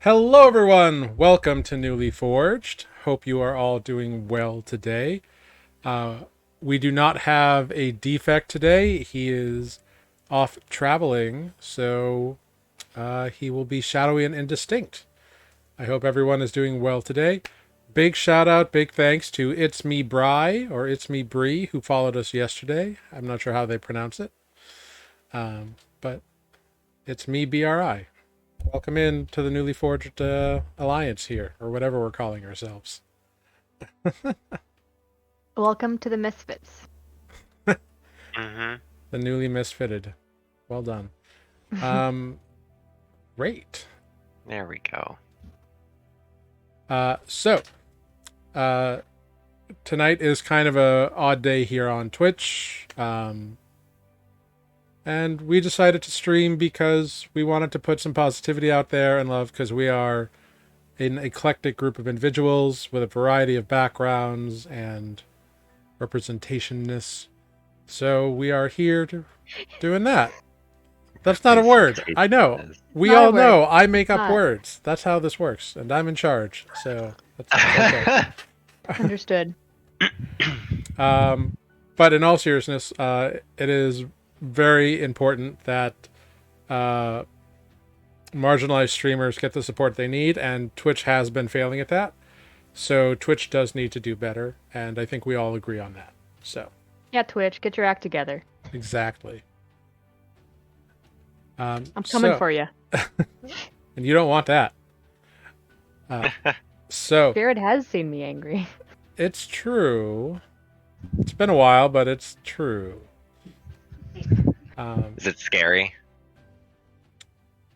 Hello, everyone. Welcome to Newly Forged. Hope you are all doing well today. Uh, we do not have a defect today. He is off traveling, so he will be shadowy and indistinct. I hope everyone is doing well today. Big shout out, big thanks to It's Me Bry or It's Me Bree who followed us yesterday. I'm not sure how they pronounce it, but it's me BRI. Welcome in to the newly forged alliance here, or whatever we're calling ourselves. Welcome to the Misfits. Mm-hmm. The newly misfitted. Well done. Great. There we go. So, tonight is kind of a odd day here on Twitch. And we decided to stream because we wanted to put some positivity out there and love, because we are an eclectic group of individuals with a variety of backgrounds and representationness. So we are here to doing that. That's not a word. I know. We all know I make up words. That's how this works, and I'm in charge. So that's okay. Understood. But in all seriousness, it is very important that marginalized streamers get the support they need, and Twitch has been failing at that. So Twitch does need to do better, and I think we all agree on that. So yeah, Twitch, get your act together. Exactly. I'm coming for you. And you don't want that. So Spirit has seen me angry. It's true. It's been a while, but it's true. Is it scary?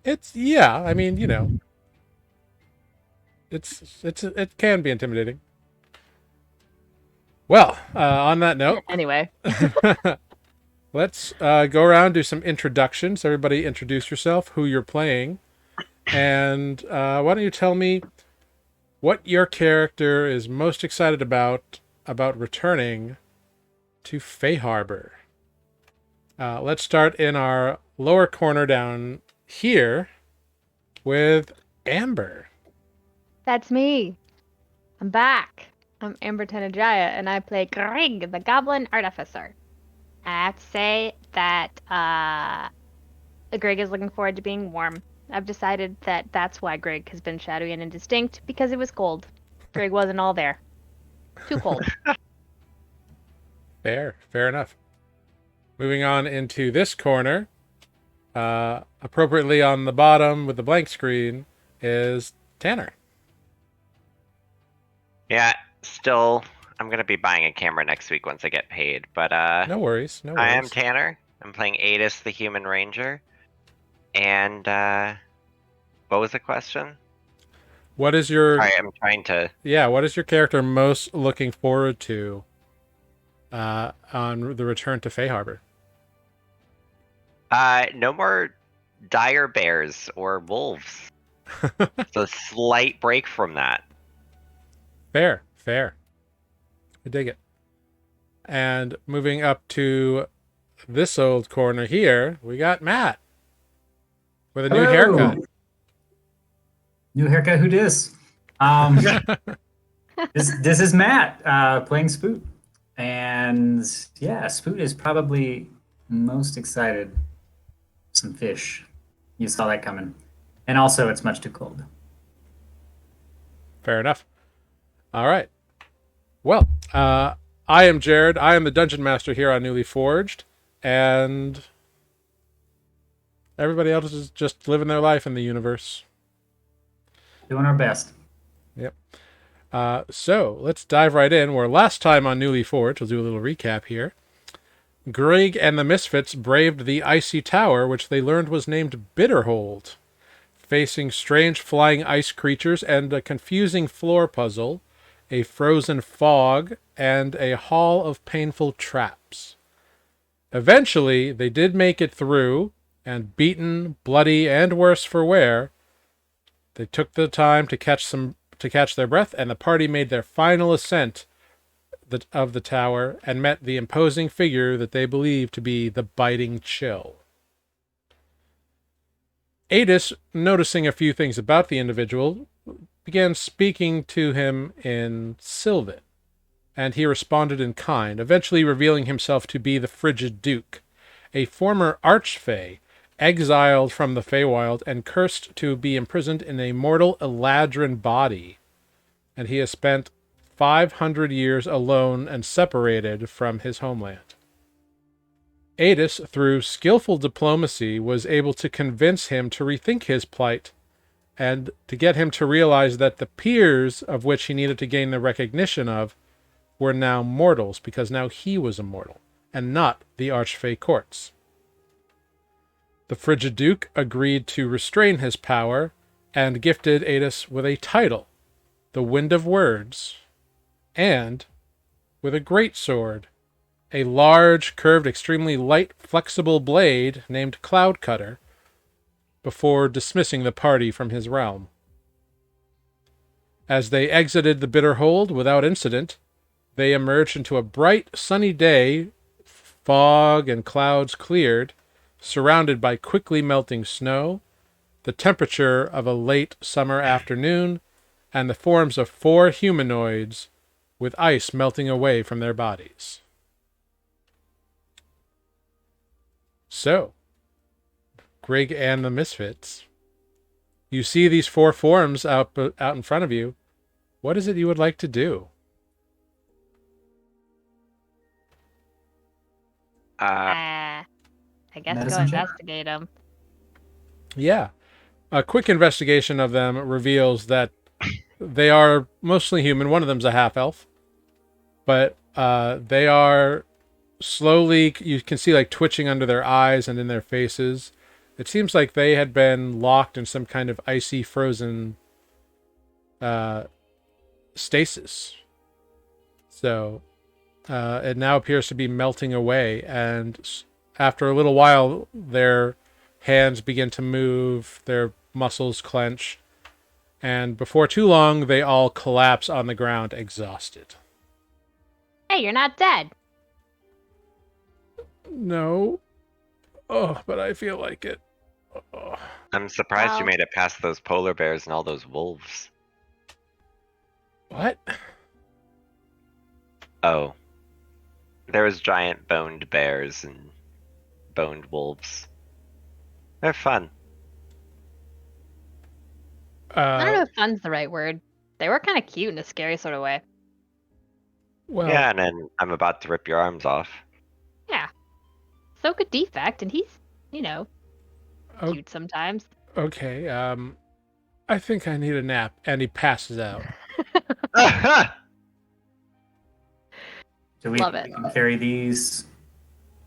It's I mean, it can be intimidating. Well, on that note, anyway, let's go around, do some introductions. Everybody, introduce yourself, who you're playing, and why don't you tell me what your character is most excited about returning to Fayharbor. Let's start in our lower corner down here with Amber. That's me. I'm back. I'm Amber Tenajaya, and I play Grig, the Goblin Artificer. I have to say that Grig is looking forward to being warm. I've decided that that's why Grig has been shadowy and indistinct, because it was cold. Grig wasn't all there. Too cold. Fair enough. Moving on into this corner, appropriately on the bottom with the blank screen, is Tanner. Yeah, still, I'm gonna be buying a camera next week once I get paid, but No worries. I am Tanner. I'm playing Adis, the Human Ranger. And what was the question? What is your... Sorry, I'm trying to... Yeah, what is your character most looking forward to on the return to Fayharbor? No more dire bears or wolves. It's a slight break from that. Fair. I dig it. And moving up to this old corner here, we got Matt with a new haircut. New haircut, who dis? This is Matt playing Spoot. And yeah, Spoot is probably most excited. Some fish. You saw that coming. And also, it's much too cold. Fair enough. All right. Well, I am Jared. I am the Dungeon Master here on Newly Forged. And everybody else is just living their life in the universe. Doing our best. Yep. So let's dive right in. Where last time on Newly Forged, we'll do a little recap here. Grig and the Misfits braved the icy tower, which they learned was named Bitterhold. Facing strange flying ice creatures and a confusing floor puzzle, a frozen fog, and a hall of painful traps. Eventually, they did make it through, and beaten, bloody, and worse for wear, they took the time to catch their breath, and the party made their final ascent of the tower and met the imposing figure that they believed to be the Biting Chill. Adis, noticing a few things about the individual, began speaking to him in Sylvan, and he responded in kind, eventually revealing himself to be the Frigid Duke, a former archfey exiled from the Feywild and cursed to be imprisoned in a mortal Eladrin body, and he has spent 500 years alone and separated from his homeland. Adis, through skillful diplomacy, was able to convince him to rethink his plight and to get him to realize that the peers of which he needed to gain the recognition of were now mortals, because now he was immortal, and not the Archfey courts. The Frigid Duke agreed to restrain his power and gifted Adis with a title, the Wind of Words, and with a great sword, a large, curved, extremely light, flexible blade named Cloud Cutter, before dismissing the party from his realm. As they exited the Bitter Hold without incident, they emerged into a bright, sunny day, fog and clouds cleared, surrounded by quickly melting snow, the temperature of a late summer afternoon, and the forms of 4 humanoids with ice melting away from their bodies. So, Grig and the Misfits, you see these 4 forms out in front of you. What is it you would like to do? I guess go Medicine check? investigate them. Yeah. A quick investigation of them reveals that they are mostly human. One of them's a half-elf. But they are slowly, you can see like twitching under their eyes and in their faces. It seems like they had been locked in some kind of icy, frozen stasis. So it now appears to be melting away, and after a little while, their hands begin to move, their muscles clench, and before too long, they all collapse on the ground, exhausted. Hey, you're not dead. No. Oh, but I feel like it. Oh. I'm surprised you Well- made it past those polar bears and all those wolves. What? Oh. There was giant boned bears and boned wolves. They're fun. I don't know if fun's the right word. They were kind of cute in a scary sort of way. Well, Yeah, and then I'm about to rip your arms off. Yeah. So could Defect, and he's, Oh. cute sometimes. okay. I think I need a nap, and he passes out. Do we Love think it. we can carry these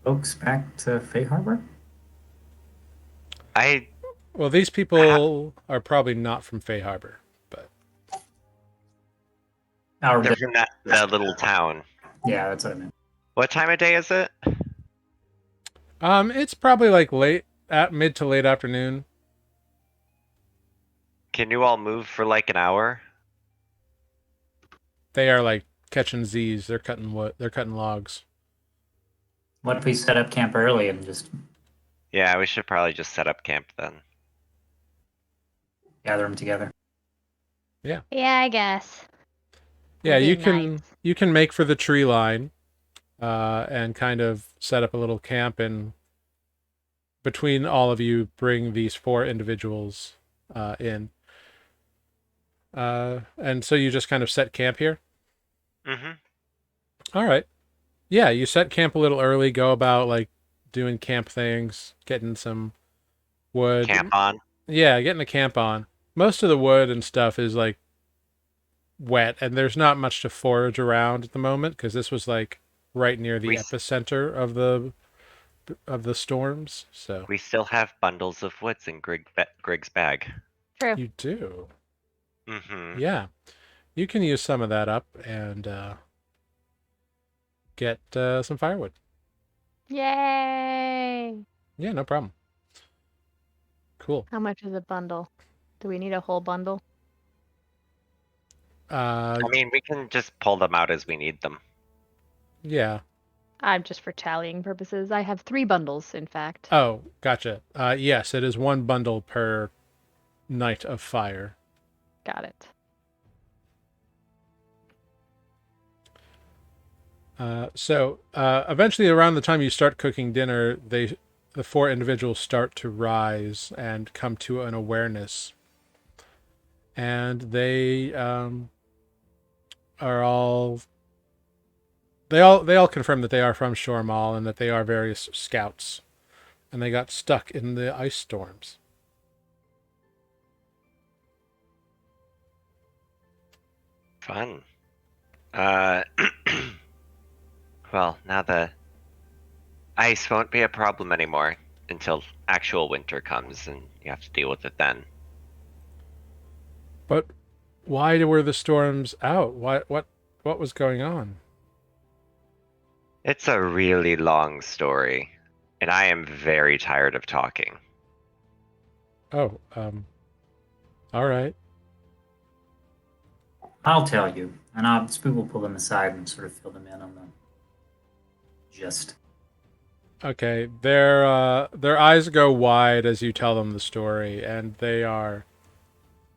folks back to Fayharbor? I Well, these people are probably not from Fayharbor, but Or they're from that little town. yeah, that's what I meant. What time of day is it? it's probably like mid to late afternoon. Can you all move for like an hour? They are like catching Z's. They're cutting wood. They're cutting logs. What if we set up camp early and just Yeah, we should probably just set up camp then. gather them together? Yeah, I guess. Yeah, That'd be you can nice. you can make for the tree line, and kind of set up a little camp, and between all of you, bring these 4 individuals in. And so you just kind of set camp here. Mm-hmm. All right. Yeah, you set camp a little early. Go about like doing camp things, getting some wood. Camp on. Yeah, getting the camp on. Most of the wood and stuff is like wet, and there's not much to forage around at the moment because this was like right near the We- epicenter of the storms. So We still have bundles of woods in Grig's bag. True. you do. Mm-hmm. Yeah, you can use some of that up and get some firewood. Yay! Yeah, no problem. Cool. How much is a bundle? Do we need a whole bundle? Uh, I mean, we can just pull them out as we need them. yeah. I'm just for tallying purposes. I have 3 bundles, in fact. Oh, gotcha. Yes, it is 1 bundle per night of fire. Got it. Eventually, around the time you start cooking dinner, the 4 individuals start to rise and come to an awareness, and they are all they all confirm that they are from Shormal and that they are various scouts, and they got stuck in the ice storms. Fun. Uh, well, now the ice won't be a problem anymore until actual winter comes, and you have to deal with it then. But why were the storms out? What was going on? It's a really long story, and I am very tired of talking. Oh, all right. I'll tell you, and Spook will pull them aside and sort of fill them in on the gist. Okay, their eyes go wide as you tell them the story, and they are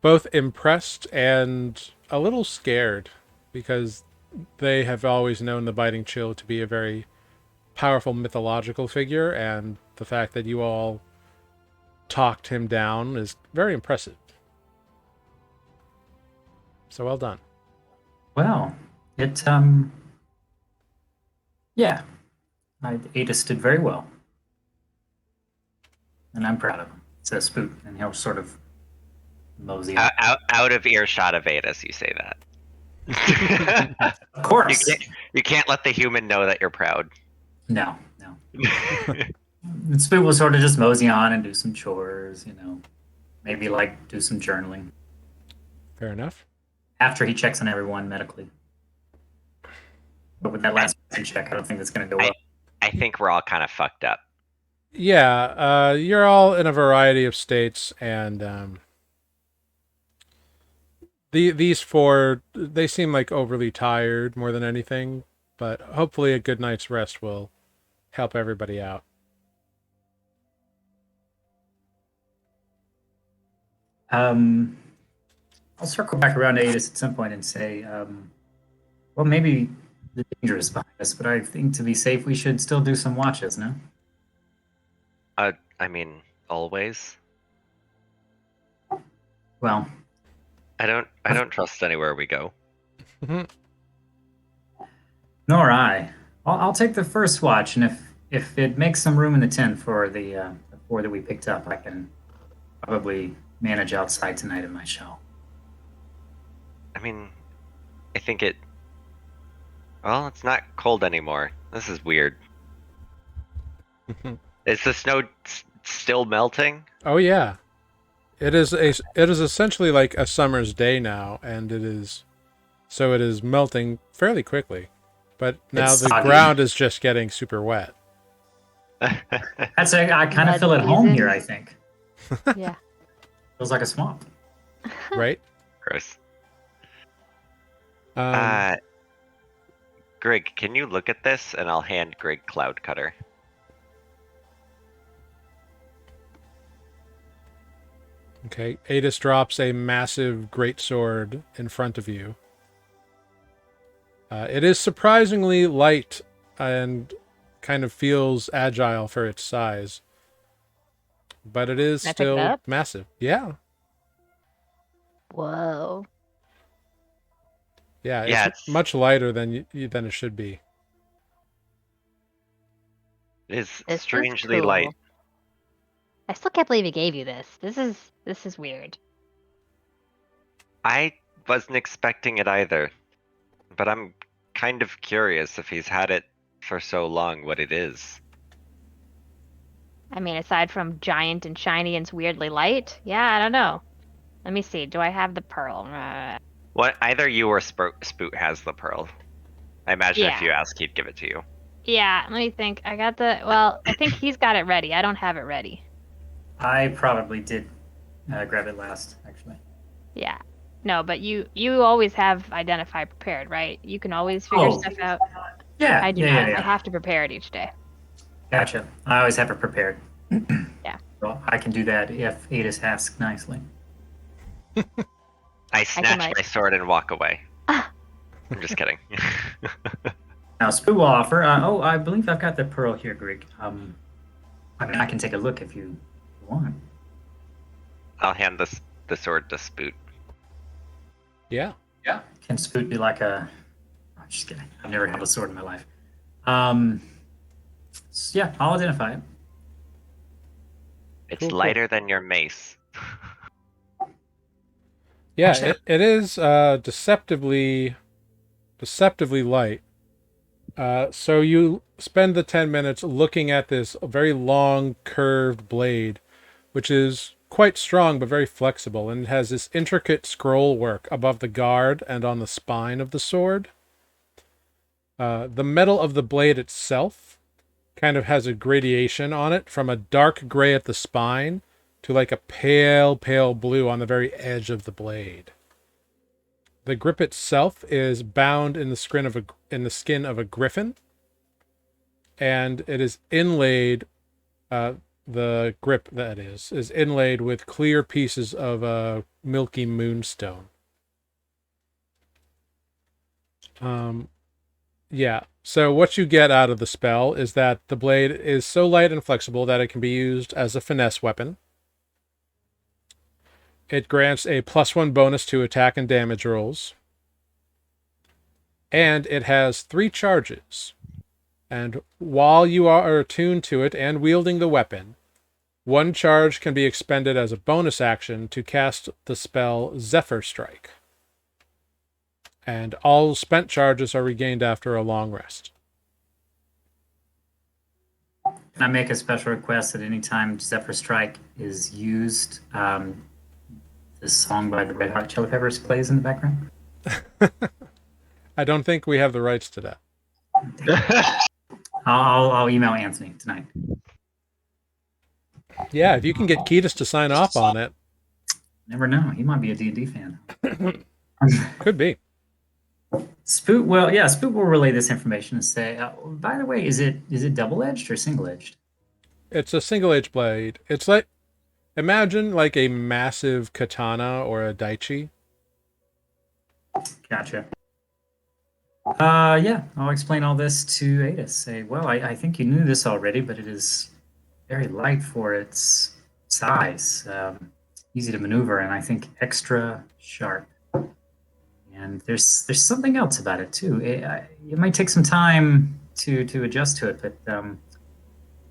both impressed and a little scared because they have always known the Biting Chill to be a very powerful mythological figure, and the fact that you all talked him down is very impressive. So well done. Well, yeah, Adis did very well, and I'm proud of him. Says Spook, and he'll sort of mosey on. Out of earshot of Adis, you say that. Of course. You can't let the human know that you're proud. No. And Spook will sort of just mosey on and do some chores, maybe like do some journaling Fair enough. after he checks on everyone medically. But with that last check, I don't think that's going to go well. I think we're all kind of fucked up. Yeah, you're all in a variety of states, and these 4, they seem like overly tired more than anything, but hopefully a good night's rest will help everybody out. I'll circle back around to Adis at some point and say, well, maybe the danger is behind us, but I think to be safe, we should still do some watches, no? I mean, always. Well, I don't trust anywhere we go. nor I. I'll take the first watch, and if it makes some room in the tent for the 4 that we picked up, I can probably manage outside tonight in my shell. I mean, I think well, it's not cold anymore. This is weird. Is the snow still melting? Oh yeah, it is essentially like a summer's day now, and it is melting fairly quickly. But now It's the soggy. ground is just getting super wet. I kind of Mud feel at home season. here, I think. Yeah. Feels like a swamp. Right? Gross. Um, Greg, can you look at this and I'll hand Greg Cloud Cutter. okay. Adis drops a massive greatsword in front of you. It is surprisingly light and kind of feels agile for its size, but it is Can I pick it still up? massive. Yeah, Whoa. yeah. Yeah, It's much lighter than than it should be. It is This is strangely cool. light. I still can't believe he gave you this. This is weird. I wasn't expecting it either, but I'm kind of curious if he's had it for so long what it is. I mean, aside from giant and shiny and weirdly light, yeah, I don't know. Let me see. Do I have the pearl? What? Either you or Spoot has the pearl. I imagine if Yeah. you ask, he'd give it to you. Yeah, let me think. I think he's got it ready. I don't have it ready. I probably did grab it last, actually. Yeah. No, but you always have identify prepared, right? You can always figure Oh. stuff out. Yeah, I do yeah, not. yeah, I yeah. have to prepare it each day. Gotcha. I always have it prepared. Yeah. Well, I can do that if Adis asks nicely. I can, snatch like- my sword and walk away. Ah, I'm just kidding. Now, Spoo will offer. Oh, I believe I've got the pearl here, Greg. I mean, I can take a look if you want. I'll hand the sword to Spoot. Yeah. Yeah. Can Spoot be like a? I'm just kidding. I've never held a sword in my life. Um. Yeah, I'll identify it. It's Cool, cool. lighter than your mace. Yeah, Actually- it is deceptively light. So you spend the 10 minutes looking at this very long curved blade, which is quite strong but very flexible, and it has this intricate scroll work above the guard and on the spine of the sword. The metal of the blade itself kind of has a gradation on it from a dark gray at the spine to like a pale blue on the very edge of the blade. The grip itself is bound in the skin of a griffin, and it is inlaid. The grip that is inlaid with clear pieces of milky moonstone. Yeah. So what you get out of the spell is that the blade is so light and flexible that it can be used as a finesse weapon. It grants a +1 bonus to attack and damage rolls. And it has 3 charges. And while you are attuned to it and wielding the weapon, 1 charge can be expended as a bonus action to cast the spell Zephyr Strike. And all spent charges are regained after a long rest. Can I make a special request that anytime Zephyr Strike is used, the song by the Red Hot Chili Peppers plays in the background? I don't think we have the rights to that. I'll email Anthony tonight. Yeah, if you can get Ketis to sign off on it, Never know. He might be a D&D fan. could be. Spoot will relay this information and say, by the way, is it double-edged or single-edged? It's a single-edged blade. It's like, imagine like a massive katana or a daichi. Gotcha. Yeah, I'll explain all this to Ada. Say, well, I think you knew this already, but it is very light for its size, easy to maneuver, and I think extra sharp. And there's something else about it too. It might take some time to adjust to it, but I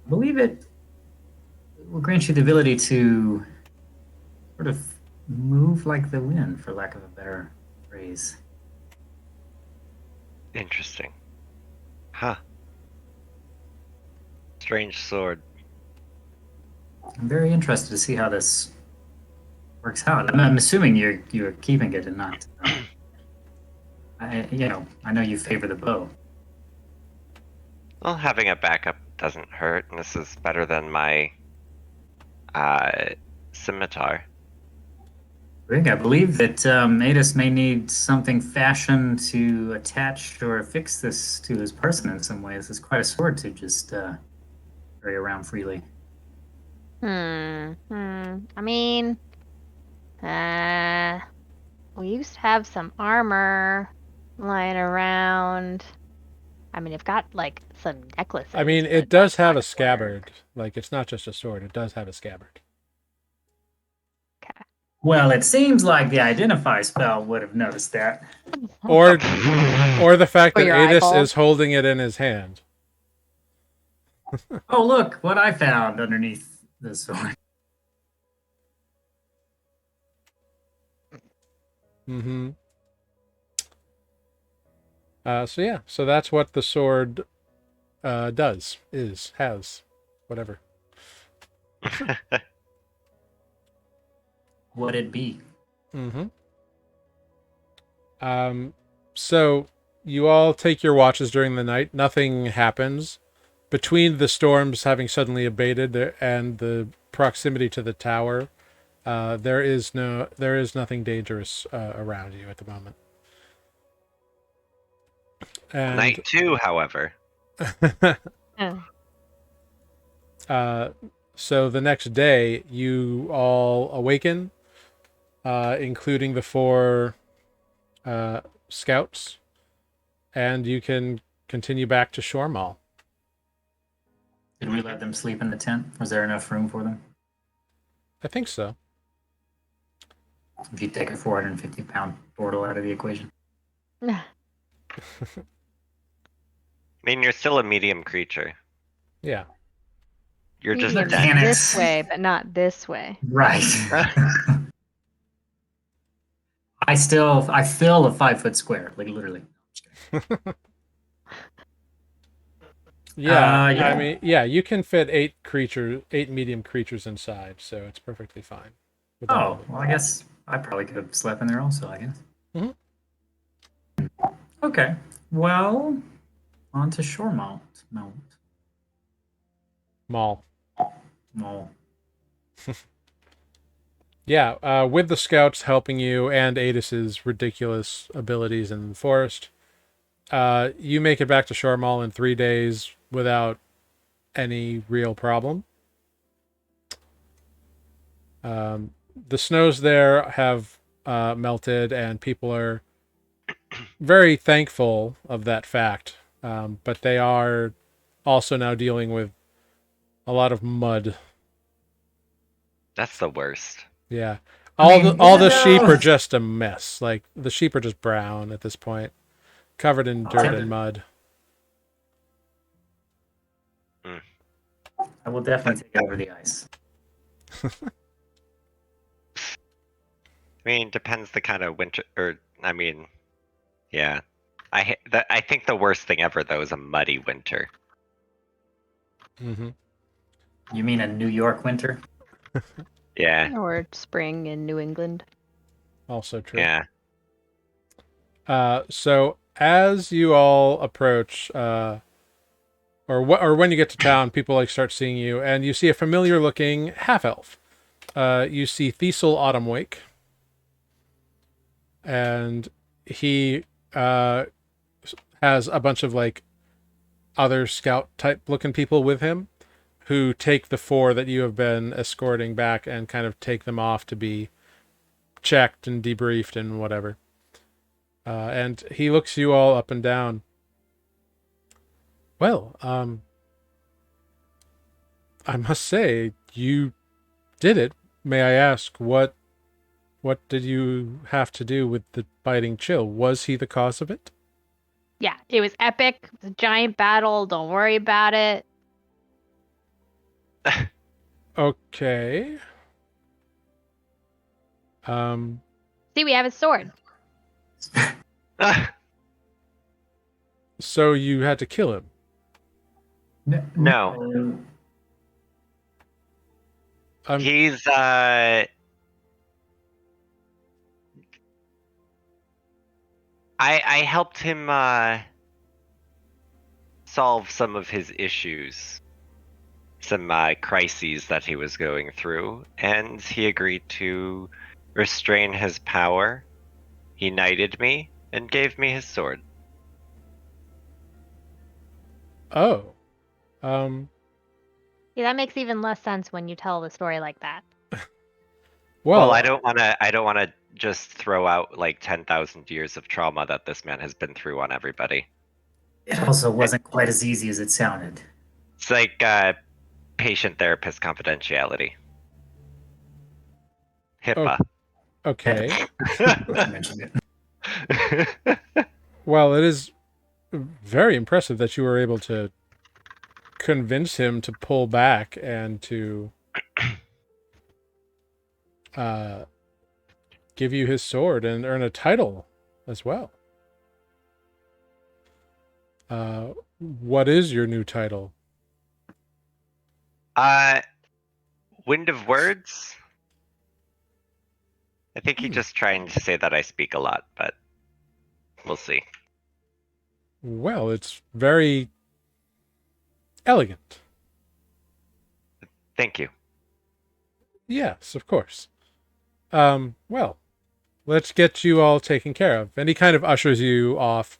believe it will grant you the ability to sort of move like the wind, for lack of a better phrase. Interesting. Huh. Strange sword. I'm very interested to see how this works out. I'm assuming you're keeping it and not. I know you favor the bow. Well, having a backup doesn't hurt, and this is better than my scimitar. Rick, I believe that Adis may need something fashioned to attach or affix this to his person in some way. This is quite a sword to just carry around freely. I mean, we used to have some armor lying around. I mean, I've got like some necklaces. I mean, but it does that's have not a gonna scabbard. work. Like, it's not just a sword. It does have a scabbard. Well, it seems like the identify spell would have noticed that. Or the fact For that your Adis eyeballs. is holding it in his hand. Oh, look what I found underneath the sword. Mm-hmm. So that's what the sword has, whatever. Would it be? Mm-hmm. So you all take your watches during the night. Nothing happens. Between the storms having suddenly abated and the proximity to the tower, there is nothing dangerous around you at the moment. And Night 2, however. so the next day, you all awaken, including the 4 scouts, and you can continue back to Shore Mall. Did we let them sleep in the tent? Was there enough room for them? I think so. If you take a 450-pound portal out of the equation. I mean, you're still a medium creature. Yeah. You're just Medium dead. this way, but not this way. Right. I fill a 5-foot square, like literally. Yeah, yeah. I mean, yeah, you can fit 8 medium creatures inside, so it's perfectly fine. Oh, well, I guess I probably could have slept in there also, I guess. Mhm. Okay. Well, on to Shore Mall. Mall. Mall. Yeah, with the scouts helping you and Adis's ridiculous abilities in the forest, you make it back to Shore Mall in 3 days without any real problem. The snows there have melted, and people are very thankful of that fact. But they are also now dealing with a lot of mud. That's the worst. Yeah. I mean, All the sheep no. are just a mess. Like, the sheep are just brown at this point, covered in dirt and mud. I will definitely take over the ice. I mean, depends the kind of winter, or I mean, yeah. I think the worst thing ever though is a muddy winter. Mm-hmm. You mean a New York winter? Yeah, Or spring in New England. Also true. yeah. So as you all approach, or when you get to town, people like start seeing you, and you see a familiar-looking half-elf. You see Thistle Autumnwake, and he has a bunch of like other scout-type looking people with him, who take the 4 that you have been escorting back and kind of take them off to be checked and debriefed and whatever. And he looks you all up and down. Well, I must say, you did it. May I ask, what did you have to do with the biting chill? Was he the cause of it? Yeah, it was epic. It was a giant battle. Don't worry about it. Okay. See, we have his sword. So you had to kill him. No. He's I helped him solve some of his issues, some crises that he was going through, and he agreed to restrain his power. He knighted me and gave me his sword. Oh. Yeah, that makes even less sense when you tell the story like that. Well, I don't want to just throw out like 10,000 years of trauma that this man has been through on everybody. It also wasn't quite as easy as it sounded. It's like patient-therapist confidentiality. HIPAA. Okay. I mentioned it. Well, it is very impressive that you were able to convince him to pull back and to give you his sword and earn a title as well. What is your new title? Wind of Words? I think he's just trying to say that I speak a lot, but we'll see. Well, it's very elegant. Thank you. Yes, of course. Well, let's get you all taken care of. And he kind of ushers you off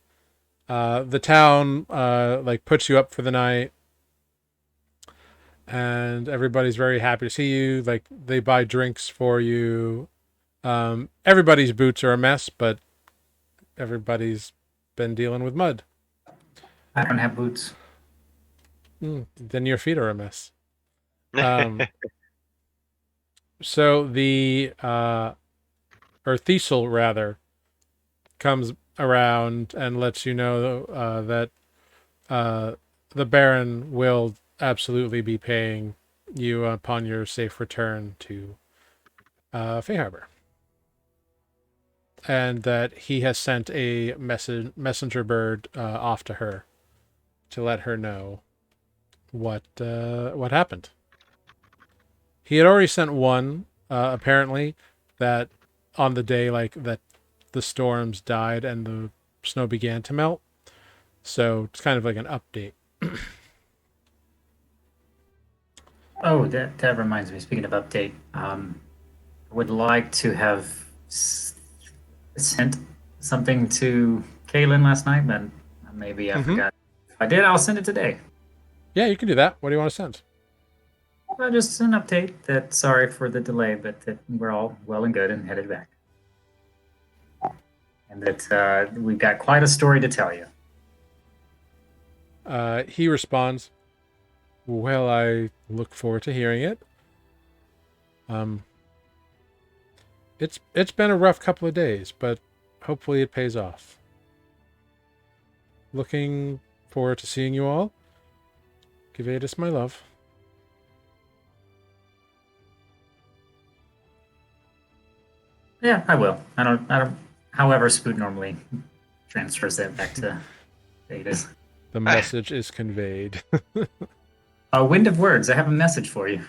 The town like puts you up for the night, and everybody's very happy to see you. Like they buy drinks for you. Everybody's boots are a mess, but everybody's been dealing with mud. I don't have boots. Then your feet are a mess. So the or Thistle rather comes around and lets you know that the Baron will absolutely be paying you upon your safe return to Fayharbor, and that he has sent a messenger bird off to her to let her know what happened. He had already sent one, apparently, that on the day like that the storms died and the snow began to melt. So it's kind of like an update. Oh, that reminds me. Speaking of update, I would like to have sent something to Kaylin last night, but maybe I forgot. If I did, I'll send it today. Yeah, you can do that. What do you want to send? Just an update that sorry for the delay, but that we're all well and good and headed back. And that we've got quite a story to tell you. He responds, "Well, I look forward to hearing it. It's been a rough couple of days, but hopefully it pays off. Looking forward to seeing you all. Give Adis my love." Yeah, I will. I don't. However, Spoot normally transfers that back to Vedas. The message is conveyed. Wind of words. I have a message for you.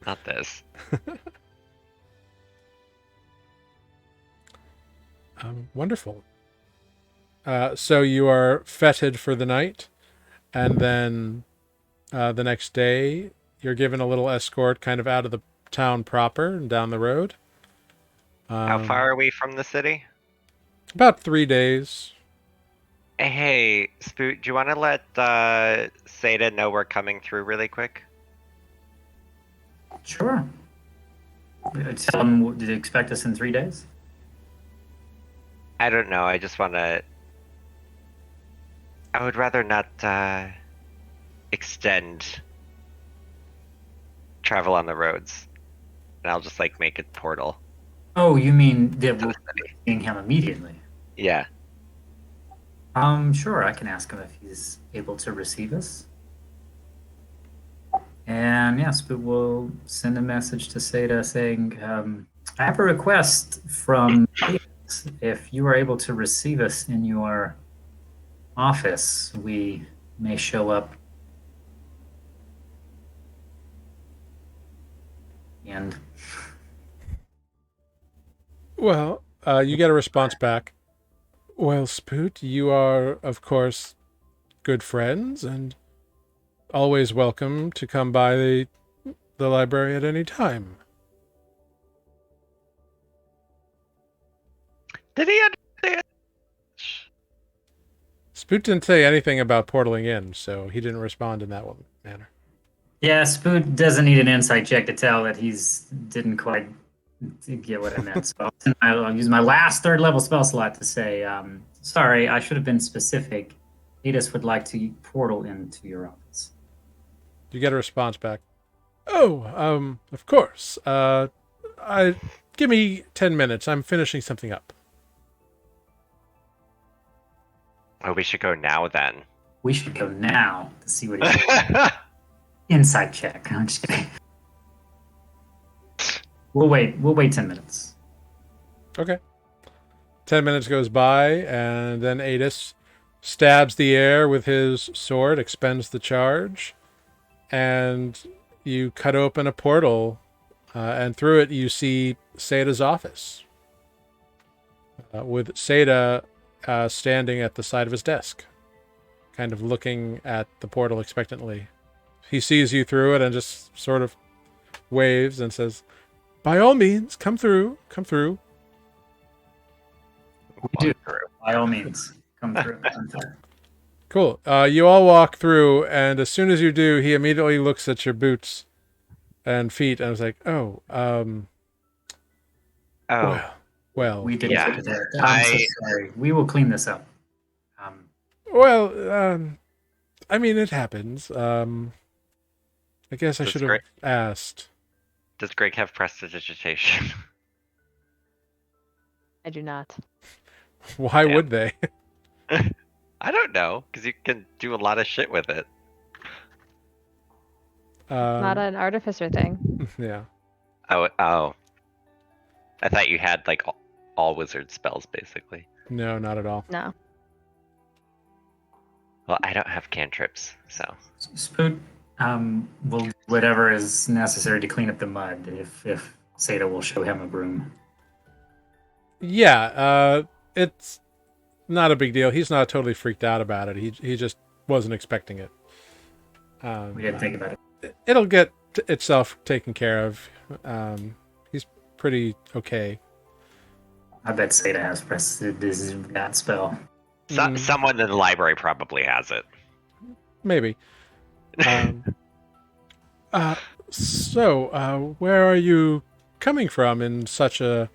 Not this. Wonderful. So you are feted for the night, and then the next day you're given a little escort kind of out of the town proper and down the road. How far are we from the city? About 3 days. Hey, Spoot, do you want to let Seda know we're coming through really quick? Sure. Tell him. Did you expect us in 3 days? I don't know. I just want to. I would rather not extend travel on the roads, and I'll just like make a portal. Oh, you mean that To we're the city. seeing him immediately? Yeah. Sure. I can ask him if he's able to receive us. And yeah, Spoot will send a message to Seda saying, "I have a request from if you are able to receive us in your office, we may show up." And Well, you get a response back. "Well, Spoot, you are, of course, good friends and always welcome to come by the library at any time." Did he understand? Spoot didn't say anything about portaling in, so he didn't respond in that one manner. yeah, Spoot doesn't need an insight check to tell that he's didn't quite get what I meant. So I'll use my last 3rd level spell slot to say, sorry, I should have been specific. Adis would like to portal into your office. You get a response back. "Oh, of course. Give me 10 minutes. I'm finishing something up." Oh, we should go now then. We should go now to see what he's insight check. I'm just kidding. We'll wait 10 minutes. Okay. 10 minutes goes by, and then Adis stabs the air with his sword, expends the charge, and you cut open a portal, and through it you see Seda's office, with Seda standing at the side of his desk, kind of looking at the portal expectantly. He sees you through it and just sort of waves and says, "By all means, come through, come through." We do, by all means. come through. Cool. You all walk through, and as soon as you do, he immediately looks at your boots and feet, and I was like, "Oh, Oh, well, We didn't Yeah. get to that. I'm so sorry. We will clean this up. well. I mean, it happens. I guess I That's should have great. asked. Does Greg have prestidigitation? I do not. Why Damn. would they? I don't know, because you can do a lot of shit with it. Not an artificer thing. Yeah. Oh. I thought you had like all wizard spells, basically. No, not at all. No. Well, I don't have cantrips, so. Spoot will do whatever is necessary to clean up the mud if Seda will show him a broom. Yeah. It's not a big deal. He's not totally freaked out about it. He just wasn't expecting it. We didn't think about it. It'll get itself taken care of. He's pretty okay. I bet Seda has that spell. Someone in the library probably has it. Maybe. So, where are you coming from in such a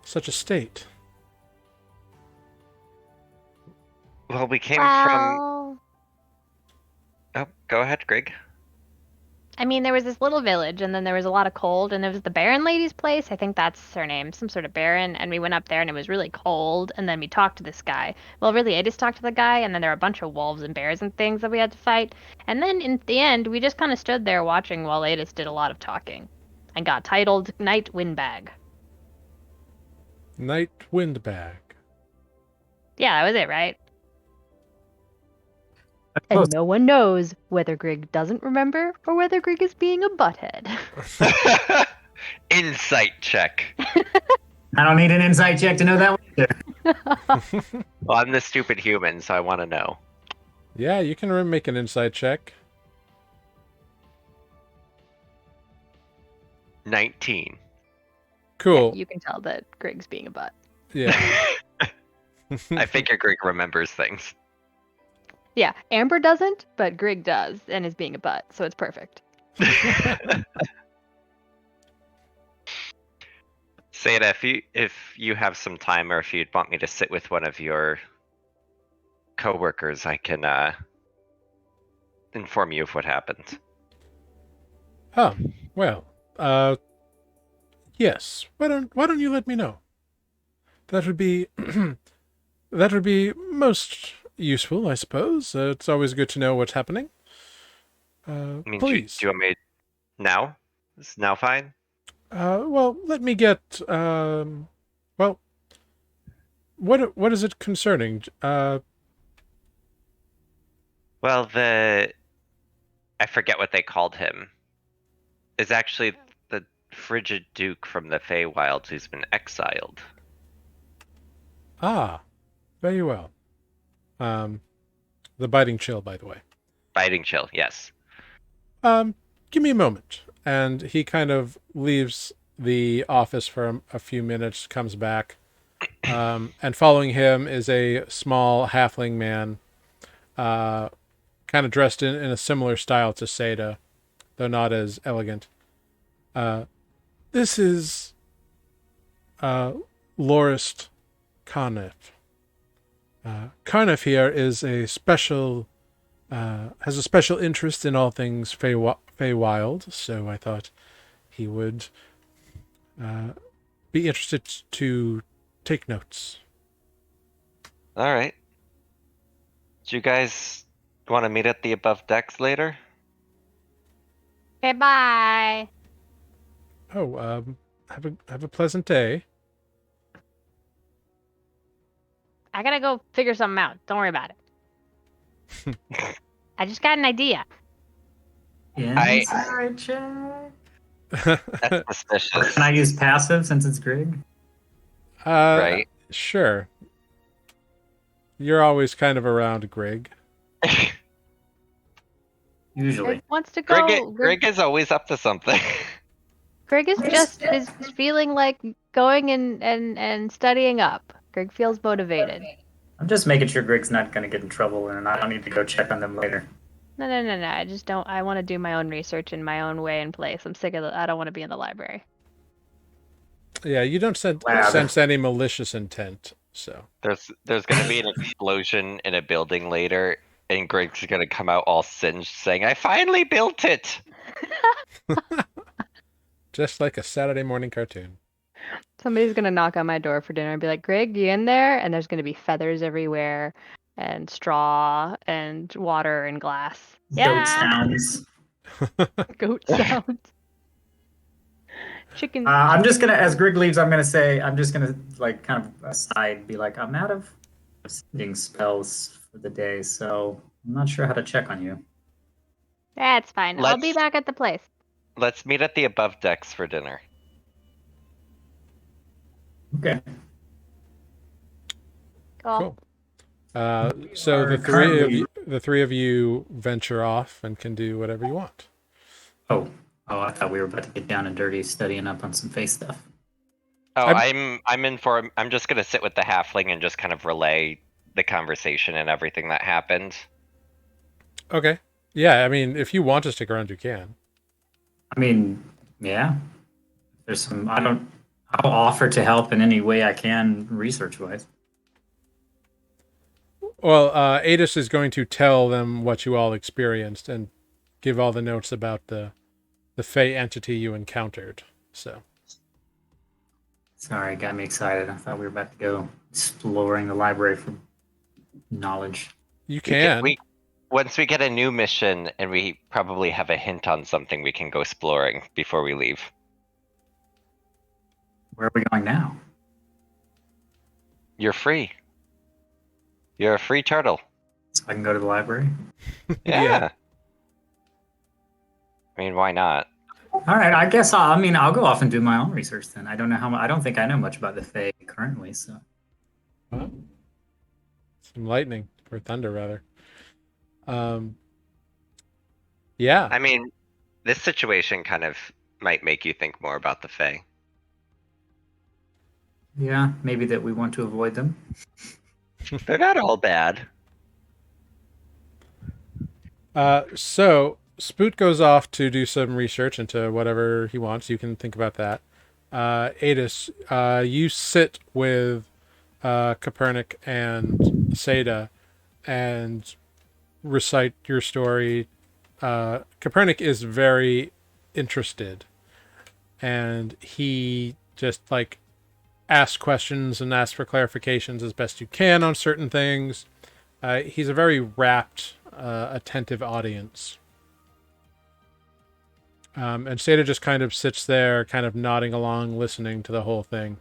state? Well, we came from. Well, Oh, go ahead, Greg. I mean, there was this little village, and then there was a lot of cold, and there was the Baron lady's place. I think that's her name, some sort of Baron. And we went up there, and it was really cold. And then we talked to this guy. Well, really, I just talked to the guy, and then there were a bunch of wolves and bears and things that we had to fight. And then in the end, we just kind of stood there watching while Adis did a lot of talking, and got titled Night Windbag. Night Windbag. Yeah, that was it, right? Close. And no one knows whether Grig doesn't remember or whether Grig is being a butthead. Insight check. I don't need an insight check to know that one. Well, I'm the stupid human, so I want to know. Yeah, you can make an insight check. 19. Cool. You can tell that Grig's being a butt. Yeah. I figure Greg remembers things. Yeah, Amber doesn't, but Grig does and is being a butt, so it's perfect. Seda, if you have some time, or if you'd want me to sit with one of your coworkers, I can inform you of what happened. Oh, well, yes. Why don't you let me know? That would be that would be most useful, I suppose. It's always good to know what's happening. I mean, Please. Do you want me now? Is now fine? Well, let me get. Well, what is it concerning? Well, I forget what they called him. Is actually the Frigid Duke from the Feywild who's been exiled. Ah, very well. The biting chill, by the way. Biting chill, yes. Give me a moment. And he kind of leaves the office for a few minutes, comes back. And following him is a small halfling man, kind of dressed in a similar style to Seda, though not as elegant. This is Lorist Carnef. Carnef here is has a special interest in all things Feywild, so I thought he would be interested to take notes. All right. Do you guys want to meet at the above decks later? Okay, bye. Oh, have a pleasant day. I gotta go figure something out. Don't worry about it. I just got an idea. Insight check. That's suspicious. Can I use passive since it's Grig? Right. Sure. You're always kind of around, Greg. Usually. Grig wants to go. Greg is always up to something. Grig is is feeling like going and studying up. Grig feels motivated. I'm just making sure Grig's not going to get in trouble, and I don't need to go check on them later. No, no, no, no. I just don't. I want to do my own research in my own way and place. I'm sick of I don't want to be in the library. Yeah, you don't Lab. sense any malicious intent. So There's gonna be an explosion in a building later, and Greg's gonna come out all singed, saying, "I finally built it." just like a Saturday morning cartoon. Somebody's gonna knock on my door for dinner and be like, "Greg, you in there?" And there's gonna be feathers everywhere, and straw, and water, and glass. Goat Yeah, sounds. goat sounds. Chicken. I'm just gonna, as Grig leaves, I'm gonna say, I'm just gonna like kind of aside, be like, I'm out of sending spells for the day, so I'm not sure how to check on you. That's fine. I'll be Let's back at the place. let's meet at the above decks for dinner. Okay. Cool. So are currently- the three of you venture off and can do whatever you want. Oh, I thought we were about to get down and dirty studying up on some face stuff. Oh, I'm- I'm in for. I'm just gonna sit with the halfling and just kind of relay the conversation and everything that happened. Okay. Yeah, I mean, if you want to stick around, you can. I mean, yeah. There's some. I don't. I'll offer to help in any way I can, research wise. Well, Adis is going to tell them what you all experienced and give all the notes about the Fey entity you encountered. So Sorry, got me excited. I thought we were about to go exploring the library for knowledge. you can. Once we get a new mission and we probably have a hint on something, we can go exploring before we leave. Where are we going now? You're free. You're a free turtle. So I can go to the library. Yeah. Yeah. I mean, why not? All right, I guess I'll go off and do my own research then. I don't know how much. I don't think I know much about the Fae currently. So Some lightning or thunder, rather. Yeah. I mean, this situation kind of might make you think more about the Fae. yeah, maybe that we want to avoid them. They're not all bad. So Spoot goes off to do some research into whatever he wants. You can think about that. Adis, you sit with Copernic and Seda and recite your story. Copernic is very interested, and he just like asks questions and asks for clarifications as best you can on certain things. He's a very rapt, attentive audience. And Seda just kind of sits there, kind of nodding along, listening to the whole thing.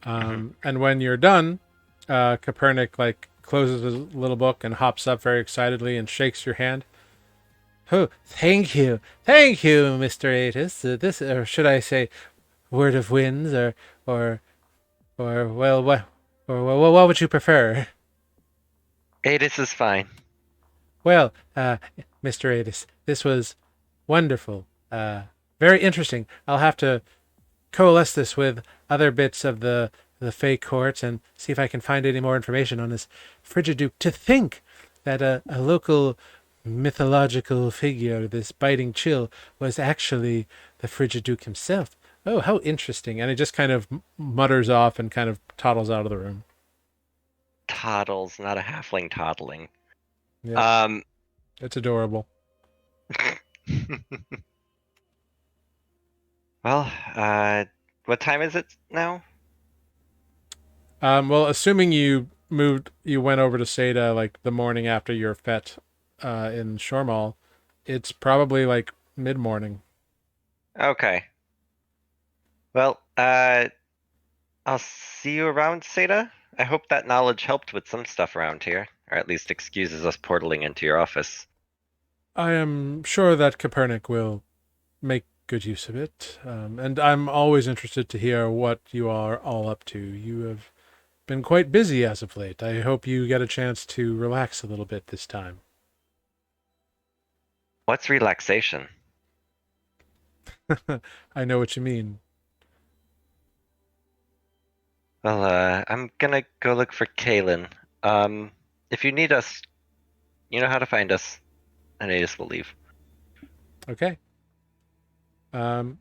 And when you're done, Copernic like closes his little book and hops up very excitedly and shakes your hand. Oh, thank you, Mr. Atis. This, or should I say, Word of Winds, or well, what would you prefer? Adis is fine. Well, Mr. Adis, this was wonderful. Very interesting. I'll have to coalesce this with other bits of the Fey court and see if I can find any more information on this Frigid Duke. To think that a local mythological figure, this biting chill, was actually the Frigid Duke himself. Oh, how interesting. And he just kind of mutters off and kind of toddles out of the room. Toddles, not a halfling toddling. Yeah, it's adorable. Well, what time is it now? Well, assuming you went over to Seda like the morning after your fete in Shormal, it's probably like mid-morning. Okay. Well, I'll see you around, Seda. I hope that knowledge helped with some stuff around here, or at least excuses us portaling into your office. I am sure that Copernic will make good use of it, and I'm always interested to hear what you are all up to. You have been quite busy as of late. I hope you get a chance to relax a little bit this time. What's relaxation? I know what you mean. Well, I'm gonna go look for Kalen. If you need us, you know how to find us. And Aegis will leave. Okay.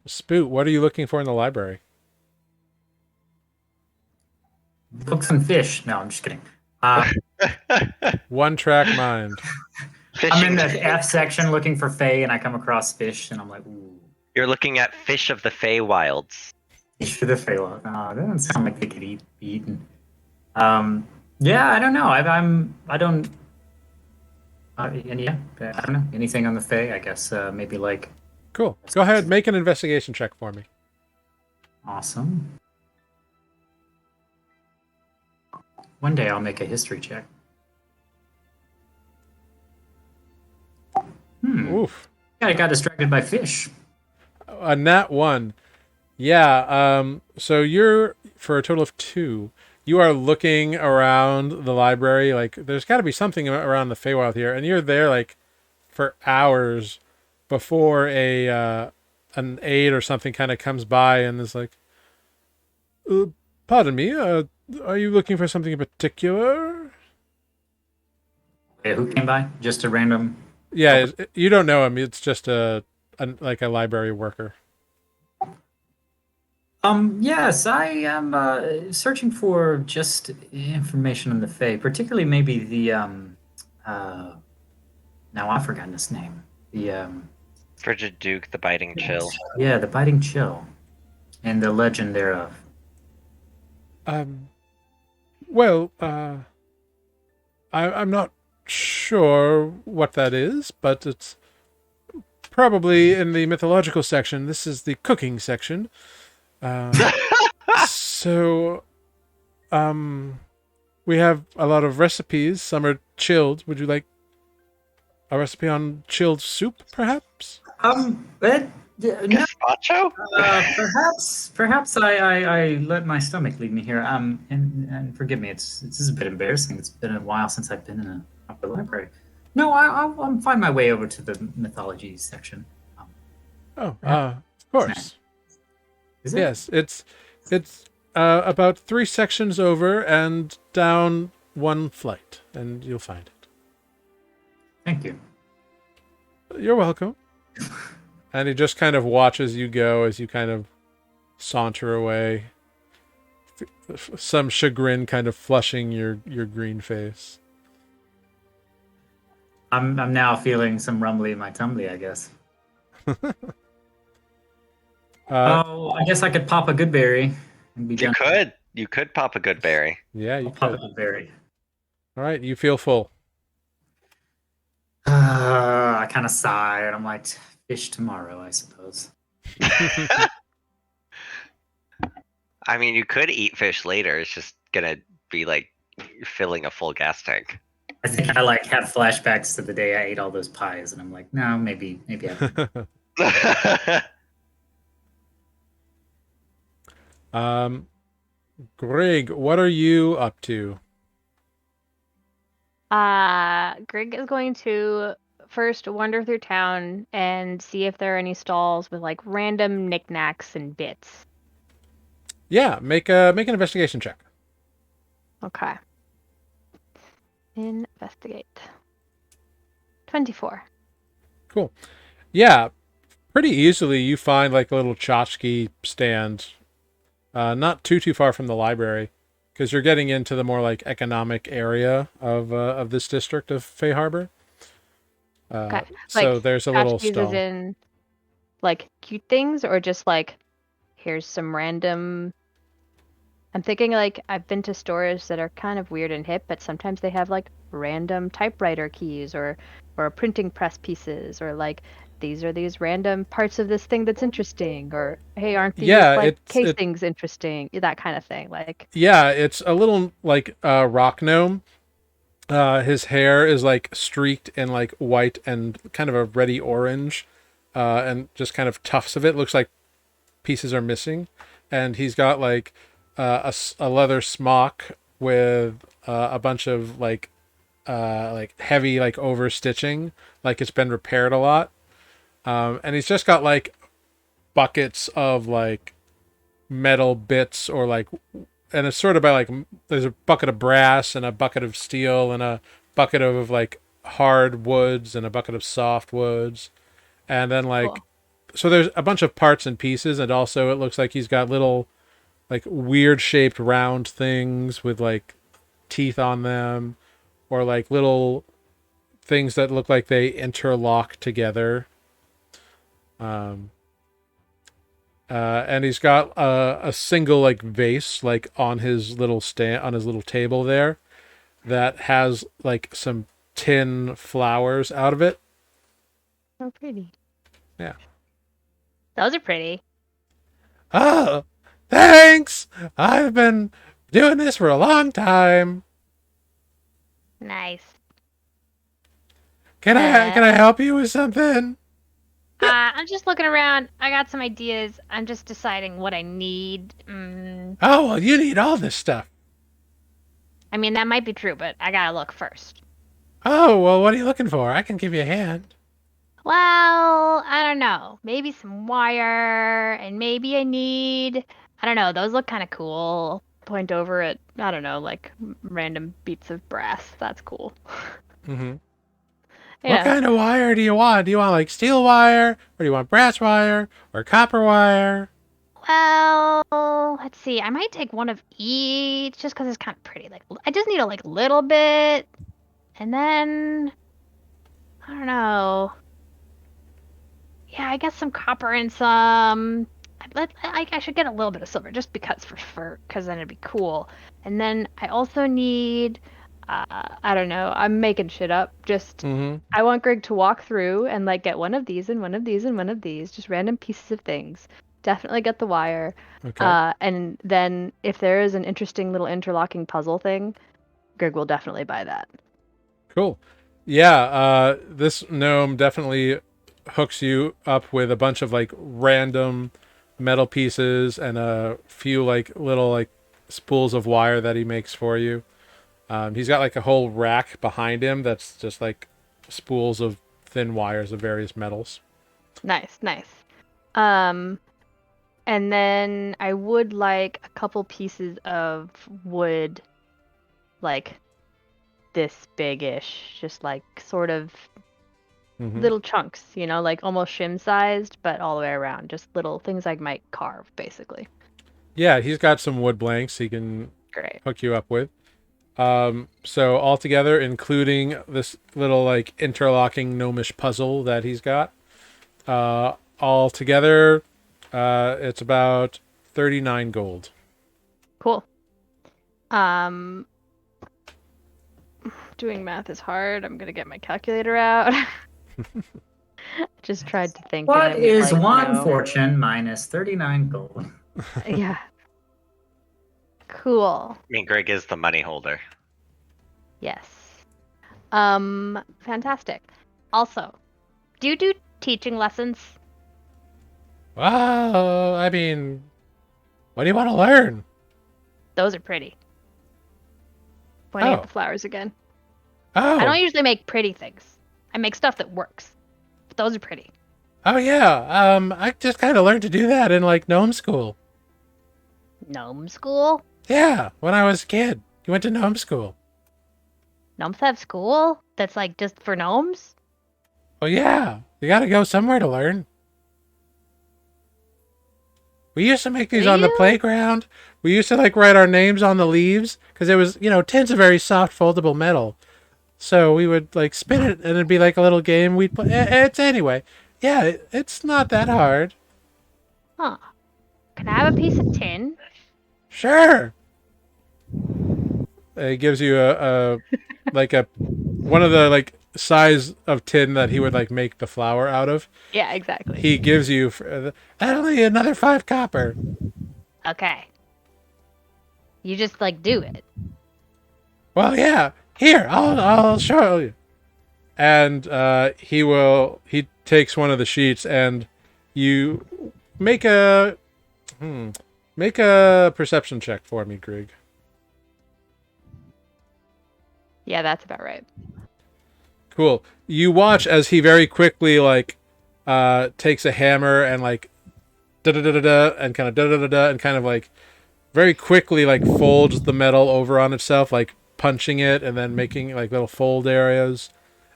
Spoot, what are you looking for in the library? Books and fish. No, I'm just kidding. One track mind. I'm in Fishing. the F section looking for Faye, and I come across fish, and I'm like, ooh, You're looking at fish of the Feywilds. fish for the Faye. Oh, that doesn't sound like they could be eaten. Yeah, I don't know. I don't. And yeah, I don't know anything on the Fae. I guess maybe like Cool. Go ahead, make an investigation check for me. awesome. One day I'll make a history check. Oof. Yeah, I got distracted by fish. A nat 1. Yeah, so you're, for a total of 2, you are looking around the library, like, there's got to be something around the Feywild here, and you're there, like, for hours before an aide or something kind of comes by and is like, pardon me, are you looking for something in particular? Okay, who came by? Just a random. Yeah, you don't know him, it's just like a library worker. Yes, I am searching for just information on the Fae, particularly maybe the now I've forgotten his name. The Frigid Duke, the biting chill. yeah, the biting chill, and the legend thereof. Well, I'm not sure what that is, but it's probably in the mythological section. This is the cooking section. So, we have a lot of recipes. Some are chilled. Would you like a recipe on chilled soup, perhaps? No, Gazpacho? perhaps I let my stomach lead me here. And forgive me, this is a bit embarrassing. It's been a while since I've been in a proper library. No, I'll find my way over to the mythology section. Oh, perhaps. of course. Is it? Yes, it's about 3 sections over and down 1 flight, and you'll find it. Thank you. You're welcome. And he just kind of watches you go as you kind of saunter away. Some chagrin kind of flushing your green face. I'm now feeling some rumbly in my tumbly, I guess. I guess I could pop a good berry and be done. You could pop a good berry. Yeah, you I'll pop a could. good berry. All right, you feel full. I kind of sigh and I'm like, fish tomorrow, I suppose. I mean, you could eat fish later. It's just gonna be like filling a full gas tank. I think I like have flashbacks to the day I ate all those pies, and I'm like, no, maybe I. Greg, what are you up to? Greg is going to first wander through town and see if there are any stalls with like random knickknacks and bits. Yeah, make an investigation check. Okay. Investigate. 24. Cool. Yeah, pretty easily you find like a little tchotchke stand, not too far from the library, because you're getting into the more like economic area of this district of Fayharbor. Okay. So Like, there's a little tchotchkes stall. as in like cute things, or just like here's some random. I'm thinking like I've been to stores that are kind of weird and hip, but sometimes they have like random typewriter keys or printing press pieces, or like these are these random parts of this thing that's interesting, or hey, aren't these Yeah, like casings interesting? That kind of thing. Like yeah, it's a little like rock gnome. His hair is like streaked in like white and kind of a reddy orange, and just kind of tufts of it. Looks like pieces are missing, and he's got like a leather smock with a bunch of like heavy like over stitching, like it's been repaired a lot, and he's just got like buckets of like metal bits or like and it's sorted by like there's a bucket of brass and a bucket of steel and a bucket of like hard woods and a bucket of soft woods, and then like Cool. so there's a bunch of parts and pieces, and also it looks like he's got little like weird shaped round things with like teeth on them, or like little things that look like they interlock together. Um, and he's got a single like vase like on his little stand on his little table there that has like some tin flowers out of it. So pretty. Yeah. Those are pretty. Oh, thanks. I've been doing this for a long time. Nice. Can I help you with something? I'm just looking around. I got some ideas. I'm just deciding what I need. Oh, well, you need all this stuff. I mean, that might be true, but I gotta look first. Oh, well, what are you looking for? I can give you a hand. Well, I don't know. Maybe some wire, and maybe I don't know, those look kind of cool. Point over at, I don't know, like random beats of brass. That's cool. Mm-hmm. What Yeah. kind of wire do you want? Do you want like steel wire, or do you want brass wire, or copper wire? Well, let's see. I might take one of each just because it's kind of pretty. Like, I just need a like little bit, and then I don't know. Yeah, I guess some copper and some. I should get a little bit of silver just because because then it'd be cool. And then I also need. I don't know. I'm making shit up. Just Mm-hmm. I want Greg to walk through and like get one of these and one of these and one of these, just random pieces of things. Definitely get the wire. Okay. And then if there is an interesting little interlocking puzzle thing, Greg will definitely buy that. Cool. Yeah, this gnome definitely hooks you up with a bunch of like random metal pieces and a few like little like spools of wire that he makes for you. He's got like a whole rack behind him that's just like spools of thin wires of various metals. Nice, nice. Um, and then I would like a couple pieces of wood, like this big-ish, just like sort of Mm-hmm. little chunks, like almost shim sized, but all the way around. Just little things I might carve, basically. Yeah, he's got some wood blanks he can Great. hook you up with. So altogether, including this little like interlocking gnomish puzzle that he's got, altogether, it's about 39 gold. Cool. Doing math is hard. I'm gonna get my calculator out. Just tried to think. What and it was is like, one no. fortune minus 39 gold? Yeah. Cool. I mean, Greg is the money holder. Yes. Fantastic. Also, do you do teaching lessons? Well, I mean, what do you want to learn? Those are pretty. Pointing Oh. at the flowers again. Oh, I don't usually make pretty things. I make stuff that works. But those are pretty. oh yeah. I just kind of learned to do that in like gnome school. Gnome school? Yeah, when I was a kid, you went to gnome school. Gnomes have school? That's like just for gnomes? Well, yeah, you got to go somewhere to learn. We used to make these Do on the you? playground. We used to like write our names on the leaves because it was, tin's a very soft foldable metal. So we would like spin it and it'd be like a little game we'd play. It's anyway. Yeah, it's not that hard. Huh. Can I have a piece of tin? Sure. It gives you a like a one of the like size of tin that he would like make the flour out of. Yeah, exactly. He gives you that'll be another 5 copper. Okay. You just like do it. Well, yeah. Here, I'll show you. And he takes one of the sheets and you make a make a perception check for me, Greg. Yeah, that's about right. Cool. You watch as he very quickly like takes a hammer and like da da da da da and kind of da da da da and kind of like very quickly like folds the metal over on itself, like punching it and then making like little fold areas,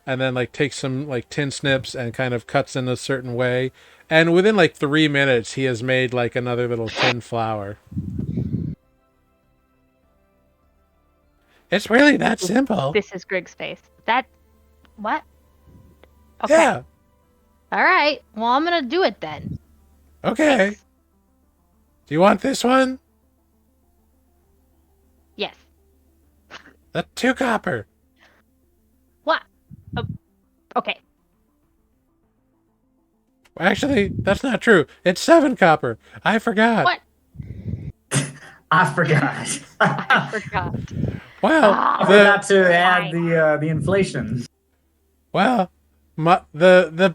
and then like takes some like tin snips and kind of cuts in a certain way. And within like 3 minutes, he has made like another little tin flower. It's really that simple. This is Grig's face. That what? Okay. Yeah. All right. Well, I'm gonna do it then. Okay. Thanks. Do you want this one? Yes. That's 2 copper. What? Oh, okay. Actually, that's not true. It's 7 copper. I forgot. What? I forgot. I forgot. Well, Ah, I forgot to fine. add the inflation. well, the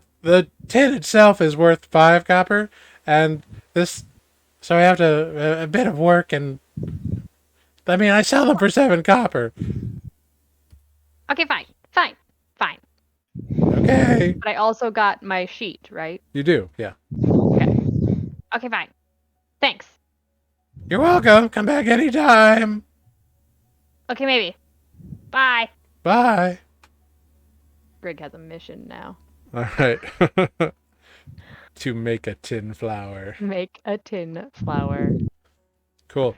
tin itself is worth 5 copper, and this, so I have to a bit of work, and I mean I sell them for 7 copper. Okay, fine. Fine. Fine. Okay, But I also got my sheet, right? you do, yeah. Okay. Okay, fine. Thanks. You're welcome. Come back anytime. Okay, maybe. Bye. Bye. Grig has a mission now. All right. To make a tin flower. Make a tin flower. Cool.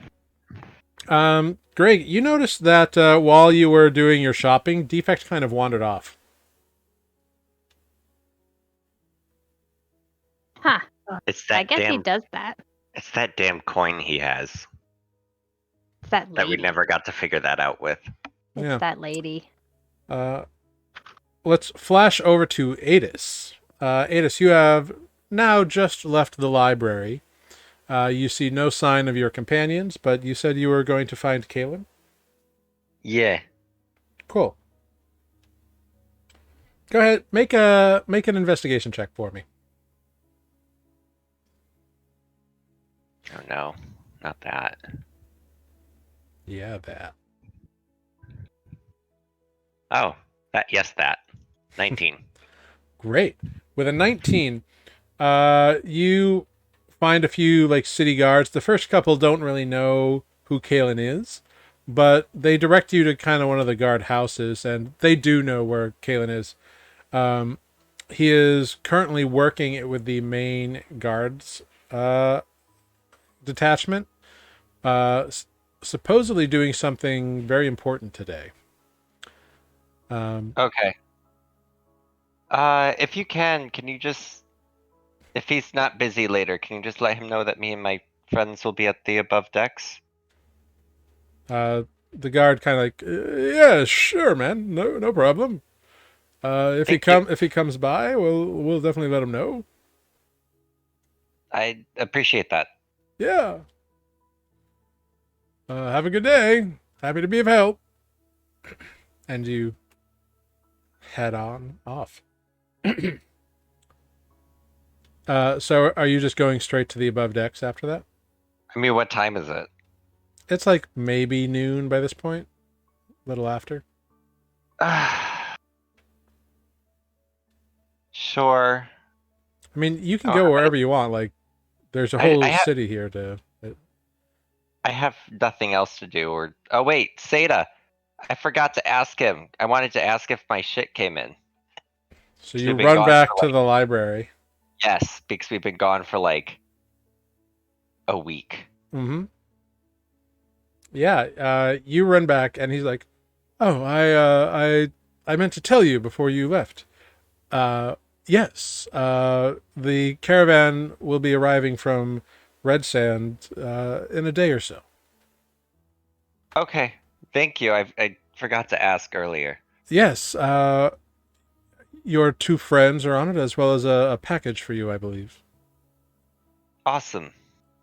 Greg, you noticed that while you were doing your shopping, Defect kind of wandered off. Huh. It's that I guess he damn. does that. It's that damn coin he has It's that lady. that we never got to figure that out with. It's Yeah. that lady. Let's flash over to Adis. Adis, you have now just left the library. You see no sign of your companions, but you said you were going to find Kalen. Yeah. Cool. Go ahead, make an investigation check for me. Oh no, not that. Yeah, that. Oh, that. Yes, that. 19. Great. With a 19, you find a few like city guards. The first couple don't really know who Kalen is, but they direct you to kind of one of the guard houses, and they do know where Kalen is. He is currently working with the main guards detachment, supposedly doing something very important today. Okay. If you can you just, if he's not busy later, can you just let him know that me and my friends will be at the above decks? The guard kind of like, yeah, sure, man, no problem. If Thank you. if he comes by, we'll definitely let him know. I appreciate that. Yeah. Have a good day. Happy to be of help. And you head on off. So are you just going straight to the above decks after that? I mean, what time is it? It's like maybe noon by this point. A little after. Sure. I mean, you can Oh, go wherever you want. Like, there's a I whole have- city here to. I have nothing else to do. Or oh wait, Seda. I forgot to ask him. I wanted to ask if my shit came in. So We've you been run gone back for, to like- the library. Yes, because we've been gone for like a week. Mm-hmm. Yeah, you run back, and he's like, "Oh, I meant to tell you before you left. Yes, the caravan will be arriving from Red Sand in a day or so. Okay, thank you. I forgot to ask earlier. Yes, your 2 friends are on it, as well as a package for you, I believe. Awesome.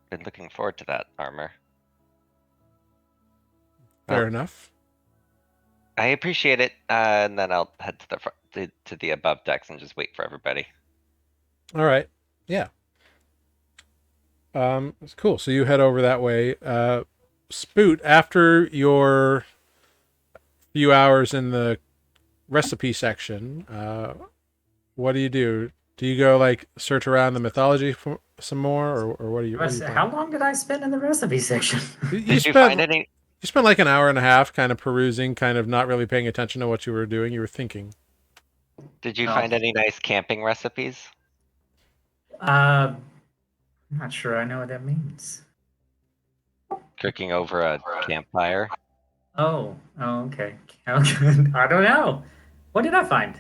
Been looking forward to that, Armor. Fair Oh. enough. I appreciate it. And then I'll head to the to the above decks and just wait for everybody. All right. Yeah. It's cool. So you head over that way. Spoot, after your few hours in the recipe section, what do? Do you go like search around the mythology some more, or what are you? What are you How planning? long did I spend in the recipe section? You Did you find spent any? you spent like an hour and a half, kind of perusing, kind of not really paying attention to what you were doing. You were thinking. Did you Oh. find any nice camping recipes? I'm not sure I know what that means. Cooking over a campfire? Oh, okay. I don't know. What did I find?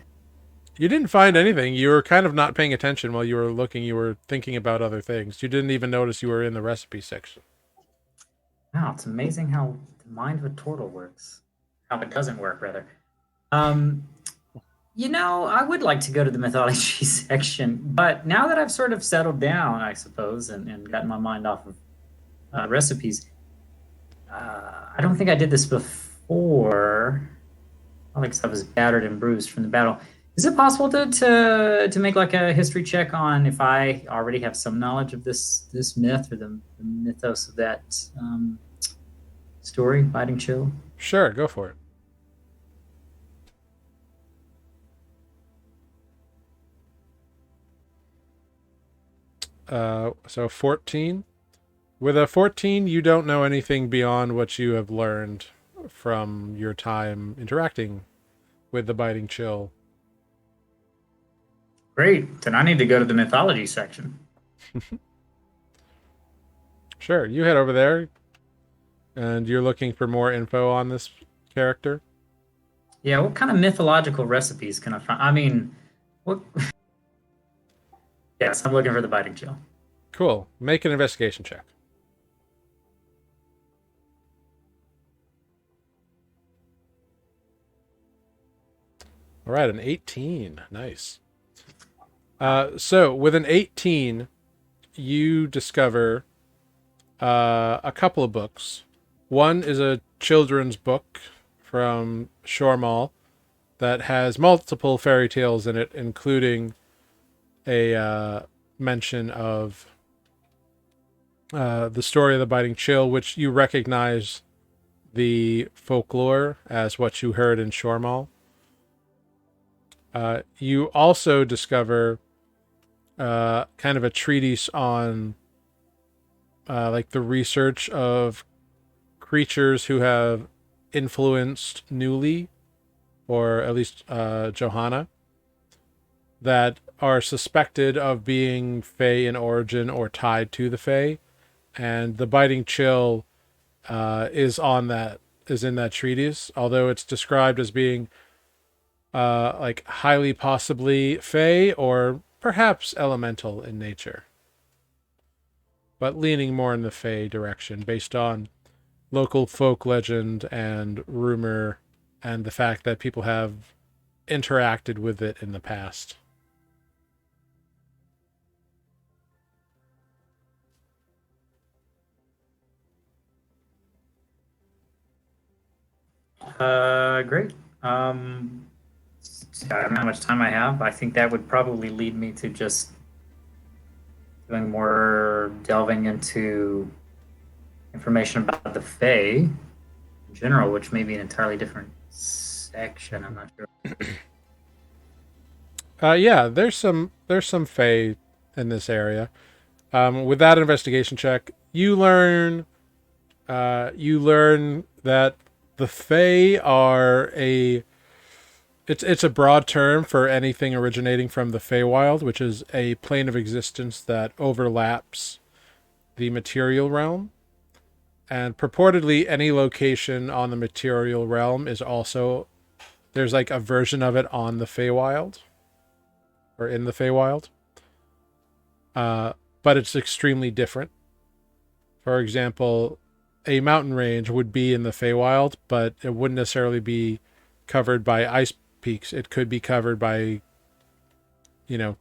You didn't find anything. You were kind of not paying attention while you were looking. You were thinking about other things. You didn't even notice you were in the recipe section. Wow, it's amazing how the mind of a turtle works. How it doesn't work, rather. Um, I would like to go to the mythology section, but now that I've sort of settled down, I suppose, and gotten my mind off of recipes, I don't think I did this before. Probably because I was battered and bruised from the battle. Is it possible to make like a history check on if I already have some knowledge of this myth or the mythos of that story, Biting Chill? Sure, go for it. So 14. With a 14, you don't know anything beyond what you have learned from your time interacting with the biting chill. Great. Then I need to go to the mythology section. Sure, you head over there and you're looking for more info on this character. Yeah, what kind of mythological recipes can I find? I mean, what? Yes, I'm looking for the Biting Chill. Cool. Make an investigation check. All right, an 18. Nice. So with an 18, you discover a couple of books. One is a children's book from Shoremall that has multiple fairy tales in it, including a mention of the story of the biting chill, which you recognize the folklore as what you heard in Shoremall. You also discover kind of a treatise on like the research of creatures who have influenced Nuuli, or at least Johanna, that are suspected of being Fae in origin or tied to the Fae, and the biting chill is in that treatise, although it's described as being like highly possibly Fae or perhaps elemental in nature, but leaning more in the Fae direction based on local folk legend and rumor and the fact that people have interacted with it in the past. Great. I don't know how much time I have. I think that would probably lead me to just doing more delving into information about the Fae in general, which may be an entirely different section. I'm not sure. Yeah, there's some Fae in this area. With that investigation check, you learn that the Fae are it's a broad term for anything originating from the Feywild, which is a plane of existence that overlaps the material realm. And purportedly any location on the material realm is also, there's like a version of it on the Feywild or in the Feywild. But it's extremely different. For example, a mountain range would be in the Feywild, but it wouldn't necessarily be covered by ice peaks. It could be covered by,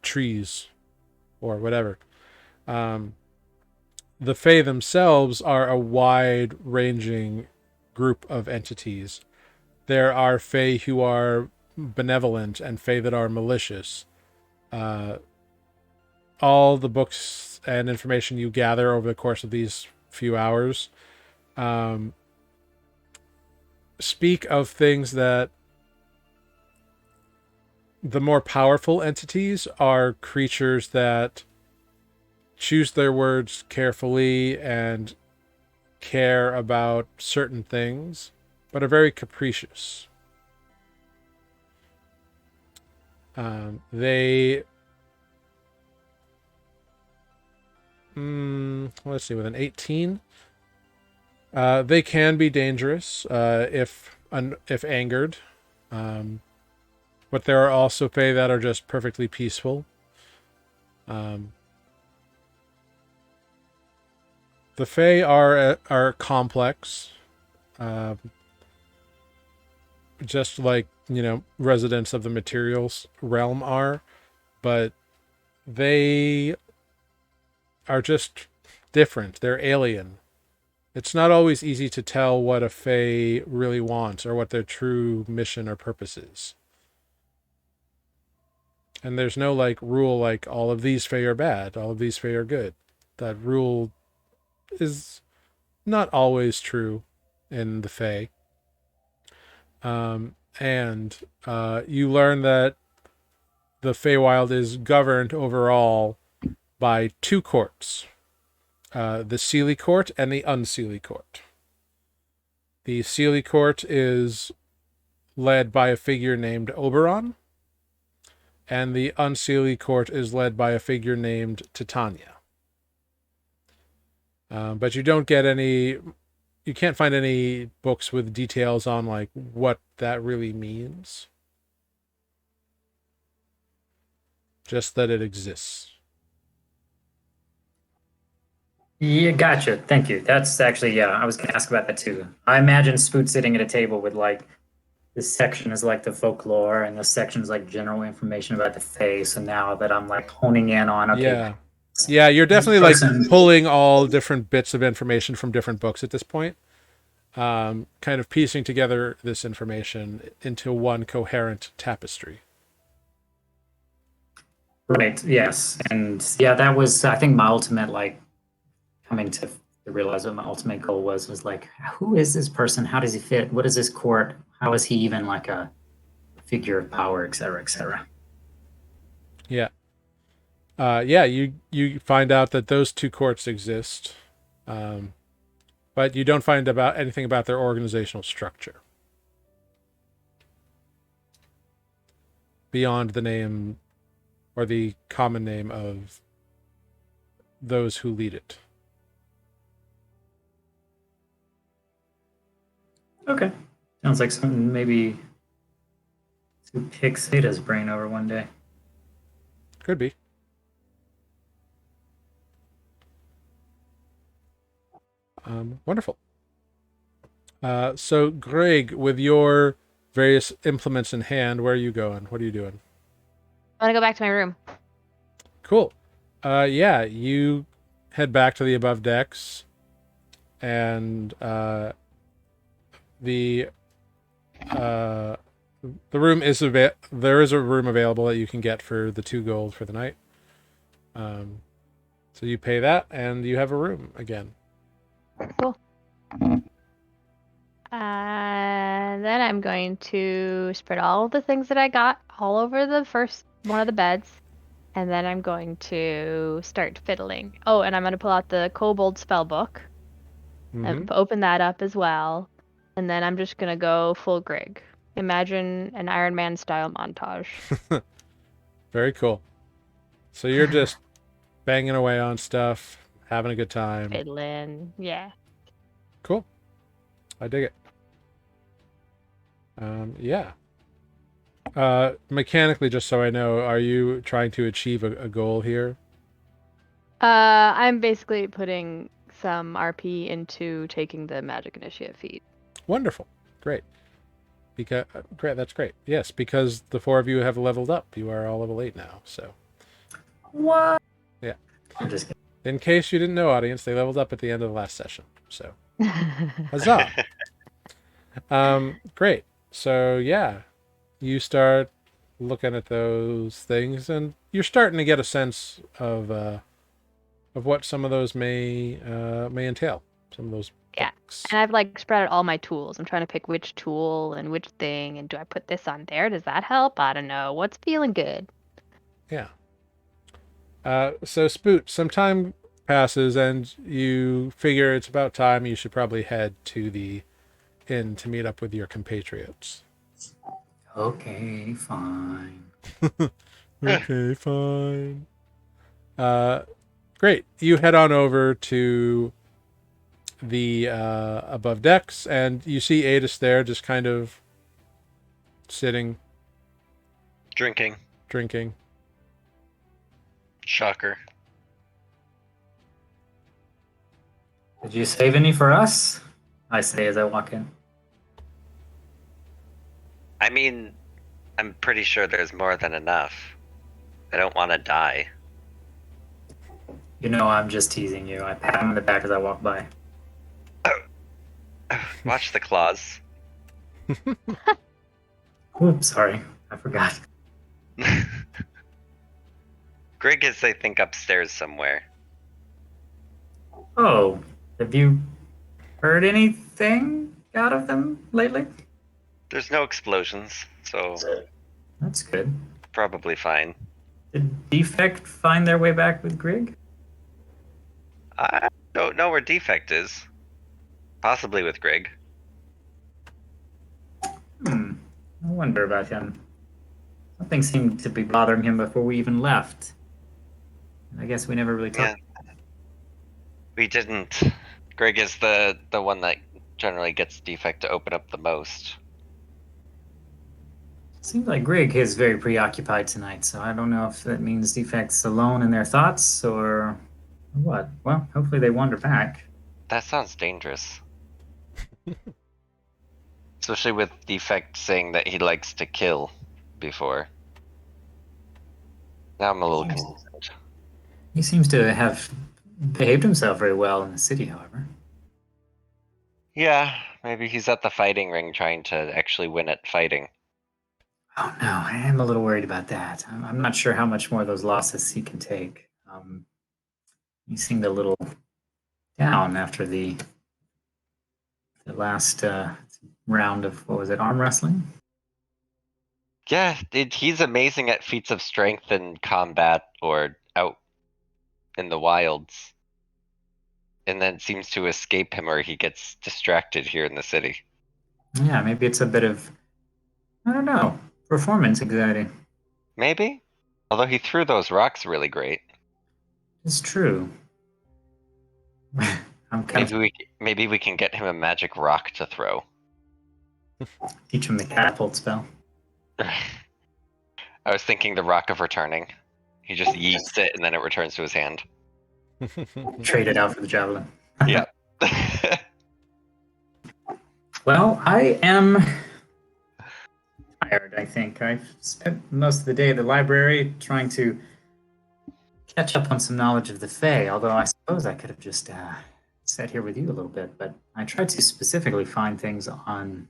trees or whatever. The Fae themselves are a wide-ranging group of entities. There are Fae who are benevolent and Fae that are malicious. All the books and information you gather over the course of these few hours speak of things that the more powerful entities are creatures that choose their words carefully and care about certain things, but are very capricious. They let's see, with an 18, they can be dangerous if angered. But there are also Fae that are just perfectly peaceful. The Fae are complex, just like residents of the materials realm are, but they are just different. They're alien. It's not always easy to tell what a Fae really wants or what their true mission or purpose is. And there's no rule like all of these Fae are bad, all of these Fae are good. That rule is not always true in the Fae. And you learn that the Feywild is governed overall by two courts, the Seelie Court and the Unseelie Court. The Seelie Court is led by a figure named Oberon, and the Unseelie Court is led by a figure named Titania. But you don't get you can't find any books with details on what that really means. Just that it exists. Yeah, gotcha. Thank you. That's actually, I was going to ask about that too. I imagine Spoot sitting at a table with this section is the folklore, and this section is general information about the Fae. So now that I'm honing in on, okay, yeah, you're definitely person, pulling all different bits of information from different books at this point, kind of piecing together this information into one coherent tapestry. Right. Yes. And yeah, that was, I think, my ultimate coming to realize what my ultimate goal was who is this person? How does he fit? What is this court? How is he even a figure of power, et cetera, et cetera? Yeah. You find out that those two courts exist, but you don't find anything about their organizational structure beyond the name or the common name of those who lead it. Okay. Sounds like something maybe to pick Sada's brain over one day. Could be. Wonderful. So, Greg, with your various implements in hand, where are you going? What are you doing? I want to go back to my room. Cool. Yeah, you head back to the above decks, and the room is there is a room available that you can get for the 2 gold for the night. So you pay that, and you have a room again. Cool. Then I'm going to spread all the things that I got all over the first one of the beds. And then I'm going to start fiddling. Oh, and I'm going to pull out the Kobold spellbook. And open that up as well. And then I'm just going to go full Grig. Imagine an Iron Man style montage. Very cool. So you're just banging away on stuff, having a good time. Fiddling, yeah. Cool. I dig it. Yeah. Mechanically, just so I know, are you trying to achieve a goal here? I'm basically putting some RP into taking the magic initiative feat. Wonderful. Great. Great. That's great. Yes, because the 4 of you have leveled up. You are all level 8 now. So. What? Yeah. I'm just kidding. In case you didn't know, audience, they leveled up at the end of the last session. So. Huzzah. Great. So yeah, you start looking at those things, and you're starting to get a sense of what some of those may entail. Some of those. Yeah. Books. And I've spread out all my tools. I'm trying to pick which tool and which thing, and do I put this on there? Does that help? I don't know. What's feeling good? Yeah. So Spoot, some time passes and you figure it's about time you should probably head to the inn to meet up with your compatriots. Okay, fine. Okay, fine. Uh, Great. You head on over to the above decks and you see Adis there just kind of sitting, Drinking. drinking. Shocker. Did you save any for us? I say as I walk in. I mean, I'm pretty sure there's more than enough. I don't want to die. You know I'm just teasing you. I pat him on the back as I walk by. Watch the claws. Oops, sorry. I forgot. Greg is, I think, upstairs somewhere. Oh, have you heard anything out of them lately? There's no explosions, so That's good. probably fine. Did Defect find their way back with Grig? I don't know where Defect is. Possibly with Greg. I wonder about him. Something seemed to be bothering him before we even left. I guess we never really Yeah. talked. We didn't. Greg is the one that generally gets Defect to open up the most. Seems like Grig is very preoccupied tonight, so I don't know if that means Defect's alone in their thoughts or what. Well, hopefully they wander back. That sounds dangerous. Especially with Defect saying that he likes to kill before. Now I'm a little concerned. He seems to have behaved himself very well in the city, however. Yeah, maybe he's at the fighting ring trying to actually win at fighting. Oh no, I am a little worried about that. I'm not sure how much more of those losses he can take. He seemed a little down after the last round of what was it, arm wrestling? Yeah, he's amazing at feats of strength in combat or out in the wilds. And then seems to escape him or he gets distracted here in the city. Yeah, maybe it's a bit of, I don't know, performance anxiety. Maybe? Although he threw those rocks really great. It's true. I'm kind of Maybe we can get him a magic rock to throw. teach him the catapult spell. I was thinking the Rock of Returning. He just yeets it and then it returns to his hand. Trade it out for the javelin. Yeah. Well, I am tired, I think. I've spent most of the day at the library trying to catch up on some knowledge of the Fae, although I suppose I could have just sat here with you a little bit, but I tried to specifically find things on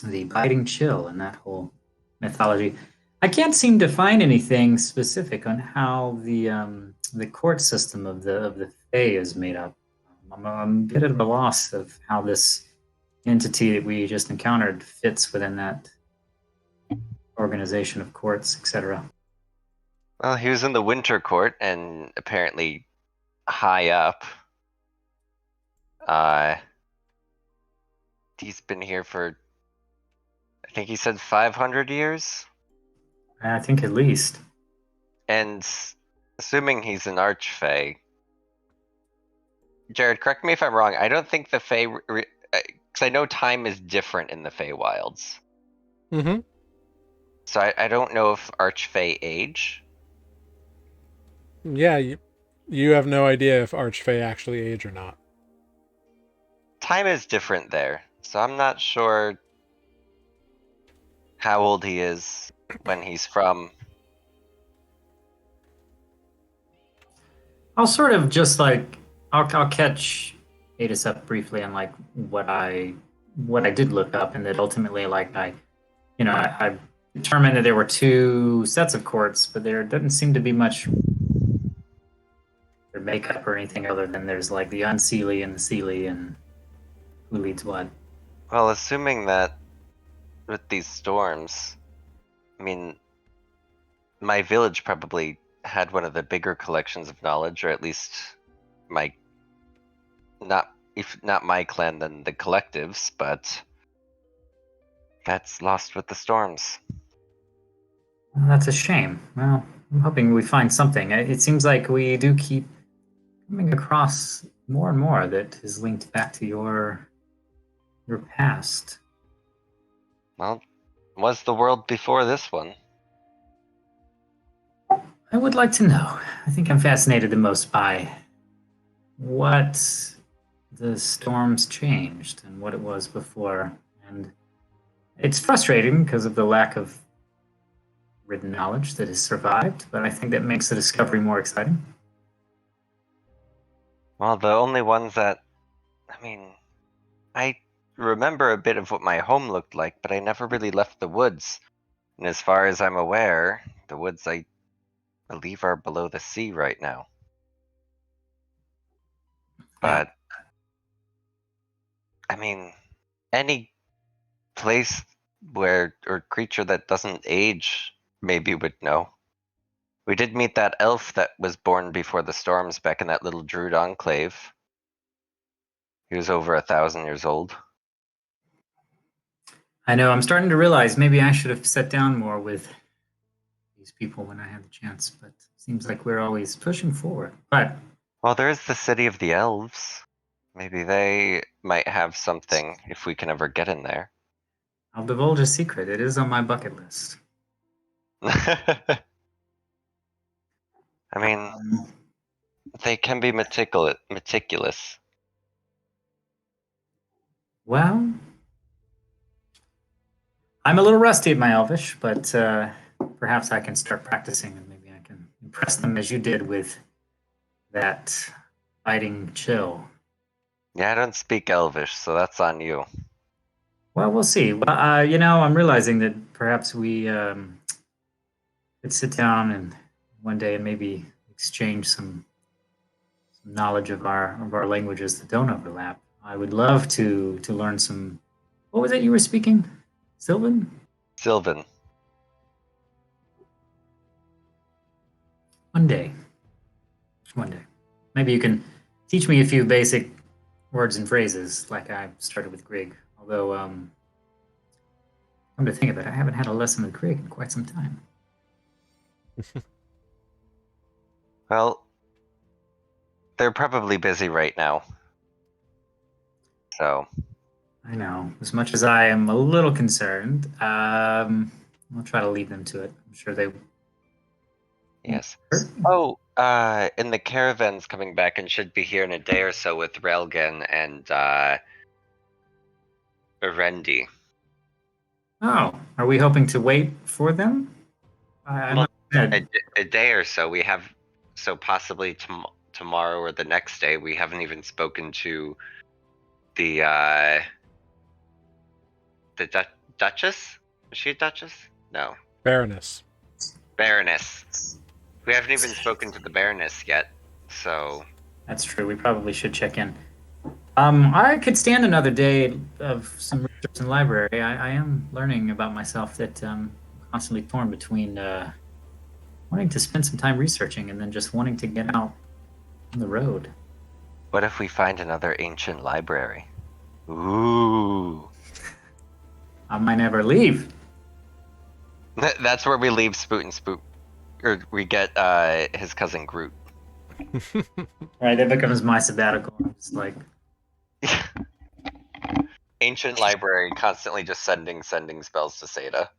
the biting chill and that whole mythology. I can't seem to find anything specific on how the court system of the Fae is made up. I'm a bit at a loss of how this entity that we just encountered fits within that organization of courts, etc. Well, he was in the Winter Court and apparently high up. He's been here for, I think he said 500 years? I think at least. And assuming he's an Archfey. Jared, correct me if I'm wrong. I don't think the Fey, because I know time is different in the Feywilds. Mm-hmm. So I don't know if Archfey age. Yeah, you have no idea if Archfey actually age or not. Time is different there, so I'm not sure how old he is when he's from. I'll sort of just like I'll catch Adis up briefly on like what I did look up, and that ultimately like I determined that there were two sets of courts, but there doesn't seem to be much their makeup or anything other than there's like the unseelie and the seelie and who leads what. Well, assuming that with these storms, I mean, my village probably had one of the bigger collections of knowledge, or at least my, if not my clan, then the collectives, but that's lost with the storms. Well, that's a shame. Well, I'm hoping we find something. It seems like we do keep coming across more and more that is linked back to your past. Well, was the world before this one? I would like to know. I think I'm fascinated the most by what the storms changed and what it was before. And it's frustrating because of the lack of written knowledge that has survived, but I think that makes the discovery more exciting. Well, the only ones that, I remember a bit of what my home looked like, but I never really left the woods. And as far as I'm aware, the woods, I believe, are below the sea right now. But, any place where, or creature that doesn't age, maybe would know. We did meet that elf that was born before the storms back in that little Druid enclave. He was over 1,000 years old. I know, I'm starting to realize maybe I should have sat down more with these people when I had the chance, but it seems like we're always pushing forward. But Well, there is the city of the elves. Maybe they might have something if we can ever get in there. I'll divulge a secret. It is on my bucket list. They can be meticulous. Well, I'm a little rusty at my Elvish, but perhaps I can start practicing and maybe I can impress them as you did with that fighting chill. Yeah, I don't speak Elvish, so that's on you. Well, we'll see. Well, I'm realizing that perhaps we could sit down and one day and maybe exchange some knowledge of our languages that don't overlap. I would love to learn some. What was it you were speaking? Sylvan? Sylvan. One day. One day. Maybe you can teach me a few basic words and phrases like I started with Grig. Although, come to think of it, I haven't had a lesson with Grig in quite some time. Well, they're probably busy right now. So. I know. As much as I am a little concerned, I'll try to leave them to it. I'm sure they. Yes. Oh, and the caravan's coming back and should be here in a day or so with Relgan and Rendi. Oh, are we hoping to wait for them? I'm not A day or so. We have, so possibly tomorrow or the next day. We haven't even spoken to the Duchess. Was she a Duchess? No. Baroness. Baroness. We haven't even spoken to the Baroness yet. So. That's true. We probably should check in. I could stand another day of some research in the library. I am learning about myself that I'm constantly torn between wanting to spend some time researching and then just wanting to get out on the road. What if we find another ancient library? Ooh. I might never leave. That's where we leave Spoot and Spoot. Or we get his cousin Groot. Right, that becomes my sabbatical. It's like Ancient library constantly just sending spells to Seda.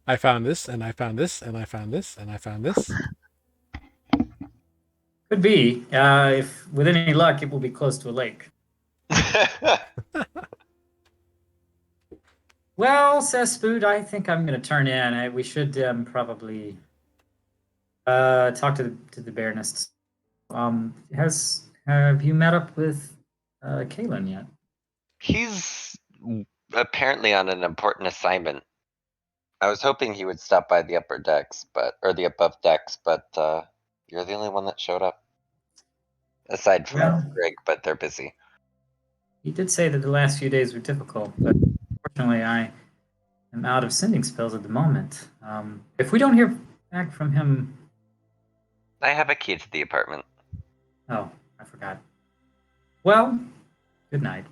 I found this, and I found this, and I found this, and I found this. could be. If with any luck, it will be close to a lake. Well, says Spoot, I think I'm going to turn in. We should probably talk to the Baroness. Have you met up with Kalen yet? He's apparently on an important assignment. I was hoping he would stop by the upper decks, or the above decks, but you're the only one that showed up. Aside from Greg, but they're busy. He did say that the last few days were difficult, but unfortunately I am out of sending spells at the moment. If we don't hear back from him? I have a key to the apartment. Oh, I forgot. Well, good night.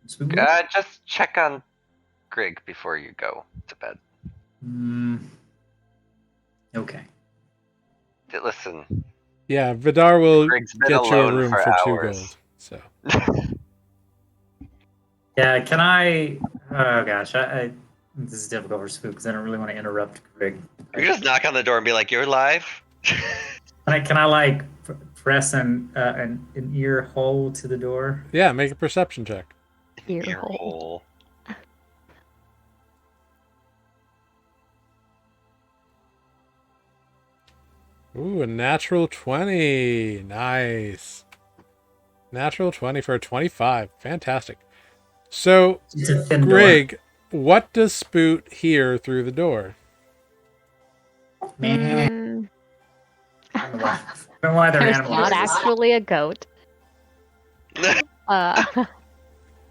Spook. Just check on Greg before you go to bed. Okay. Listen, Yeah, Vidar will Greg's been get you a alone room for for 2 hours. gold. So Yeah, can I? Oh gosh, this is difficult for Spook because I don't really want to interrupt Greg. You just knock on the door and be like, "You're live." Can I like press an ear hole to the door? yeah, make a perception check. Ear hole. Ooh, a natural 20. Nice. Natural 20 for a 25. Fantastic. So, It's a thin Grig, what does Spoot hear through the door? door. Man, I don't know why they're There's animal not noises. actually a goat.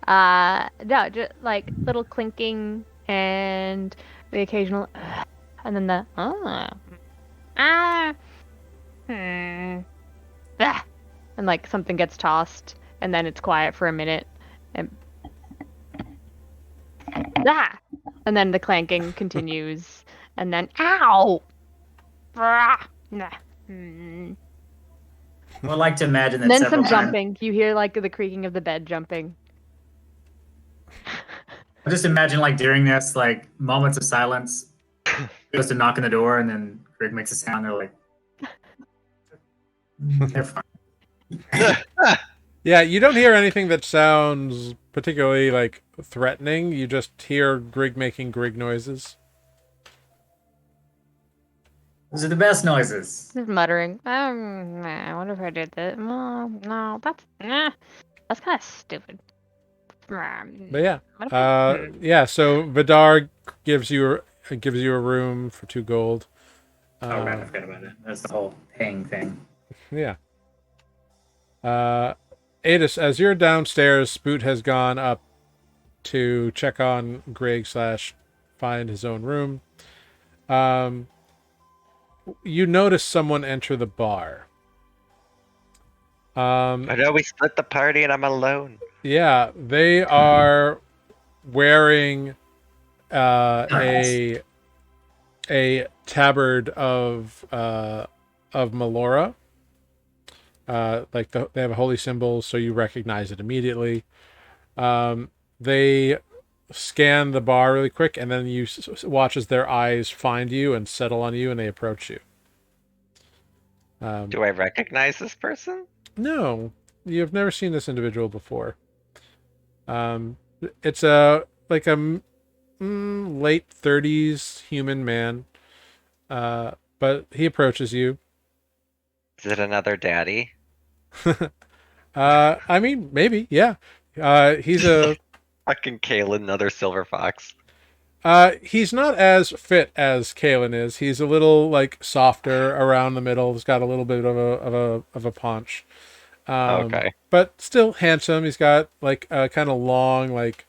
No, just like little clinking and the occasional, and then the and like something gets tossed, and then it's quiet for a minute, and and then the clanking continues, and then ow. I would like to imagine that And then several some times. jumping. You hear like the creaking of the bed jumping. I just imagine like during this, like moments of silence, goes to knock on the door, and then Greg makes a sound. They're like, they're fine. Yeah, you don't hear anything that sounds particularly like threatening. You just hear Grig making Grig noises. Those are the best noises. Just muttering. I wonder if I did that. No, that's kind of stupid. But yeah. So Vidar gives you a room for 2 gold. Oh, right, I forgot about it. That's the whole paying thing. Yeah. Adis, as you're downstairs, Spoot has gone up to check on Grig / find his own room. You notice someone enter the bar. I know we split the party and I'm alone. Yeah, they are wearing a tabard of Melora. Like they have a holy symbol, so you recognize it immediately. They scan the bar really quick, and then you watch as their eyes find you and settle on you, and they approach you. Do I recognize this person? No, you've never seen this individual before. It's a late 30s human man, but he approaches you. Is it another daddy? I mean, maybe, yeah. He's a Fucking Kalen, another silver fox. he's not as fit as Kalen is. He's a little like softer around the middle. He's got a little bit of a paunch. Okay. But still handsome. He's got like a kind of long, like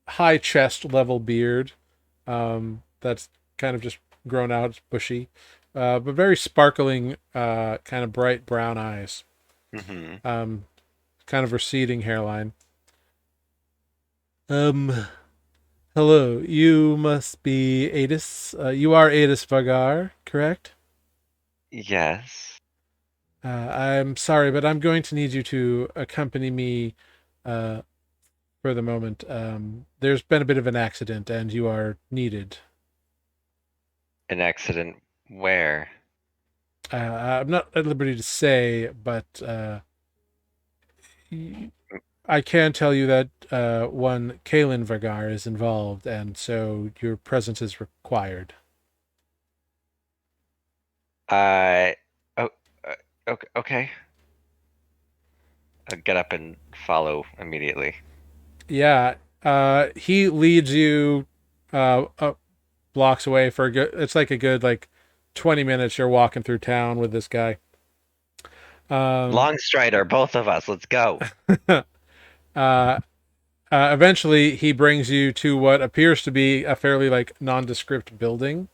high chest level beard. That's kind of just grown out. It's bushy. But very sparkling, kind of bright brown eyes. Mm-hmm. Kind of receding hairline. Hello. You must be Adis. You are Adis Vagar, correct? Yes. I'm sorry, but I'm going to need you to accompany me for the moment. There's been a bit of an accident, and you are needed. An accident where? I'm not at liberty to say, but I can tell you that one Kalen Vagar is involved, and so your presence is required. Okay. I'll get up and follow immediately. Yeah, he leads you up blocks away for a good. It's like a good 20 minutes. You're walking through town with this guy. Long strider, both of us. Let's go. Eventually, he brings you to what appears to be a fairly nondescript building.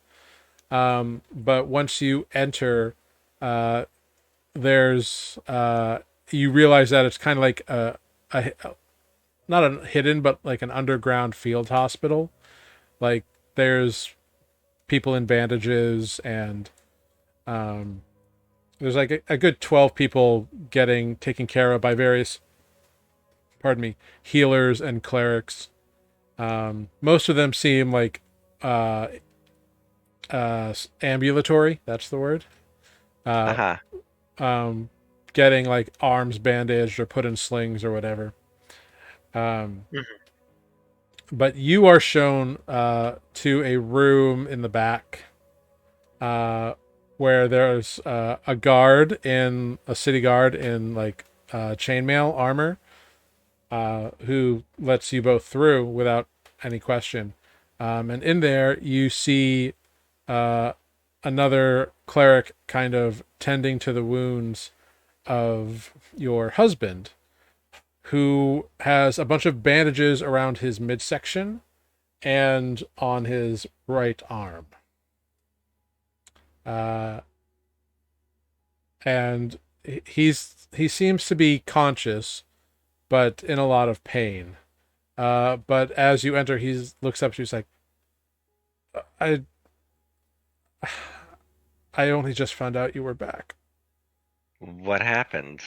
But once you enter, there's you realize that it's kind of like a not a hidden, but like an underground field hospital. Like there's people in bandages, and there's like a good 12 people getting taken care of by various, pardon me, healers and clerics. Most of them seem like uh, ambulatory. That's the word. Uh Uh, huh. um, Getting like arms bandaged or put in slings or whatever. Um, but you are shown to a room in the back uh, where there's a city guard in like chainmail armor who lets you both through without any question. And in there, you see uh, another cleric kind of tending to the wounds of your husband, who has a bunch of bandages around his midsection and on his right arm. Uh, and he seems to be conscious, but in a lot of pain. But as you enter, he looks up to you. He's like, "I, I only just found out you were back." What happened?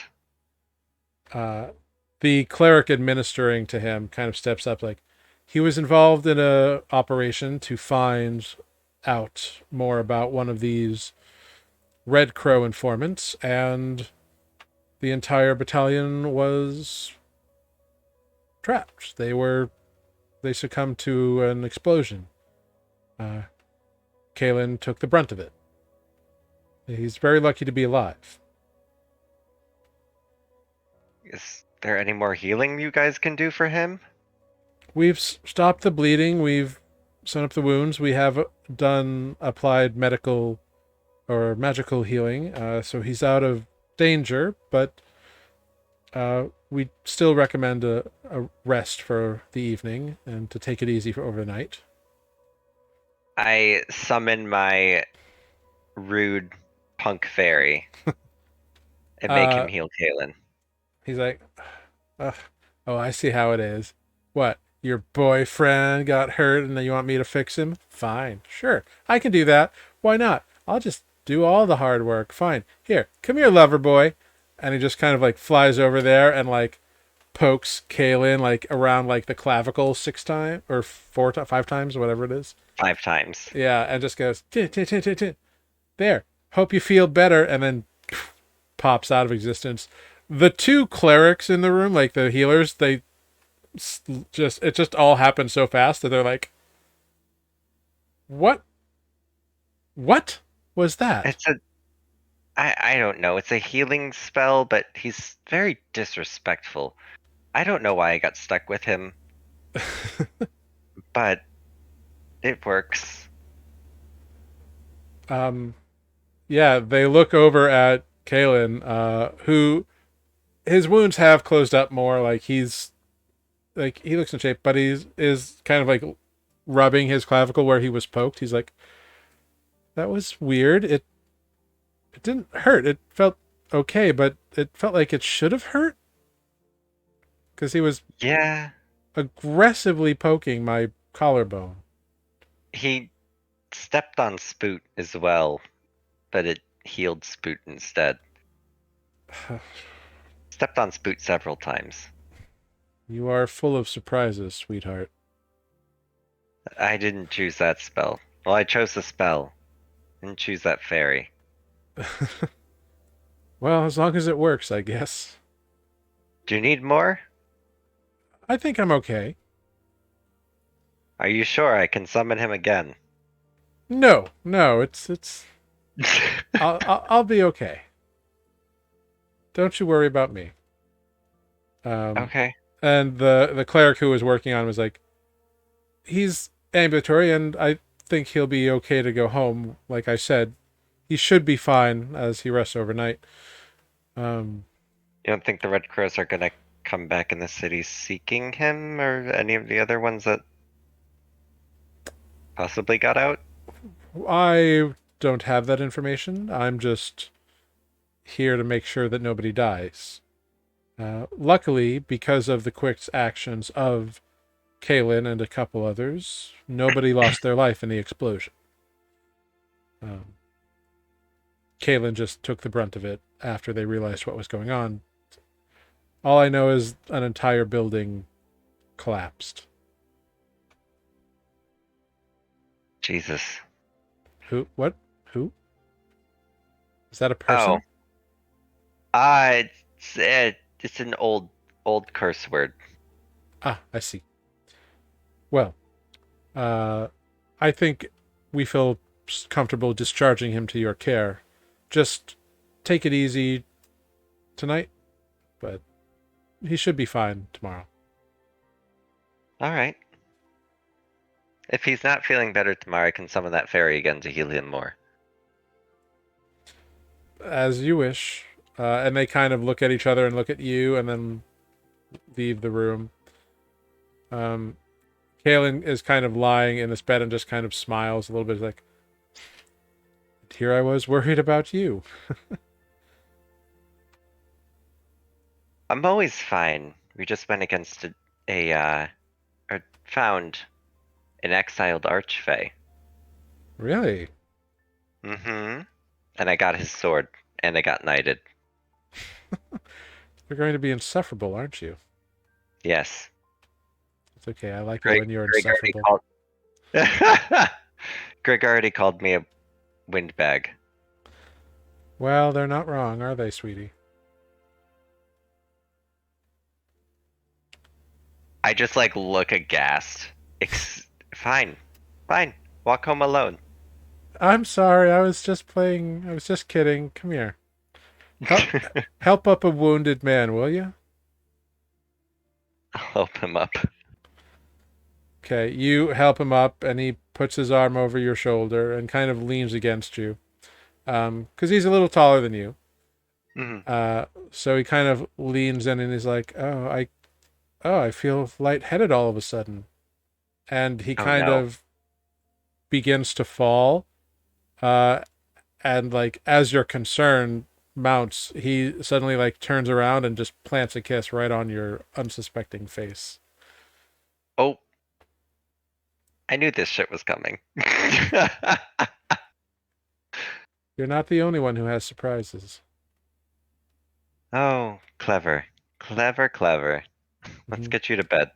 Uh, the cleric administering to him kind of steps up, like, he was involved in a operation to find out more about one of these Red Crow informants, and the entire battalion was trapped. They succumbed to an explosion. Uh, Kalen took the brunt of it. He's very lucky to be alive. Is there any more healing you guys can do for him? We've stopped the bleeding. We've sewn up the wounds. We have done applied medical or magical healing, so he's out of danger. But we still recommend a rest for the evening and to take it easy for overnight. I summon my rude punk fairy and make him Uh, heal Kalen. he's like, "Ugh, oh, I see how it is. What? Your boyfriend got hurt and then you want me to fix him? Fine, sure, I can do that. Why not? I'll just do all the hard work. Fine. Here, come here, lover boy." And he just kind of like flies over there and like pokes Kaylin like around like the clavicle 6 times or 5 times, whatever it is. 5 times. Yeah, and just goes "Tin, tin, tin, tin, tin." There. Hope you feel better, and then pops out of existence. The two clerics in the room, like the healers, they just all happened so fast that they're like, "What? What was that?" It's a I don't know. It's a healing spell, but he's very disrespectful. I don't know why I got stuck with him, but it works. Yeah, they look over at Kalen, who his wounds have closed up more. Like he looks in shape, but he's is kind of like rubbing his clavicle where he was poked. He's like, "That was weird. It didn't hurt. It felt okay, but it felt like it should have hurt because he was Yeah, aggressively poking my collarbone." he stepped on Spoot as well, but it healed Spoot instead. Stepped on Spoot several times. You are full of surprises, sweetheart. I didn't choose that spell. Well, I chose the spell. Didn't choose that fairy. Well, as long as it works, I guess. Do you need more? I think I'm okay. Are you sure I can summon him again? No, it's. I'll be okay. Don't you worry about me. Okay. And the cleric who was working on was like, he's ambulatory, and I think he'll be okay to go home. Like I said, he should be fine as he rests overnight. You don't think the Red Crows are gonna come back in the city seeking him, or any of the other ones that possibly got out? I don't have that information. I'm just here to make sure that nobody dies. Luckily, because of the quick actions of Kaylin and a couple others, nobody lost their life in the explosion. Um, Kaylin just took the brunt of it after they realized what was going on. All I know is an entire building collapsed. Jesus. Who? What? Who? Is that a Oh, person? it's an old curse word. Ah, I see. Well, uh, I think we feel comfortable discharging him to your care. Just take it easy tonight, but he should be fine tomorrow. All right. If he's not feeling better tomorrow, I can summon that fairy again to heal him more. As you wish. And they kind of look at each other and look at you and then leave the room. Kaylin is kind of lying in this bed and just kind of smiles a little bit like, here I was worried about you. I'm always fine. We just went against or found an exiled archfey. Really? Mm-hmm. And I got his sword, and I got knighted. You're going to be insufferable, aren't you? Yes. It's okay. I like it Greg, when you're Greg already insufferable. called. Greg already called me a windbag. Well, they're not wrong, are they, sweetie? I just like look aghast. Fine, fine. Walk home alone. I'm sorry. I was just playing. I was just kidding. Come here. Help up a wounded man, will you? I'll help him up. Okay, you help him up, and he puts his arm over your shoulder and kind of leans against you, because he's a little taller than you. Mm-hmm. So he kind of leans in and he's like, I feel lightheaded all of a sudden," and he Oh kind no. of begins to fall. Uh, and like as your concern mounts, he suddenly like turns around and just plants a kiss right on your unsuspecting face. Oh, I knew this shit was coming. You're not the only one who has surprises. Oh, clever. Clever, clever. Let's Mhm. get you to bed.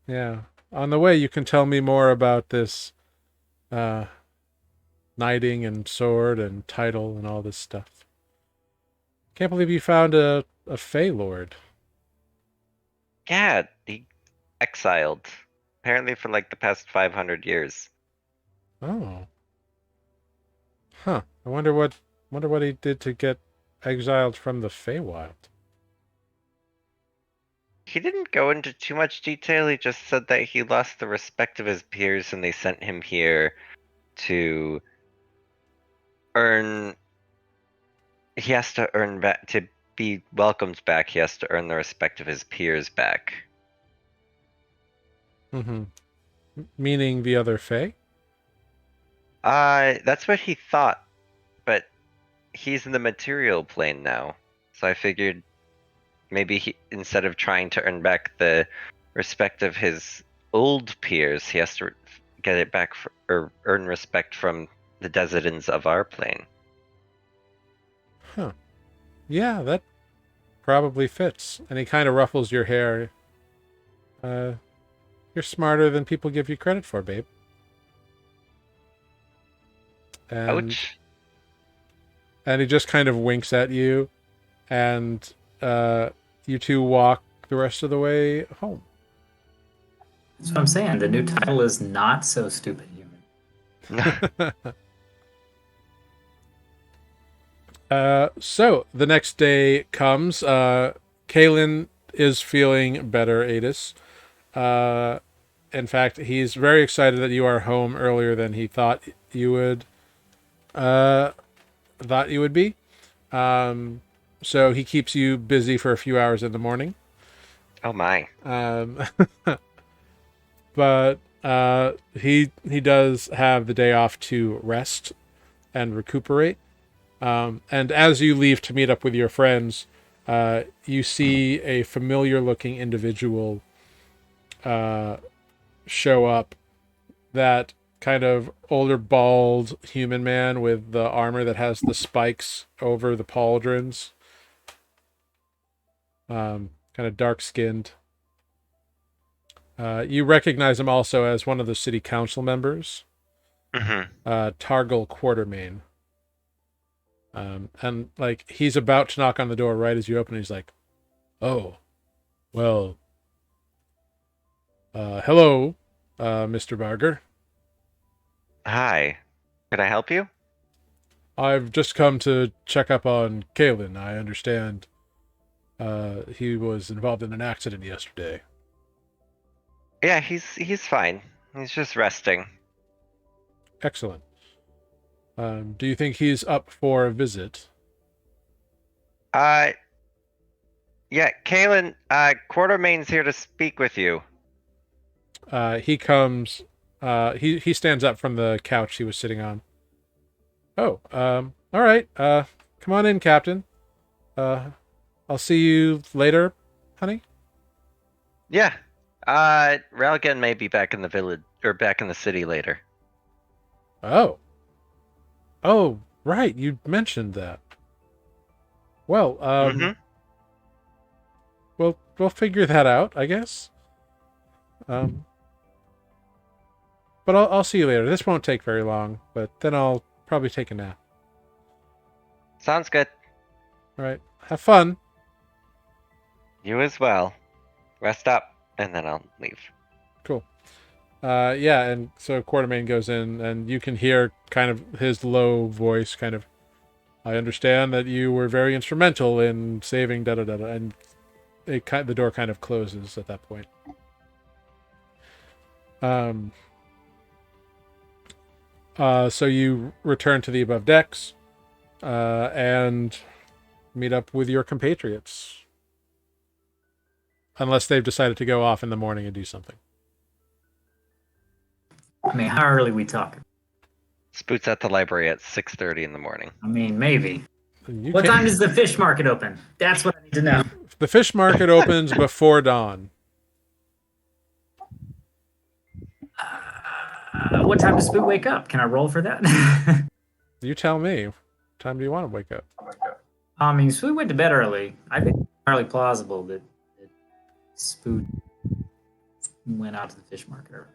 Yeah. On the way, you can tell me more about this uh, knighting and sword and title and all this stuff. Can't believe you found a Fey Lord. Yeah, he exiled. Apparently for like the past 500 years. Oh. Huh. I wonder what he did to get exiled from the Feywild. He didn't go into too much detail, he just said that he lost the respect of his peers and they sent him here to earn. He has to earn back. To be welcomed back, he has to earn the respect of his peers back. Mm-hmm. Meaning the other Fey? That's what he thought, but he's in the material plane now. So I figured maybe he, instead of trying to earn back the respect of his old peers, he has to get it back or earn respect from the Desidents of our plane. Huh. Yeah, that probably fits. And he kind of ruffles your hair. Uh, you're smarter than people give you credit for, babe. And Ouch. and he just kind of winks at you, and you two walk the rest of the way home. That's what I'm saying. The new title is Not So Stupid Human. So the next day comes. Kalen is feeling better, Adis. In fact, he's very excited that you are home earlier than he thought you would. Thought you would be. So he keeps you busy for a few hours in the morning. Oh my. Um, but He does have the day off to rest and recuperate. And as you leave to meet up with your friends, you see a familiar-looking individual show up. That kind of older, bald human man with the armor that has the spikes over the pauldrons. Kind of dark-skinned. You recognize him also as one of the city council members, Targal Quartermain. And like he's about to knock on the door right as you open. He's like, "Oh, well, hello, Mr. Barger. Hi. Could I help you? I've just come to check up on Kalen. I understand he was involved in an accident yesterday." Yeah, he's fine. He's just resting. Excellent. Do you think he's up for a visit? Yeah, Kalen, Quartermain's here to speak with you. He comes. He stands up from the couch he was sitting on. Oh, all right. Come on in, Captain. I'll see you later, honey. Yeah. Ralgan may be back in the village or back in the city later. Oh. Oh, right. You mentioned that. Well, we'll figure that out, I guess. But I'll see you later. This won't take very long, but then I'll probably take a nap. Sounds good. All right. Have fun. You as well. Rest up, and then I'll leave. Cool. Yeah, and so Quartermain goes in, and you can hear kind of his low voice, kind of, "I understand that you were very instrumental in saving da-da-da-da," and the door kind of closes at that point. So you return to the above decks, and meet up with your compatriots. Unless they've decided to go off in the morning and do something. I mean, how early we talking? Spoot's at the library at 6:30 in the morning. I mean, maybe. You What can- time does the fish market open? That's what I need to know. The fish market opens before dawn. What time does Spoot wake up? Can I roll for that? You tell me. What time do you want to wake up? I mean, Spoot went to bed early. I think it's entirely plausible that Spoot went out to the fish market early.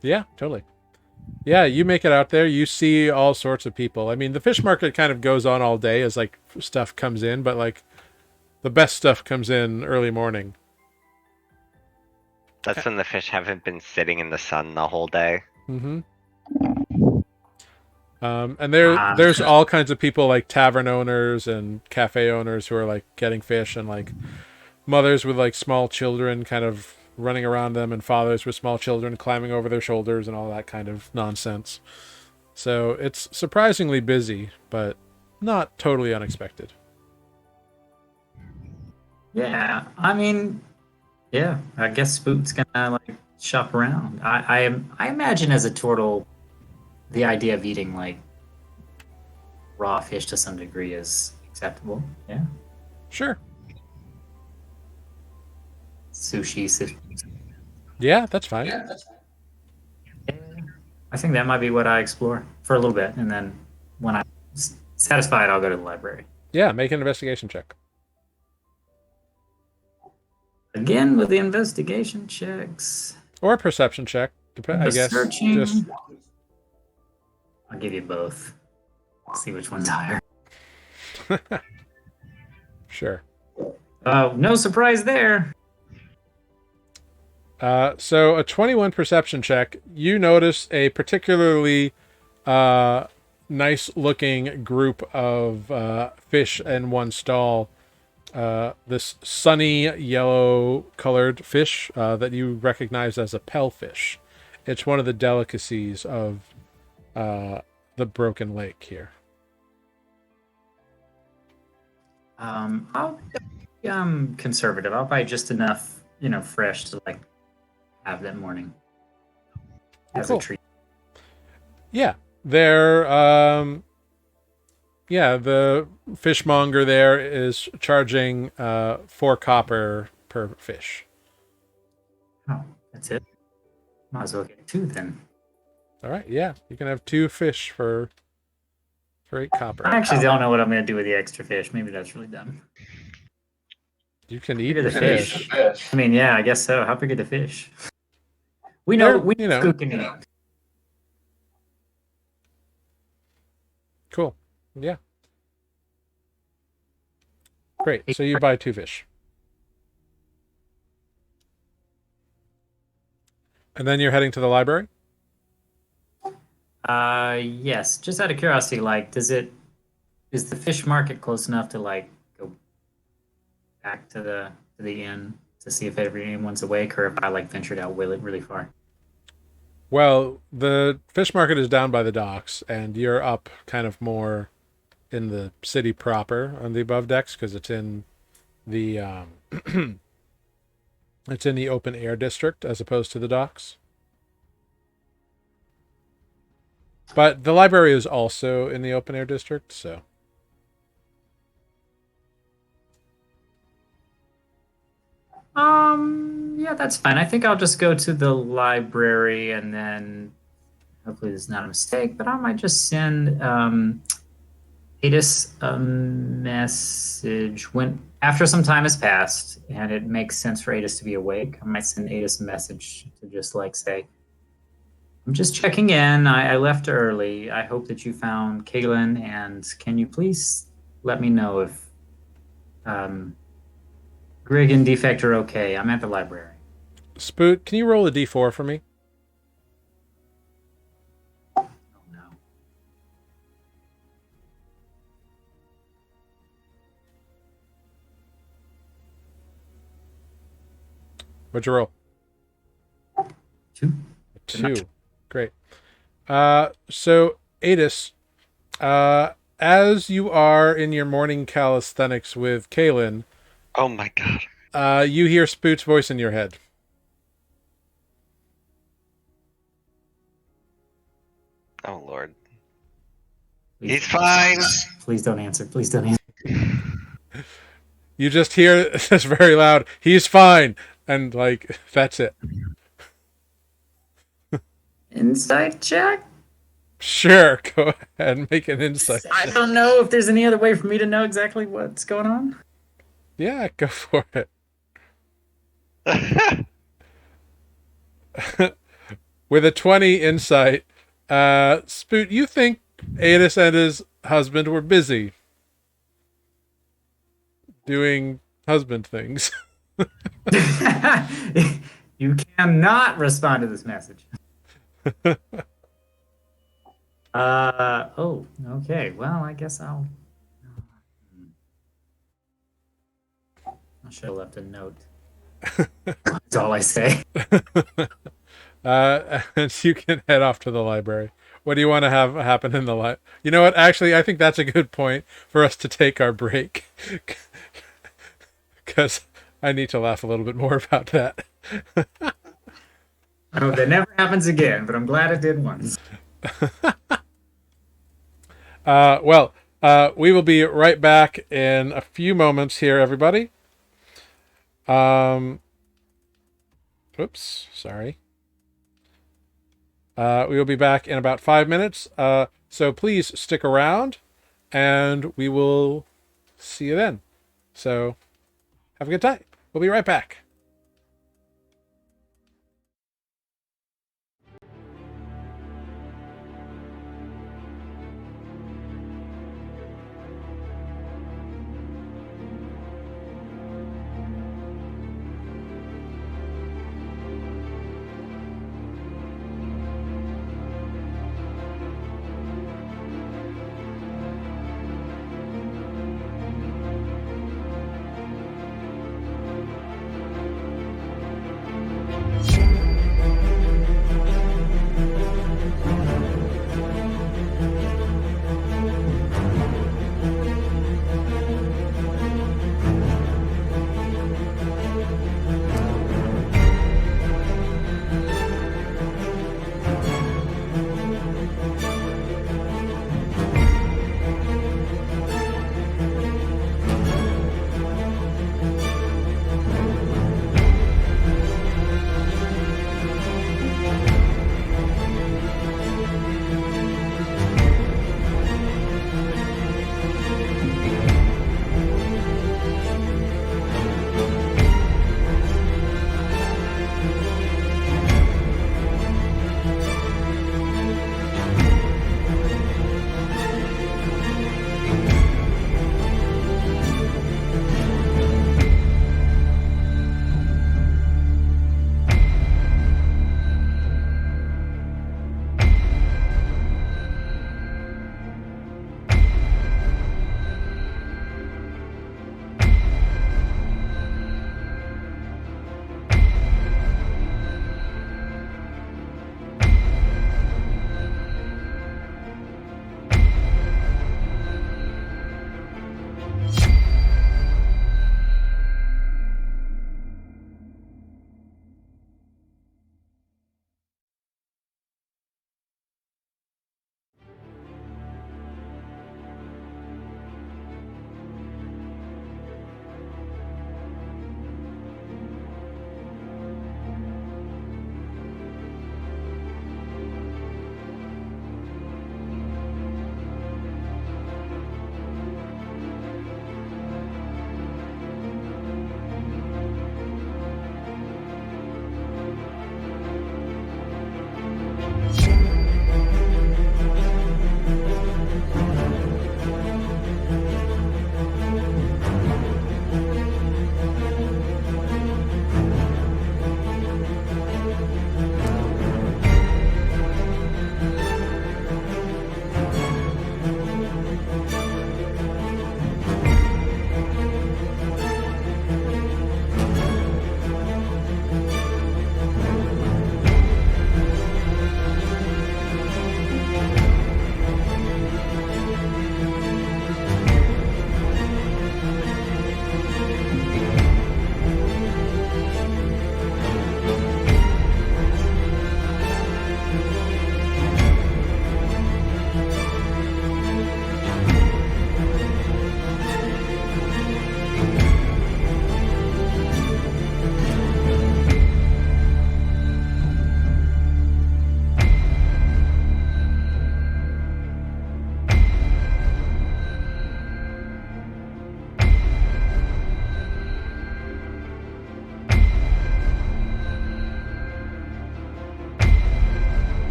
Yeah, totally. Yeah, you make it out there. You see all sorts of people. I mean, the fish market kind of goes on all day as like stuff comes in, but like the best stuff comes in early morning. That's when the fish haven't been sitting in the sun the whole day. Mm-hmm. And there's all kinds of people like tavern owners and cafe owners who are like getting fish, and like mothers with like small children kind of running around them, and fathers with small children climbing over their shoulders and all that kind of nonsense. So it's surprisingly busy, but not totally unexpected. Yeah, I mean, yeah, I guess Spoot's gonna like shop around. I imagine as a turtle, the idea of eating like raw fish to some degree is acceptable. Yeah, Sure. sushi. Yeah, that's fine. I think that might be what I explore for a little bit, and then when I'm satisfied, I'll go to the library Yeah, make an investigation check. again with the investigation checks. Or a perception check. I guess. Searching. Just I'll give you both. See which one's higher. sure. No surprise there. So a 21 perception check, you notice a particularly nice-looking group of fish in one stall. This sunny yellow-colored fish that you recognize as a pellfish. It's one of the delicacies of the Broken Lake here. I'll be conservative. I'll buy just enough, fresh to like have that morning. as Cool. a treat. Yeah, they're yeah, the fishmonger there is charging 4 copper per fish. Oh, that's it. Might as well get 2 then. All right, yeah, you can have 2 fish for 8 copper. I actually don't know what I'm going to do with the extra fish. Maybe that's really dumb. You can How eat big are the the fish. I mean, yeah, I guess so. How big are the fish? We They're, know you know, Scoot can eat. cool. Yeah. Great. So you buy 2 fish. And then you're heading to the library? Yes. Just out of curiosity, like, is the fish market close enough to like go back to the inn to see if anyone's awake, or if I like ventured out really far? Well, the fish market is down by the docks, and you're up kind of more in the city proper on the above decks because it's in the it's in the open air district as opposed to the docks. But the library is also in the open air district, so Yeah, that's fine. I think I'll just go to the library, and then hopefully this is not a mistake, but I might just send Adis a message when after some time has passed and it makes sense for Adis to be awake. I might send Adis a message to just like say, I'm just checking in. I left early. I hope that you found Kaylin, and can you please let me know if Grig and Defect are okay? I'm at the library. Spoot, can you roll a d4 for me? Oh no. What'd you roll? 2. 2. Great. So Adis, as you are in your morning calisthenics with Kaylin, Oh my god. you hear Spoot's voice in your head. Oh lord. Please He's don't fine. answer. Please don't answer. Please don't answer. You just hear this very loud, he's fine, and like that's it. Insight check? Sure, go ahead and make an insight. I don't know if there's any other way for me to know exactly what's going on. Yeah, go for it. With a 20 insight, Spoot, you think Adis and his husband were busy doing husband things. You cannot respond to this message. Oh, okay. Well, I guess I should have left a note. That's all I say. And you can head off to the library. What do you want to have happen in the library? You know what? Actually, I think that's a good point for us to take our break. Because I need to laugh a little bit more about that. I hope that never happens again, but I'm glad it did once. We will be right back in a few moments here, everybody. Oops, sorry. We will be back in about 5 minutes. So please stick around, and we will see you then. So have a good time. We'll be right back.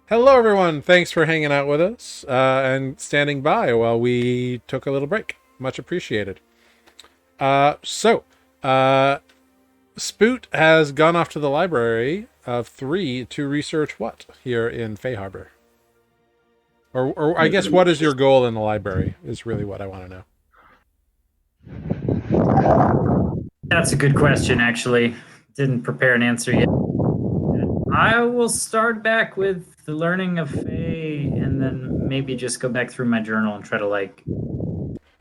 Hello, everyone. Thanks for hanging out with us and standing by while we took a little break. Much appreciated. So, Spoot has gone off to the library of 3 to research what here in Fayharbor? Or I guess, what is your goal in the library is really what I want to know. That's a good question, actually. Didn't prepare an answer yet. I will start back with the learning of Fae and then maybe just go back through my journal and try to like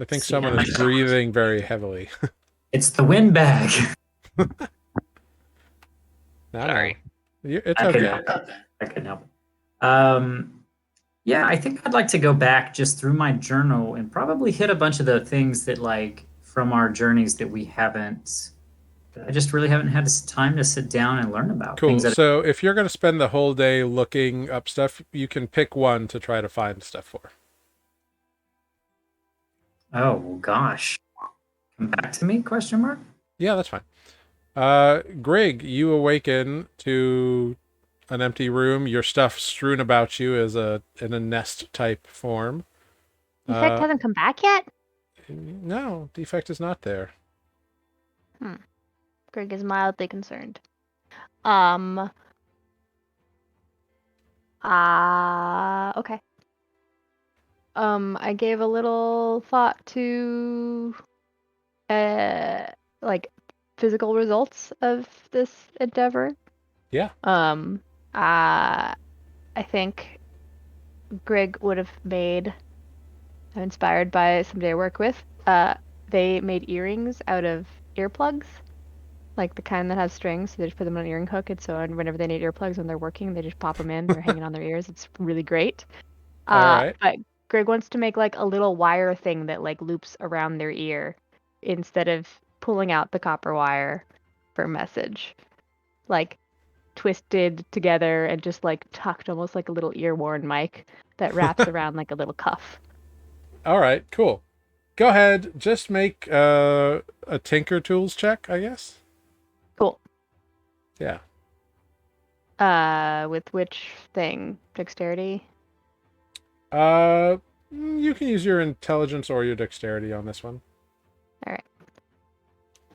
I think see how someone is much. breathing very heavily. It's the windbag. Sorry. It's I couldn't okay. help it. I couldn't help it. Yeah, I think I'd like to go back just through my journal and probably hit a bunch of the things that like from our journeys that we haven't. I just really haven't had this time to sit down and learn about Cool. things that. So if you're going to spend the whole day looking up stuff, you can pick one to try to find stuff for. Oh gosh, come back to me? Question mark. Yeah, that's fine. Greg, you awaken to an empty room. Your stuff strewn about you is in a nest type form. Defect hasn't come back yet? No, defect is not there. Greg is mildly concerned. Okay. I gave a little thought to like physical results of this endeavor. Yeah. I think Greg would have made, I'm inspired by somebody I work with. They made earrings out of earplugs, like the kind that have strings. So they just put them on an earring hook, and so whenever they need earplugs when they're working, they just pop them in. They're hanging on their ears. It's really great. All right. But Greg wants to make like a little wire thing that like loops around their ear instead of pulling out the copper wire for a message. Like twisted together and just like tucked almost like a little ear worn mic that wraps around like a little cuff. All right. Cool. Go ahead. Just make a Tinker Tools check, I guess. Cool. Yeah. With which thing? Dexterity? You can use your intelligence or your dexterity on this one. All right.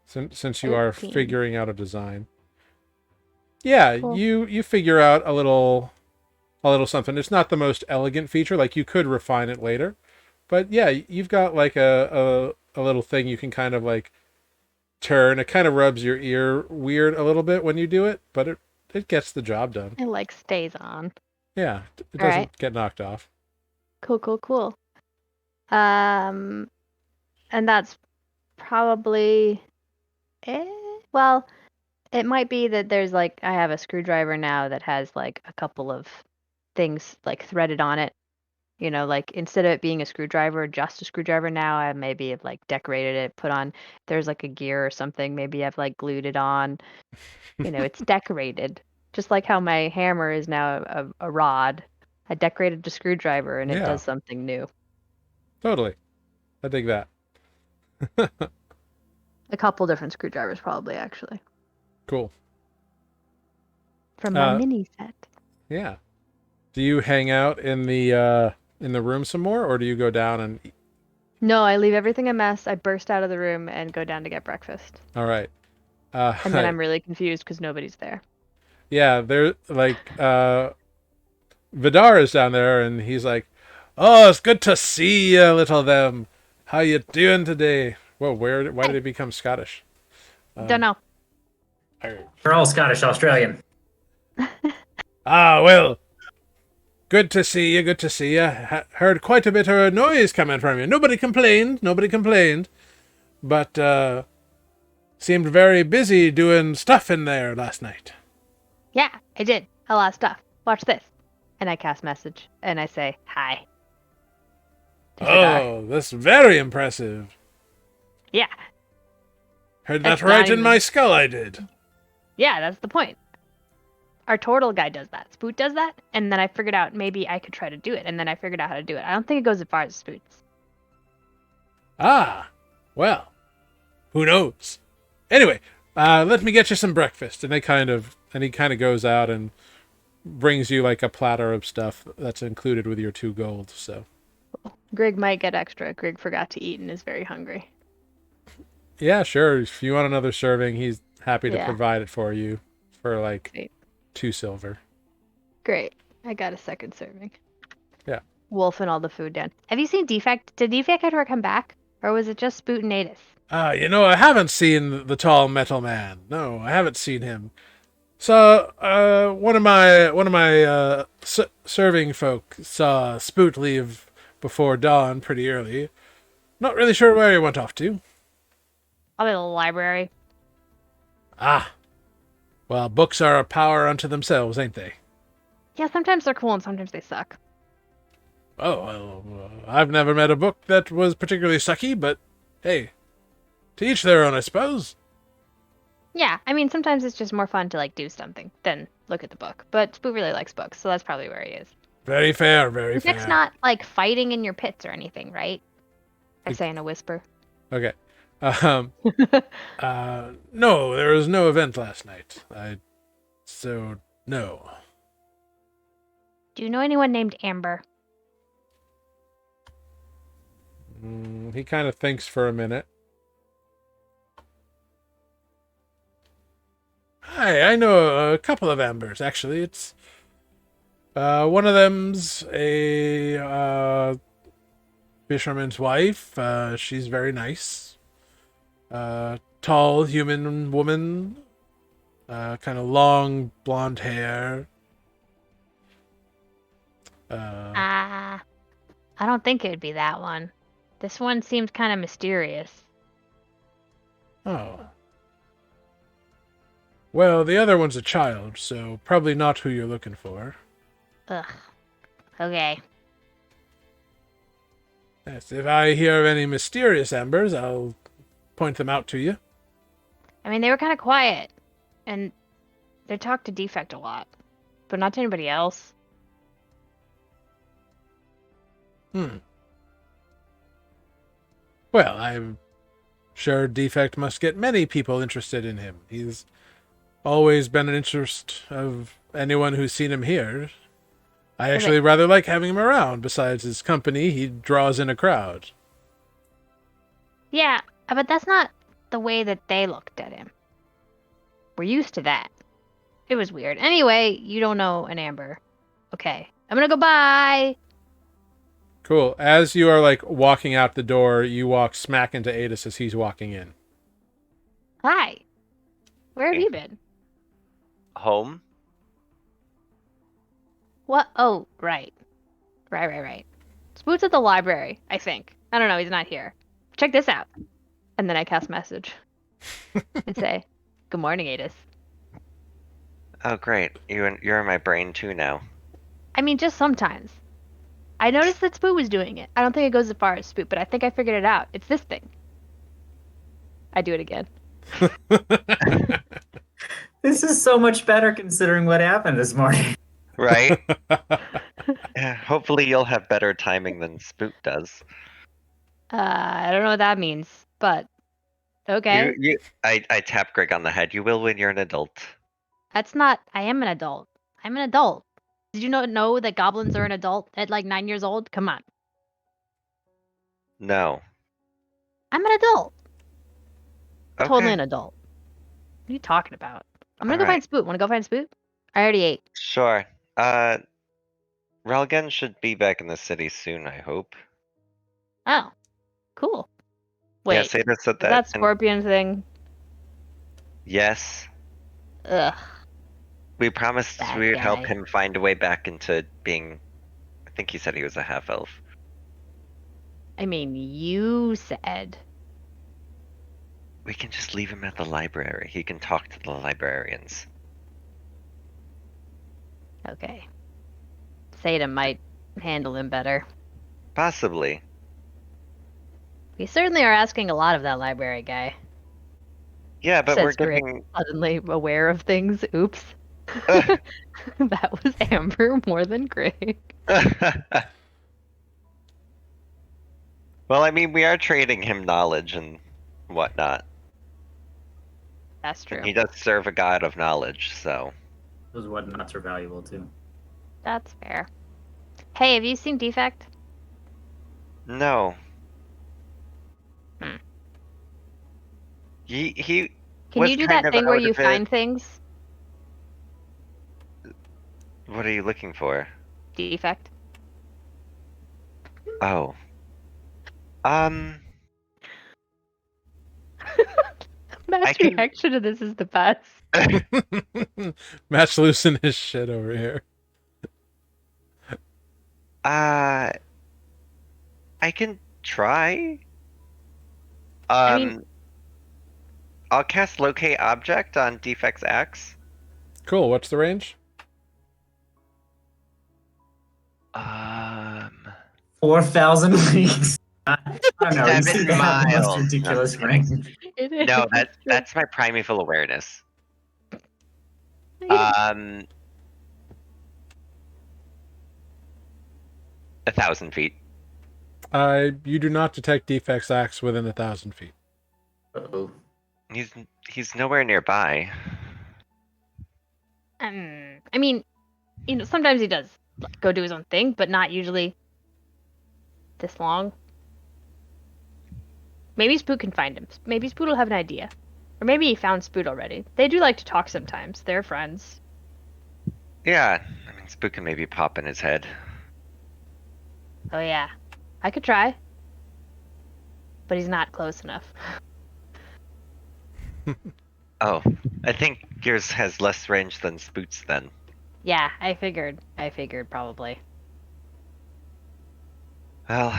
Since you are 13. figuring out a design. Yeah, Cool. you figure out a little something. It's not the most elegant feature, like you could refine it later. But yeah, you've got like a little thing you can kind of like turn. It kind of rubs your ear weird a little bit when you do it, but it gets the job done. It like stays on. Yeah, it All doesn't right. get knocked off. Cool. And that's probably well, it might be that there's like I have a screwdriver now that has like a couple of things like threaded on it. You know, like instead of it being a screwdriver, just a screwdriver now, I maybe have like decorated it, put on there's like a gear or something, maybe I've like glued it on. You know, it's decorated. Just like how my hammer is now a rod. I decorated the screwdriver and it Yeah, does something new. totally. I dig that. A couple different screwdrivers probably actually. Cool. From my mini set. Yeah. Do you hang out in the room some more, or do you go down and eat? No, I leave everything a mess. I burst out of the room and go down to get breakfast. All right. And then I'm really confused because nobody's there. Yeah, they're like Vidar is down there, and he's like, "Oh, it's good to see you, little them. How you doing today?" Whoa, why did he become Scottish? Don't know. We're all Scottish Australian. Well, good to see you. Good to see you. Heard quite a bit of noise coming from you. Nobody complained, but seemed very busy doing stuff in there last night. Yeah, I did. A lot of stuff. Watch this. And I cast message and I say hi. to Vidar. Oh, that's very impressive. Yeah. Heard That's that right not in even- my skull, I did. Yeah, that's the point. Our turtle guy does that. Spoot does that. And then I figured out maybe I could try to do it. And then I figured out how to do it. I don't think it goes as far as Spoot's. Ah, well, who knows? Anyway, let me get you some breakfast. And he kind of goes out and brings you like a platter of stuff that's included with your 2 gold. So Grig might get extra. Grig forgot to eat and is very hungry. yeah, sure. If you want another serving, he's happy to Yeah. provide it for you for like Great. 2 silver. Great. I got a second serving. Yeah. Wolfing all the food down. Have you seen Defect? Did Defect ever come back? Or was it just Spoot and Natus? I haven't seen the tall metal man. No, I haven't seen him. So, one of my serving folk saw Spoot leave before dawn pretty early. Not really sure where he went off to. Probably the library. Ah, well, books are a power unto themselves, ain't they? Yeah, sometimes they're cool and sometimes they suck. Oh, well, I've never met a book that was particularly sucky, but hey, to each their own, I suppose. Yeah, I mean, sometimes it's just more fun to like do something than look at the book. But Spoot really likes books, so that's probably where he is. Very fair, very Defect's fair. not like fighting in your pits or anything, right? I say in a whisper. Okay. No, there was no event last night. No. Do you know anyone named Amber? He kind of thinks for a minute. Hi, I know a couple of Ambers, actually. It's one of them's a fisherman's wife. She's very nice. Tall human woman. Kind of long blonde hair. I don't think it would be that one. This one seems kind of mysterious. Oh. Well, the other one's a child, so probably not who you're looking for. Ugh. Okay. Yes, if I hear of any mysterious embers, I'll point them out to you. I mean, they were kind of quiet, and they talked to Defect a lot, but not to anybody else. Well, I'm sure Defect must get many people interested in him. He's always been an interest of anyone who's seen him here. I actually rather like having him around. Besides his company, he draws in a crowd. Yeah, but that's not the way that they looked at him. We're used to that. It was weird. Anyway, you don't know an Amber. Okay. I'm gonna go bye. Cool. As you are like walking out the door, you walk smack into Adis as he's walking in. Hi. Where have you been? Home? What? Oh, right. Right. Spoot's at the library, I think. I don't know, he's not here. Check this out. And then I cast message. And say, good morning, Adis. Oh, great. You're in my brain too now. I mean, just sometimes. I noticed that Spoot was doing it. I don't think it goes as far as Spoot, but I think I figured it out. It's this thing. I do it again. This is so much better considering what happened this morning. Right? Yeah, hopefully you'll have better timing than Spook does. I don't know what that means, but okay. I tap Greg on the head. You will when you're an adult. That's not. I am an adult. I'm an adult. Did you not know that goblins are an adult at like 9 years old? Come on. No. I'm an adult. Okay. Totally an adult. What are you talking about? I'm gonna go find Spoot. Wanna go find Spoot? I already ate. Sure. Relgen should be back in the city soon, I hope. Oh, cool. Wait, Yeah, Seda said is that. that scorpion thing? Yes. Ugh. We promised Bad we would help guy. him find a way back into being. I think he said he was a half elf. I mean, you said. We can just leave him at the library. He can talk to the librarians. Okay. Seda might handle him better. Possibly. We certainly are asking a lot of that library guy. Yeah, but Says we're Grig, giving. suddenly aware of things. Oops. That was Amber more than Grig. Well, I mean, we are trading him knowledge and whatnot. That's true. He does serve a god of knowledge, so. Those whatnots are valuable too. That's fair. Hey, have you seen Defect? No. Hmm. He Can was you do kind that of thing where out you of it. find things? What are you looking for? Defect. Oh. Um, I Matt's can. reaction to this is the best. Matt's losing his shit over here. Uh, I can try. I mean, Um, I'll cast Locate Object on Defect's Axe. Cool. What's the range? Um, 4,000 leagues. I don't know. You seem to 7 have the most miles. No, I'm ridiculous just kidding. range. it is. No, It's true. that's my primeval awareness. Um, 1,000 feet. You do not detect Defect's axe within 1,000 feet. Uh-oh. He's nowhere nearby. I mean, sometimes he does go do his own thing, but not usually this long. Maybe Spook can find him. Maybe Spook will have an idea. Or maybe he found Spook already. They do like to talk sometimes. They're friends. Yeah, I mean, Spook can maybe pop in his head. Oh yeah. I could try. But he's not close enough. Oh, I think yours has less range than Spook's then. Yeah, I figured. Probably. Well,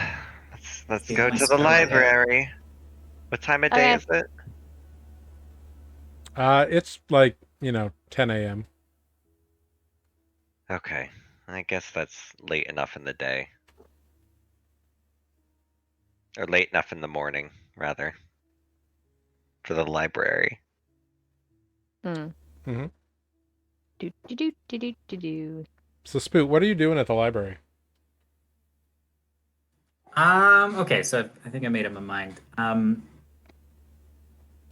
let's The go only to the spell I have. library. What time of day Okay. is it? It's like, 10 a.m. Okay, I guess that's late enough in the day. Or late enough in the morning, rather. For the library. Hmm. Mm-hmm. Do. So, Spook, what are you doing at the library? Okay, so I think I made up my mind.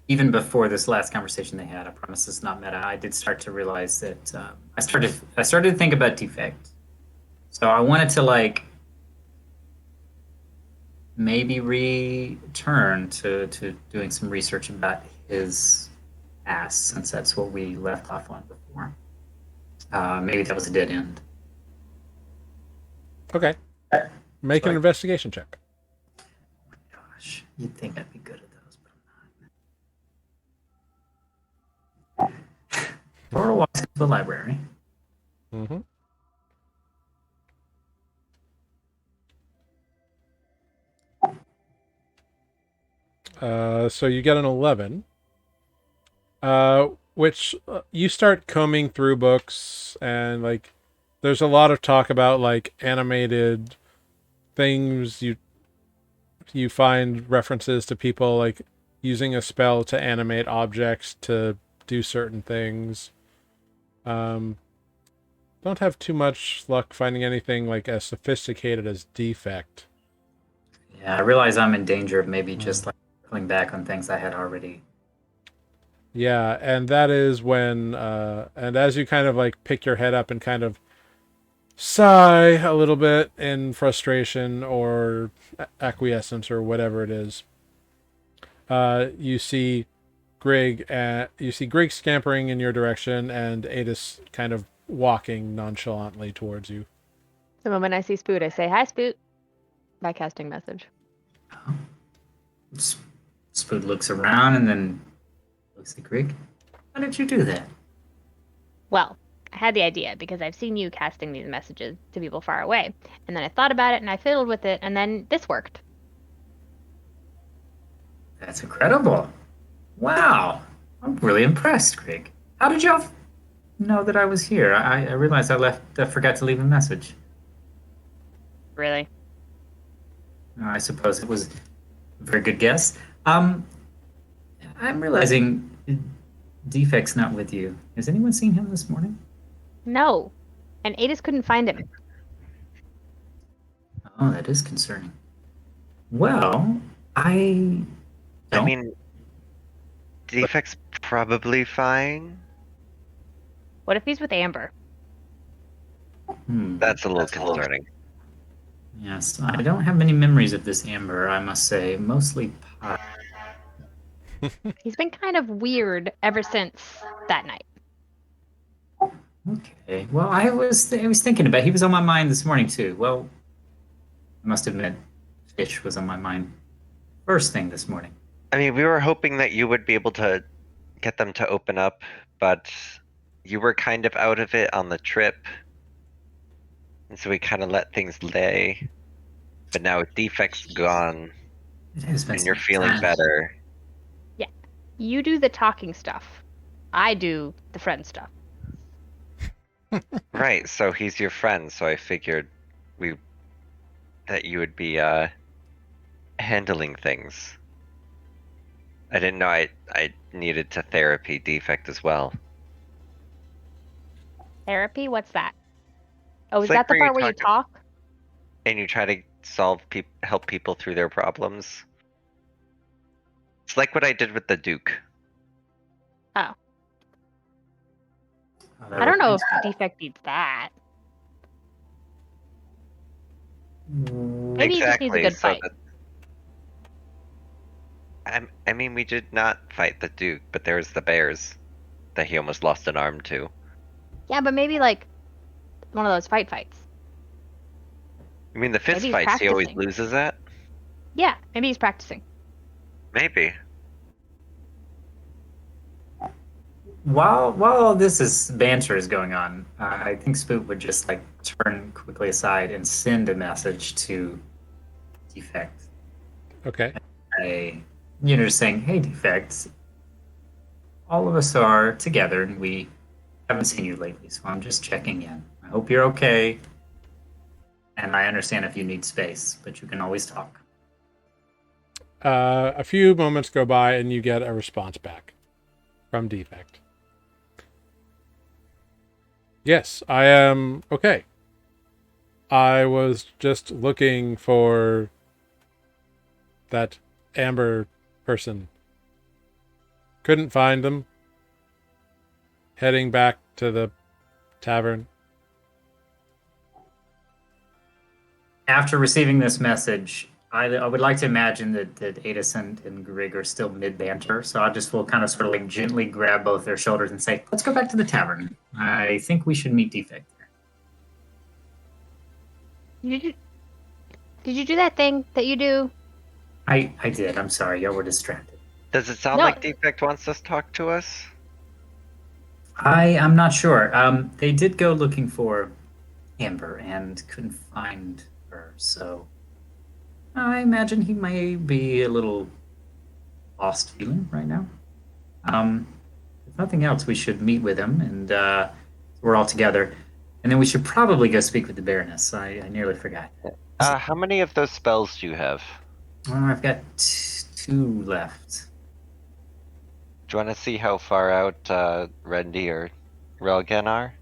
Even before this last conversation they had, I promise it's not meta. I did start to realize that I started to think about defect. So I wanted to maybe return to doing some research about his ass, since that's what we left off on before. Maybe that was a dead end. Okay. Make So an investigation check. gosh, you'd think I'd be good at those, but I'm not. Laura walks into the library. Mm-hmm. So you get an 11. Which you start combing through books, and there's a lot of talk about animated things. You find references to people using a spell to animate objects to do certain things. Don't have too much luck finding anything as sophisticated as Defect. Yeah, I realize I'm in danger of maybe just circling back on things I had already. Yeah, and that is when, and as you kind of pick your head up and kind of sigh a little bit in frustration or acquiescence or whatever it is, you see Greg scampering in your direction and Adis kind of walking nonchalantly towards you. The moment I see Spoot, I say, "Hi, Spoot," by casting message. Spood looks around and then looks at Greg. How did you do that? Well, I had the idea because I've seen you casting these messages to people far away. And then I thought about it and I fiddled with it, and then this worked. That's incredible. Wow. I'm really impressed, Greg. How did y'all know that I was here? I realized I forgot to leave a message. Really? I suppose it was a very good guess. I'm realizing Defect's not with you. Has anyone seen him this morning? No. And Adis couldn't find him. Oh, that is concerning. Well, I I don't. mean, Defect's probably fine. What if he's with Amber? That's a little concerning. Yes, I don't have many memories of this Amber, I must say. Mostly pot. He's been kind of weird ever since that night. Okay. Well, I was thinking about. He was on my mind this morning too. Well, I must admit, fish was on my mind first thing this morning. I mean, we were hoping that you would be able to get them to open up, but you were kind of out of it on the trip. And so we kind of let things lay. But now Defect's gone, It has been and you're some feeling time. better. Yeah. You do the talking stuff. I do the friend stuff. Right, so he's your friend, so I figured that you would be handling things. I didn't know I needed to therapy Defect as well. Therapy? What's that? Oh, It's is that like the where you part where you talk? and you try to help people through their problems. It's like what I did with the Duke. Oh. Oh, that I don't know if reminds Defect needs that. me. Maybe he just needs a Exactly. good So fight. that I mean, we did not fight the Duke, but there was the bears that he almost lost an arm to. Yeah, but maybe like one of those fights. You mean the fist Maybe he's fights he always practicing. loses at? Yeah, maybe he's practicing. Maybe. While all this is banter is going on, I think Spook would just like turn quickly aside and send a message to Defect. Okay. Just saying, "Hey, Defect, all of us are together, and we haven't seen you lately, so I'm just checking in. I hope you're okay, and I understand if you need space, but you can always talk." A few moments go by and you get a response back from Defect. Yes, I am okay. I was just looking for that Amber person. Couldn't find them. Heading back to the tavern. After receiving this message, I would like to imagine that Edison and Grig are still mid banter, so I just will kind of sort of like gently grab both their shoulders and say, "Let's go back to the tavern. I think we should meet Defect there." Did you do that thing that you do? I did. I'm sorry. Y'all were distracted. Does it sound No. like Defect wants us to talk to us? I'm not sure. They did go looking for Amber and couldn't find her, so I imagine he may be a little lost feeling right now. If nothing else, we should meet with him and we're all together. And then we should probably go speak with the Baroness. I nearly forgot. How many of those spells do you have? I've got two left. Do you want to see how far out Rendy or Relgan are?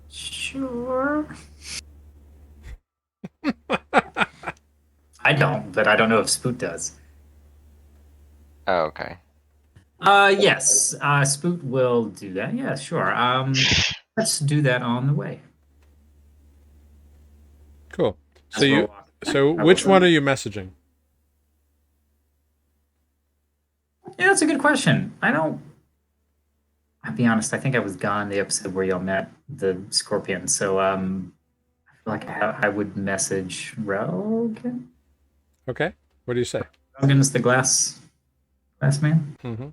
Sure. I don't, but I don't know if Spoot does. Oh, okay. Yes, Spoot will do that. Yeah, sure. Let's do that on the way. Cool. So As we're you walking. so which one are you messaging? Yeah, that's a good question. I'll be honest, I think I was gone the episode where y'all met the scorpion. So I feel like I would message Rogan. Okay. What do you say? Rogan is the glass man. Mm-hmm.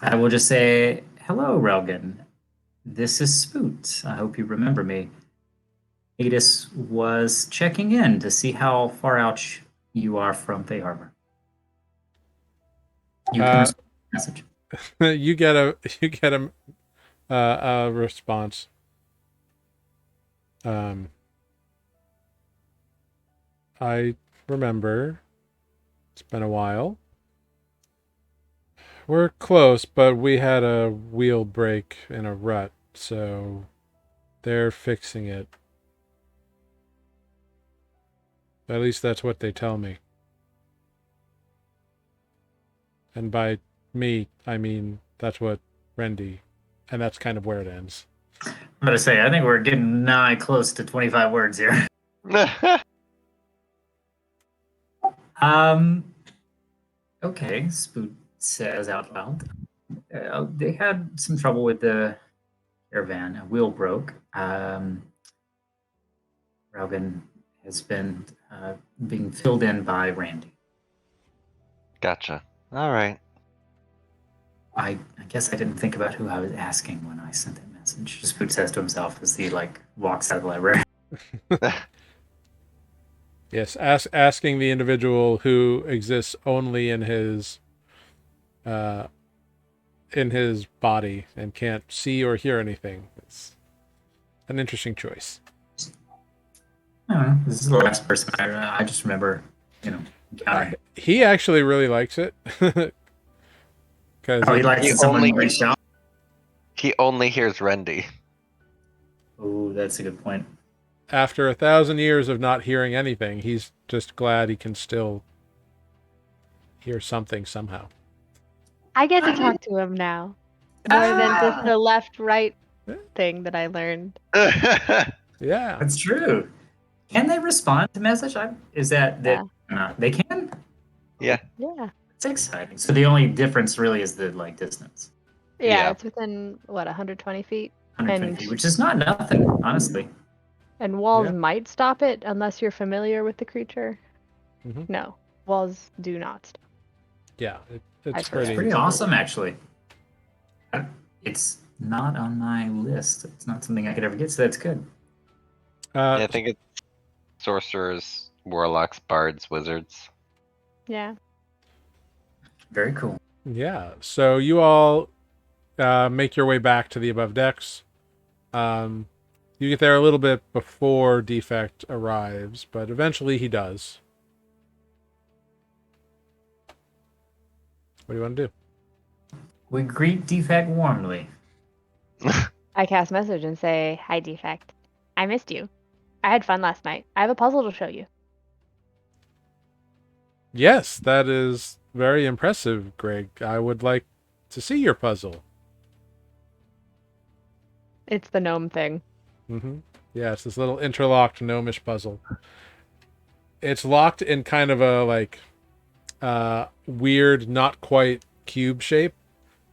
I will just say, "Hello, Relgan. This is Spoot. I hope you remember me. Adis was checking in to see how far out you are from Fayharbor." You can respond to the message. you get a response. I remember. It's been a while. We're close, but we had a wheel break in a rut, so they're fixing it. At least that's what they tell me. And by me, I mean that's what Rendy, and that's kind of where it ends. I'm gonna say, I think we're getting nigh close to 25 words here. Um, okay, Spoot says out loud. They had some trouble with the caravan. A wheel broke. Raugan has been being filled in by Randy. Gotcha. All right. I guess I didn't think about who I was asking when I sent that message. Spoot says to himself as he walks out of the library. Yes, asking the individual who exists only in his body and can't see or hear anything. It's an interesting choice. I don't know. This is the last person I just remember, encountering. He actually really likes it. Oh, he likes He that someone only- reached out. He only hears Rendy. Oh, that's a good point. After 1,000 years of not hearing anything, he's just glad he can still hear something somehow. I get to talk to him now. More than just the left-right thing that I learned. Yeah. That's true. Can they respond to message? Is that they can? Yeah. Yeah. It's exciting. So the only difference really is the distance. Yeah, Yeah. it's within, 120 feet? 120 And- feet, which is not nothing, honestly. And walls Yeah. might stop it unless you're familiar with the creature. Mhm. No, walls do not stop. Yeah. I've It's heard It's pretty. pretty awesome, actually. It's not on my list. It's not something I could ever get, so that's good. Yeah, I think it's sorcerers, warlocks, bards, wizards. Yeah. Very cool. Yeah. So you all make your way back to the above decks. You get there a little bit before Defect arrives, but eventually he does. What do you want to do? We greet Defect warmly. I cast message and say, "Hi, Defect. I missed you. I had fun last night. I have a puzzle to show you." Yes, that is very impressive, Greg. I would like to see your puzzle. It's the gnome thing. Mm-hmm. Yeah, it's this little interlocked gnomish puzzle. It's locked in kind of a weird, not quite cube shape,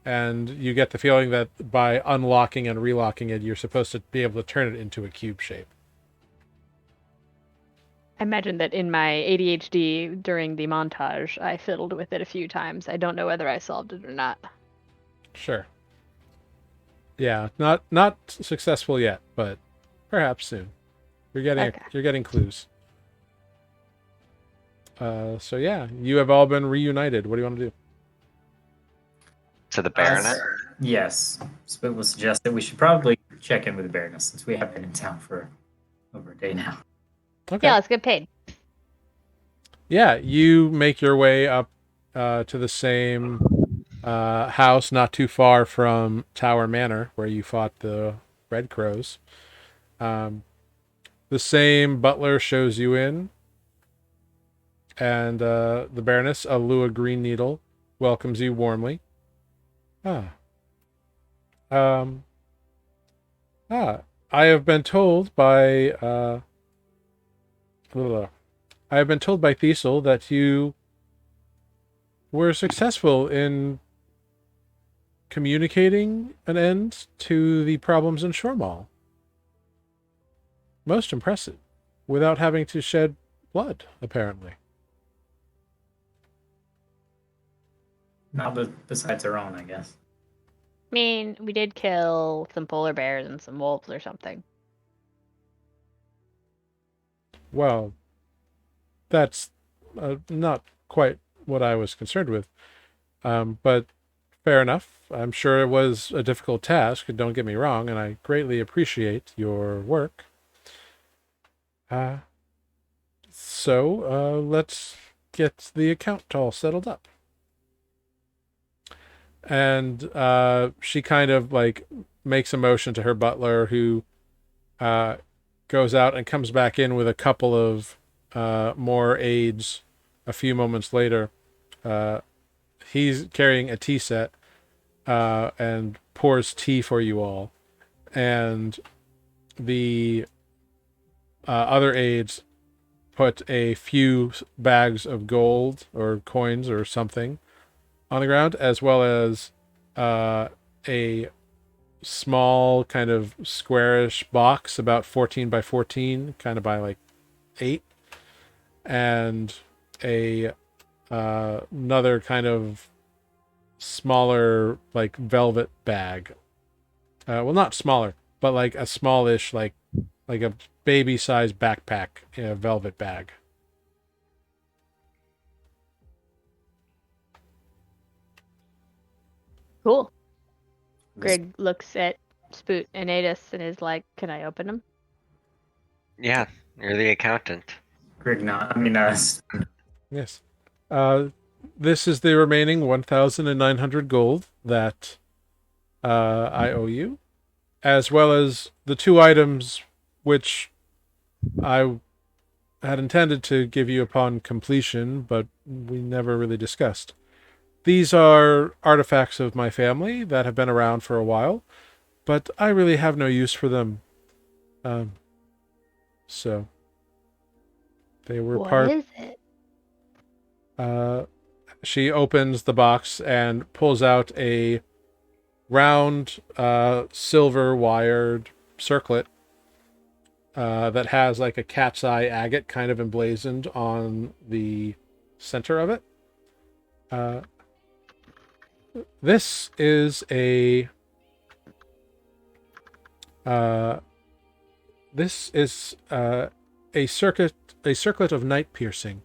and you get the feeling that by unlocking and relocking it, you're supposed to be able to turn it into a cube shape. I imagine that in my ADHD during the montage, I fiddled with it a few times. I don't know whether I solved it or not. Sure. Yeah, not successful yet, but perhaps soon. You're getting clues. So yeah, you have all been reunited. What do you want to do? To the Baronet? Yes. Spoot will suggest that we should probably check in with the Baroness since we have been in town for over a day now. Okay. Yeah, let's get paid. Yeah, you make your way up to the same house, not too far from Tower Manor, where you fought the Red Crows. The same butler shows you in, and the Baroness, Alua Green Needle, welcomes you warmly. I have been told by I have been told by Thistle that you were successful in communicating an end to the problems in Shore Mall. Most impressive. Without having to shed blood, apparently. Not besides our own, I guess. I mean, we did kill some polar bears and some wolves or something. Well, that's not quite what I was concerned with. But fair enough. I'm sure it was a difficult task, don't get me wrong, and I greatly appreciate your work. So let's get the account all settled up. And she kind of makes a motion to her butler, who goes out and comes back in with a couple of more aides a few moments later. he's carrying a tea set and pours tea for you all. And the other aides put a few bags of gold or coins or something on the ground, as well as a small kind of squarish box about 14 by 14, kind of by like 8, and a another kind of smaller like velvet bag. Well, not smaller, but like a smallish like a baby size backpack in a velvet bag. Cool. Greg looks at Spoot and Adis and is like, "Can I open them?" Yeah, you're the accountant. Grig not. Yes. This is the remaining 1,900 gold that I owe you, as well as the 2 items which I had intended to give you upon completion, but we never really discussed. These are artifacts of my family that have been around for a while, but I really have no use for them. So they were What is it? She opens the box and pulls out a round silver wired circlet that has like a cat's eye agate kind of emblazoned on the center of it. This is a circlet of night piercing.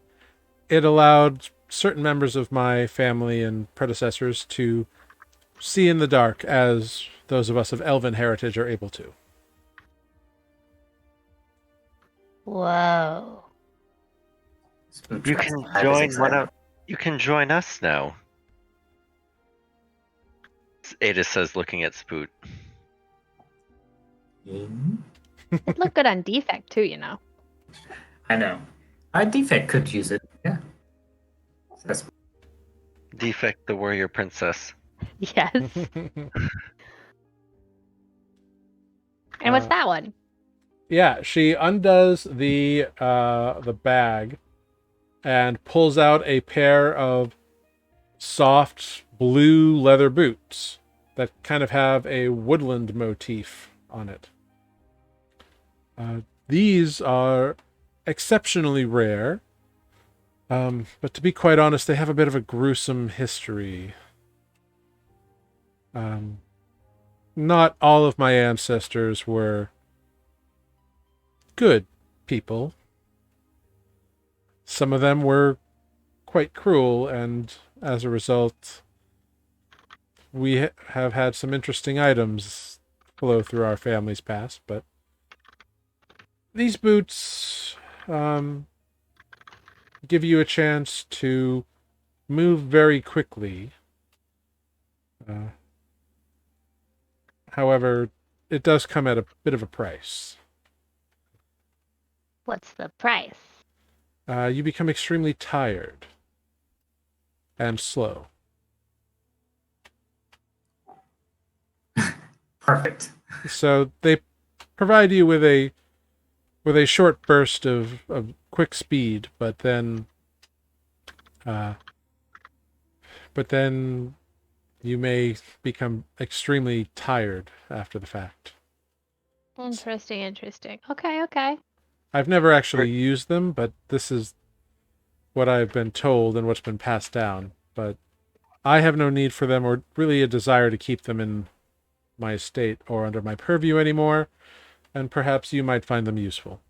It allowed certain members of my family and predecessors to see in the dark as those of us of elven heritage are able to. Whoa. You can join You can join us now. Ada says, looking at Spoot. It'd look good on Defect too, you know. I know. Defect could use it. Yeah. That's Defect the warrior princess. Yes. And what's that one? Yeah, she undoes the bag and pulls out a pair of soft blue leather boots that kind of have a woodland motif on it. These are exceptionally rare, but to be quite honest, they have a bit of a gruesome history. Not all of my ancestors were good people. Some of them were quite cruel, and as a result, we have had some interesting items flow through our family's past, but these boots give you a chance to move very quickly. However, it does come at a bit of a price. What's the price? You become extremely tired and slow. perfect. So they provide you with a short burst of quick speed, but then you may become extremely tired after the fact. Interesting. Okay. I've never actually used them, but this is what I've been told and what's been passed down. But I have no need for them or really a desire to keep them in my estate or under my purview anymore, and perhaps you might find them useful.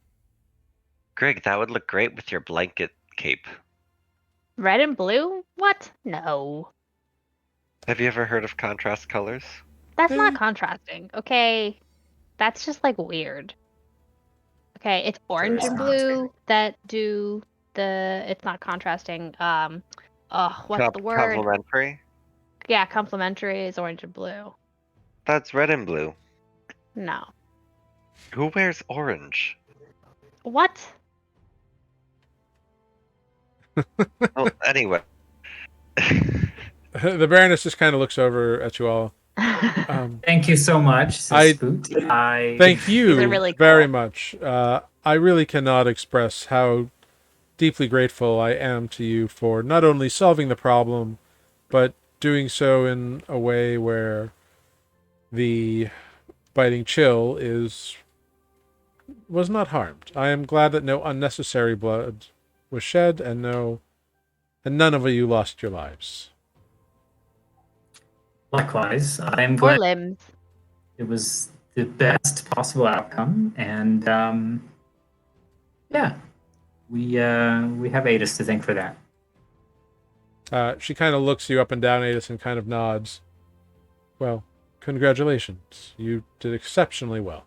Greg, that would look great with your blanket cape. Red and blue? What? No. Have you ever heard of contrast colors? That's not contrasting, okay? That's just like weird. Okay, it's orange and blue that do the. It's not contrasting. What's the word? Complementary? Yeah, complementary is orange and blue. That's red and blue. No. Who wears orange? What? Well, anyway. The Baroness just kind of looks over at you all. Thank you so much, I Spoot. I thank These are you really very cool. much. I really cannot express how deeply grateful I am to you for not only solving the problem, but doing so in a way where the biting chill was not harmed. I am glad that no unnecessary blood was shed and none of you lost your lives. likewise. I'm Or glad limbs. it was the best possible outcome, and yeah, we have Adis to thank for that. She kind of looks you up and down, Adis, and kind of nods. Well, congratulations. You did exceptionally well.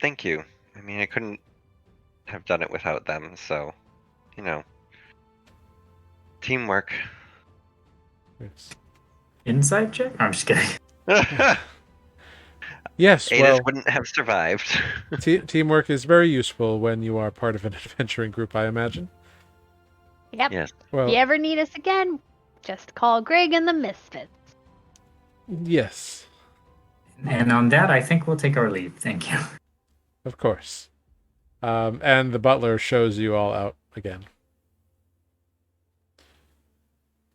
Thank you. I mean, I couldn't have done it without them, so, you know. Teamwork. It's, Inside check? I'm just kidding. yes, Adis well, wouldn't have survived. teamwork is very useful when you are part of an adventuring group, I imagine. Yep. Yes. If Well, you ever need us again, just call Greg and the Misfits. yes, And on that, I think we'll take our leave. Thank you. of course. And the butler shows you all out again.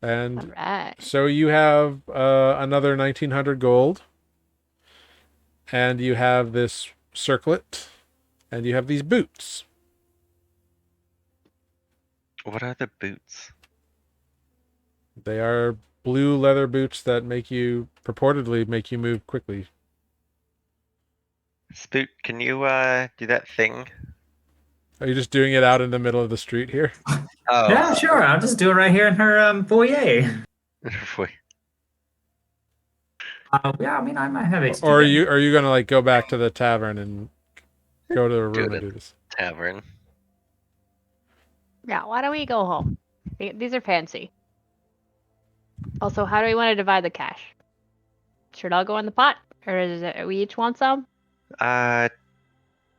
All And right. so you have another 1900 gold, and you have this circlet, and you have these boots. What are the boots? They are blue leather boots that purportedly make you move quickly. Spoot, can you do that thing? Are you just doing it out in the middle of the street here? Oh, Yeah, sure. I'll just do it right here in her foyer. Wait. Yeah, I mean, I might have Or are XP. you gonna like go back to the tavern and go to a Do room it and at do this? the tavern. Yeah, why don't we go home? These are fancy. Also, how do we want to divide the cash? Should it all go in the pot? Or is it we each want some?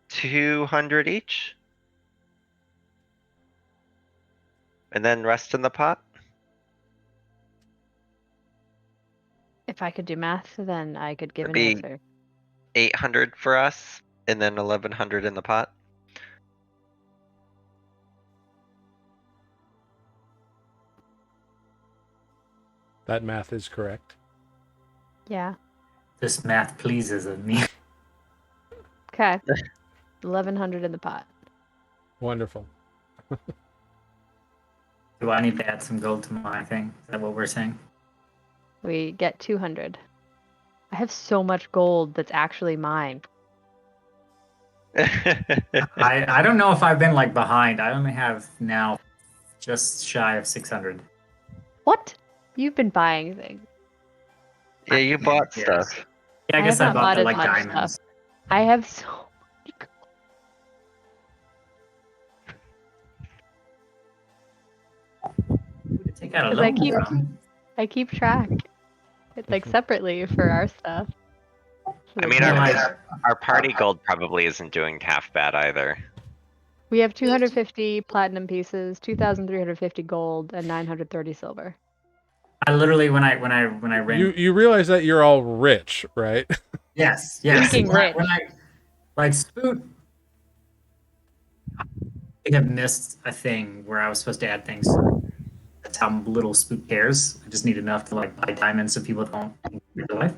200 each? And then rest in the pot? If I could do math, then I could give It'd an be answer. 800 for us, and then 1100 in the pot. That math is correct. Yeah. This math pleases me. Okay. 1100 in the pot. Wonderful. Do I need to add some gold to my thing? Is that what we're saying? We get 200. I have so much gold that's actually mine. I don't know if I've been like behind. I only have now just shy of 600. What? You've been buying things. Yeah, you bought Yes. stuff. Yeah, I I guess have I not bought bought the as like much diamonds. stuff. I have so much gold. Who to take out a 'Cause I loan keep- from? I keep track. It's like separately for our stuff. So I that mean, we Yeah, have- like, our party gold probably isn't doing half bad either. we have 250 platinum pieces, 2,350 gold, and 930 silver. I literally when I ran. You realize that you're all rich, right? Yes. Thinking When I like Spoot, I have missed a thing where I was supposed to add things. That's how little Spoot cares. I just need enough to like buy diamonds so people don't in real life.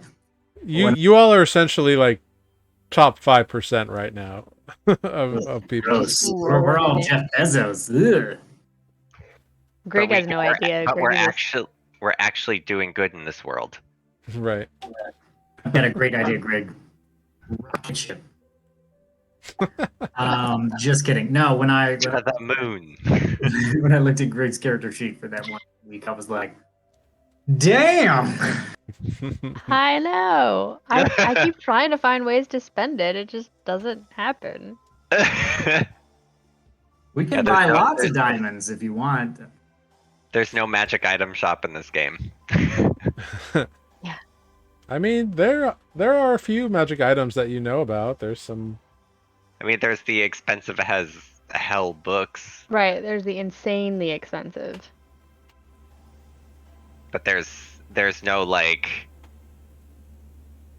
You all are essentially like top 5% right now of people. Gross. We're all Jeff Bezos. Ugh. Greg But has no idea. But Greg is we're actually doing good in this world. Right. I've got a great idea, Greg. Rocket ship. Just kidding. No, when I To the moon. when I looked at Greg's character sheet for that one week, I was like, "Damn!" I know. I keep trying to find ways to spend it. It just doesn't happen. We can Yeah, buy there's no- lots there's- of diamonds if you want. There's no magic item shop in this game. I mean, there are a few magic items that you know about. There's some. I mean, there's the expensive as hell books. Right, there's the insanely expensive. but there's no like,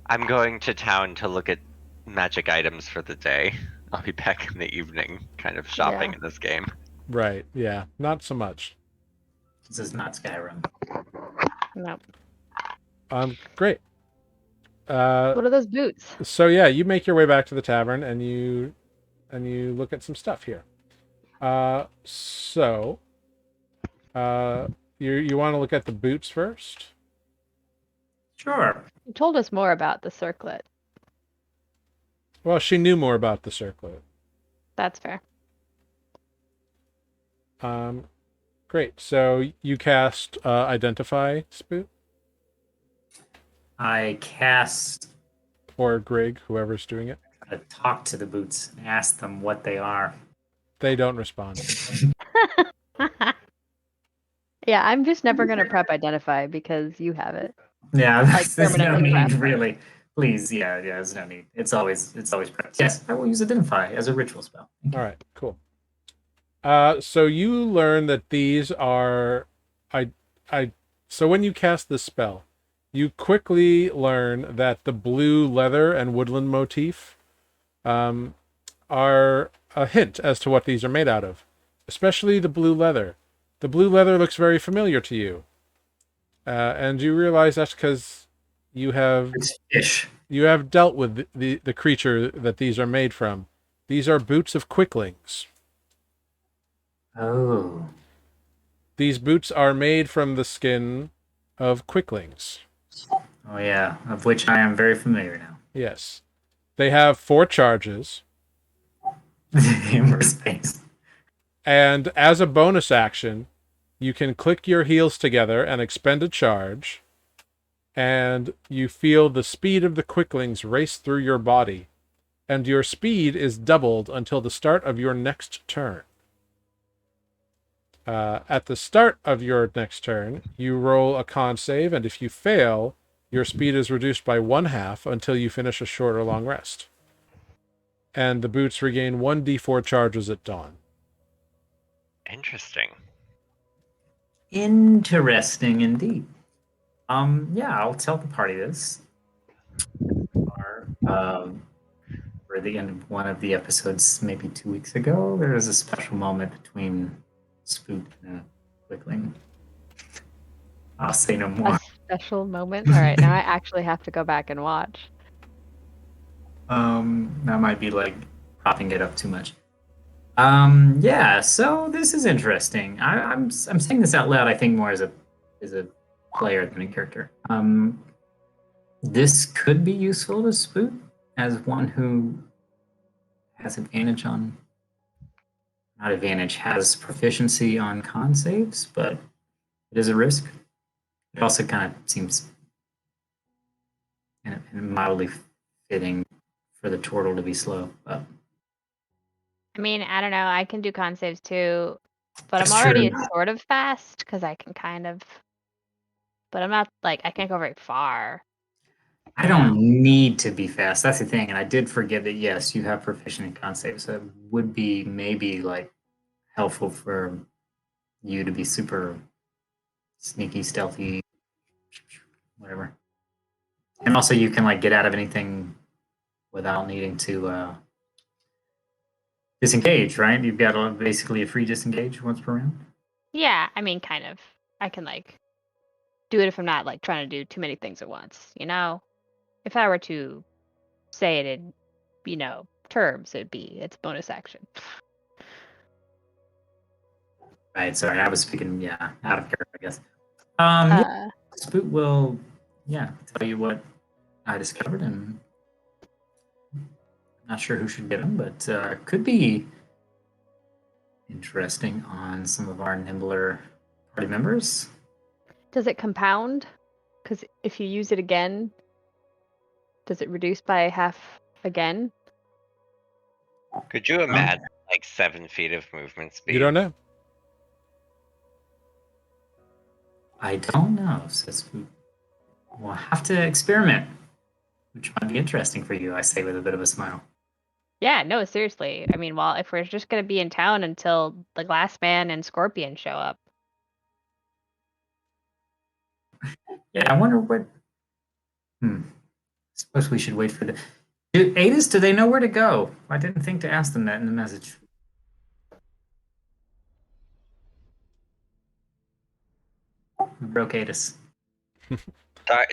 I'm going to town to look at magic items for the day. I'll be back in the evening kind of shopping Yeah. in this game. Right. Yeah. Not so much. This is not Skyrim. No. Great. What are those boots? So yeah, you make your way back to the tavern and you look at some stuff here. So you want to look at the boots first? Sure. You told us more about the circlet. Well, she knew more about the circlet. That's fair. Great. So you cast Identify Spoot I cast or Grig, whoever's doing it. talk to the boots and ask them what they are. They don't respond. Yeah, I'm just never gonna prep identify because you have it. Yeah, Like, there's no permanently need, prepped. really. Please, yeah, there's no need. It's always prepped. Yes, I will use Identify as a ritual spell. All right, cool. So you learn that these are, so when you cast this spell, you quickly learn that the blue leather and woodland motif, are a hint as to what these are made out of, especially the blue leather. The blue leather looks very familiar to you, and you realize that's because you have It's fish. dealt with the creature that these are made from. These are boots of quicklings. Oh. These boots are made from the skin of quicklings. Oh yeah, of which I am very familiar now. Yes. They have 4 charges, Humor space. and as a bonus action, you can click your heels together and expend a charge, and you feel the speed of the quicklings race through your body, and your speed is doubled until the start of your next turn. At the start of your next turn, you roll a con save, and if you fail, your speed is reduced by 1/2 until you finish a short or long rest. And the boots regain 1d4 charges at dawn. Interesting. Interesting indeed. Yeah, I'll tell the party this. For the end of one of the episodes, maybe 2 weeks ago, there was a special moment between Spoot and Quickling. I'll say no more. A special moment. All right, now I actually have to go back and watch. That might be like propping it up too much. Yeah, so this is interesting. I'm saying this out loud. I think more as a player than a character. This could be useful to Spoot as one who has advantage on, not advantage, has proficiency on con saves, but it is a risk. It also kind of seems mildly fitting for the turtle to be slow. But I mean, I don't know. I can do con saves too, but That's I'm already true. sort of fast because I can kind of. But I'm not like I can't go very far. I don't need to be fast. That's the thing. And I did forget that, yes, you have proficient in con saves. So it would be maybe like helpful for you to be super sneaky, stealthy, whatever. And also, you can like get out of anything without needing to disengage, right? You've got basically a free disengage once per round. Yeah, I mean, kind of. I can like do it if I'm not like trying to do too many things at once. You know, if I were to say it in, terms, it's bonus action. Right. Sorry, I was speaking, yeah, out of character, I guess. Spoot will, tell you what I discovered, and not sure who should get them, but could be interesting on some of our nimbler party members. Does it compound? Because if you use it again, does it reduce by half again? Could you imagine like 7 feet of movement speed? You don't know. I don't know, says Spoot. We'll have to experiment, which might be interesting for you, I say with a bit of a smile. Yeah, no, seriously. I mean, well, if we're just gonna be in town until the Glass Man and Scorpion show up. Yeah, I wonder what. Suppose we should wait for the. Adis, do they know where to go? I didn't think to ask them that in the message. We broke Adis.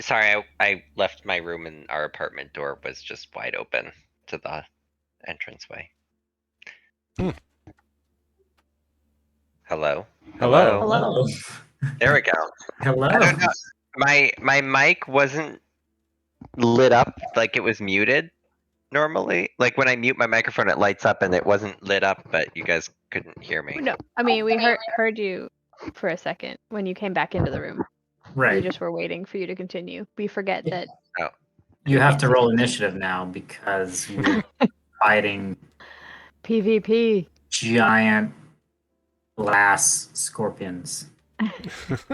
Sorry, I left my room and our apartment door was just wide open to the entranceway. Hmm. Hello? Hello. Hello. There we go. Hello. I don't know. My mic wasn't lit up like it was muted normally. Like when I mute my microphone, it lights up and it wasn't lit up, but you guys couldn't hear me. No, I mean we heard you for a second when you came back into the room. We Right. just were waiting for you to continue. We forget that. Oh, You have to roll initiative now because we're fighting PvP. giant glass scorpions. It's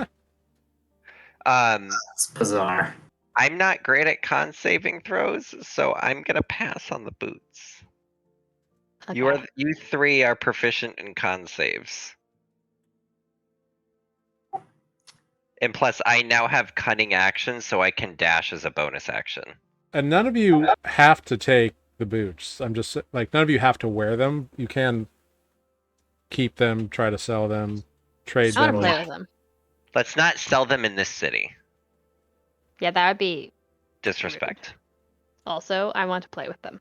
bizarre. I'm not great at con saving throws, so I'm gonna pass on the boots. Okay. You three are proficient in con saves. And plus, I now have cunning action, so I can dash as a bonus action. And none of you have to take the boots. I'm just like, none of you have to wear them. You can keep them, try to sell them, trade I want them. to play with them. Let's not sell them in this city. Yeah, that would be. Disrespect. Also, I want to play with them.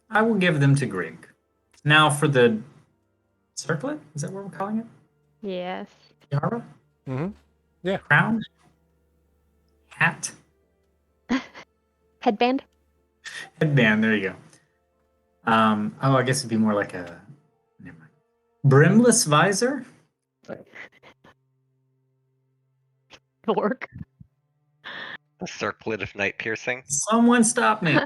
I will give them to Grig. Now for the circlet? Is that what we're calling it? Yes. Tiara? Mm-hmm. Crown? Hat? Headband. Headband, there you go. Oh, I guess it'd be more like a never mind. Brimless visor? Work. A circlet of night piercing. Someone stop me.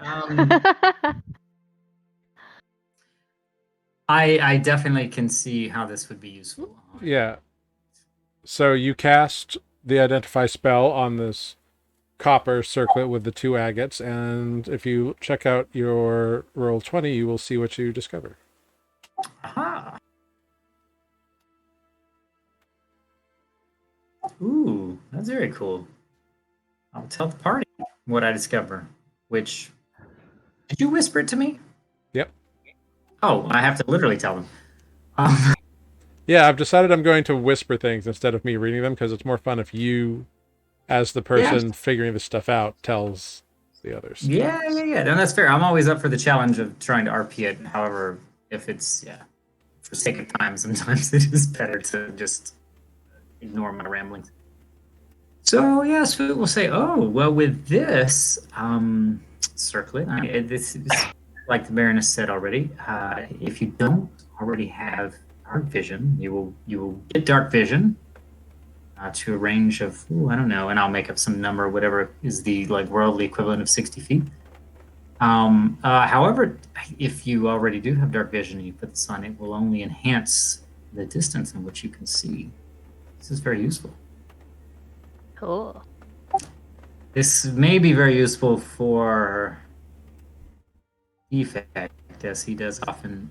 I definitely can see how this would be useful. Yeah. So you cast the identify spell on this copper circlet with the 2 agates, and if you check out your roll 20, you will see what you discover. Aha. Ooh, that's very cool. I'll tell the party what I discover. Which, did you whisper it to me? Yep. Oh, I have to literally tell them. Um, Yeah, I've decided I'm going to whisper things instead of me reading them because it's more fun if you, as the person figuring this stuff out, tells the others. yeah. No, that's fair. I'm always up for the challenge of trying to RP it. However, if it's for sake of time, sometimes it is better to just ignore my ramblings. So yes, we'll say, oh well, with this circlet, this is like the Baroness said already. If you don't already have dark vision, you will get dark vision to a range of I don't know, and I'll make up some number, whatever is the like worldly equivalent of 60 feet. However, if you already do have dark vision and you put this on, it will only enhance the distance in which you can see. This is very useful. Cool. This may be very useful for Defect, as he does often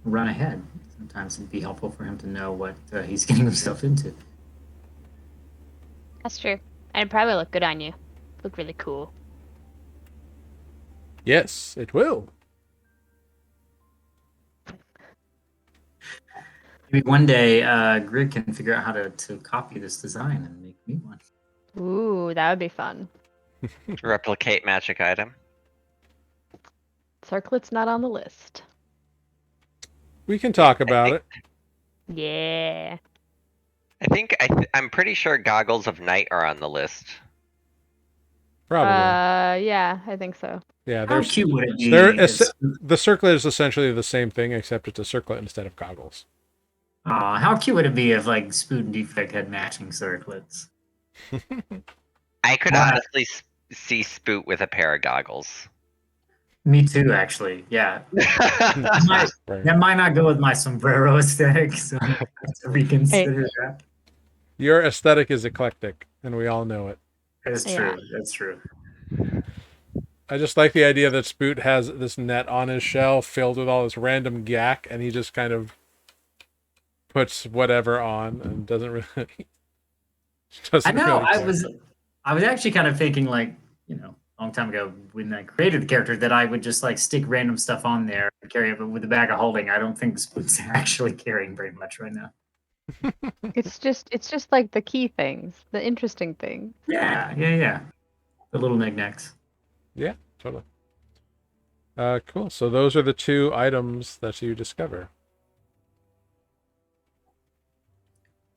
run ahead. Sometimes it'd be helpful for him to know what he's getting himself into. That's true. And it'd probably look good on you. Look really cool. Yes, it will. Maybe one day Grid can figure out how to copy this design and make me one. Ooh, that would be fun. Replicate magic item. Circlet's not on the list. We can talk about it. Yeah. I'm pretty sure goggles of night are on the list. Probably. Yeah, I think so. Yeah, How cute would it be? The circlet is essentially the same thing, except it's a circlet instead of goggles. How cute would it be if like Spoot and Defect had matching circlets? I could honestly see Spoot with a pair of goggles. Me too, actually. Yeah. That might not go with my sombrero aesthetic, so I have to reconsider that. Your aesthetic is eclectic, and we all know it. That's true. That's true. I just like the idea that Spoot has this net on his shell filled with all this random gack, and he just kind of puts whatever on and doesn't really. Doesn't I know. really I care. was actually kind of thinking like, a long time ago when I created the character that I would just like stick random stuff on there and carry it, but with the bag of holding, I don't think Spoon's actually carrying very much right now. It's just like the key things, the interesting things. Yeah. The little knickknacks. Yeah, totally. Cool. So those are the 2 items that you discover.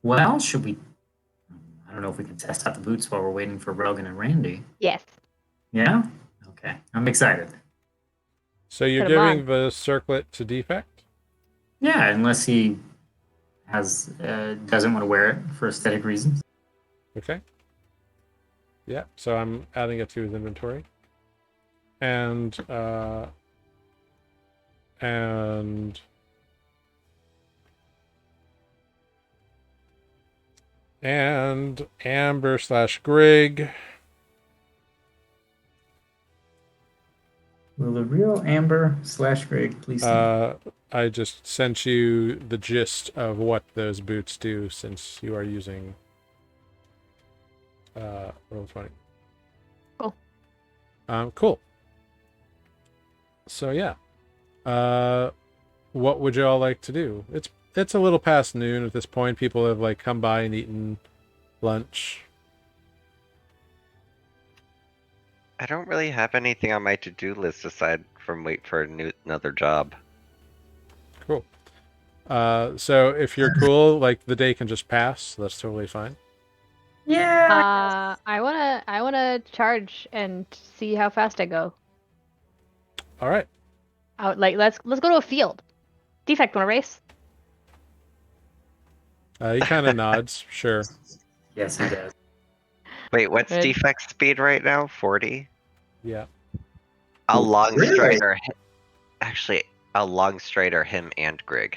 Well, should we? I don't know if we can test out the boots while we're waiting for Rogan and Randy. Yes. Yeah. Okay. I'm excited. So you're Put 'em on. giving the circlet to Defect? Yeah, unless he has doesn't want to wear it for aesthetic reasons. Okay. Yeah, so I'm adding it to his inventory. And Amber/Grig. Will the real Amber/Greg please? I just sent you the gist of what those boots do since you are using Roll20. Cool. Cool. So yeah. What would you all like to do? It's a little past noon at this point. People have like come by and eaten lunch. I don't really have anything on my to-do list aside from wait for another job. Cool. So if you're cool, like the day can just pass. That's totally fine. Yeah. I wanna charge and see how fast I go. All right. Out like let's go to a field. Defect, wanna race? He kind of nods. Sure. Yes, he does. Wait, what's Good. Defect's speed right now? 40? Yeah. A long Really? strider. Actually, a long strider, him and Grig.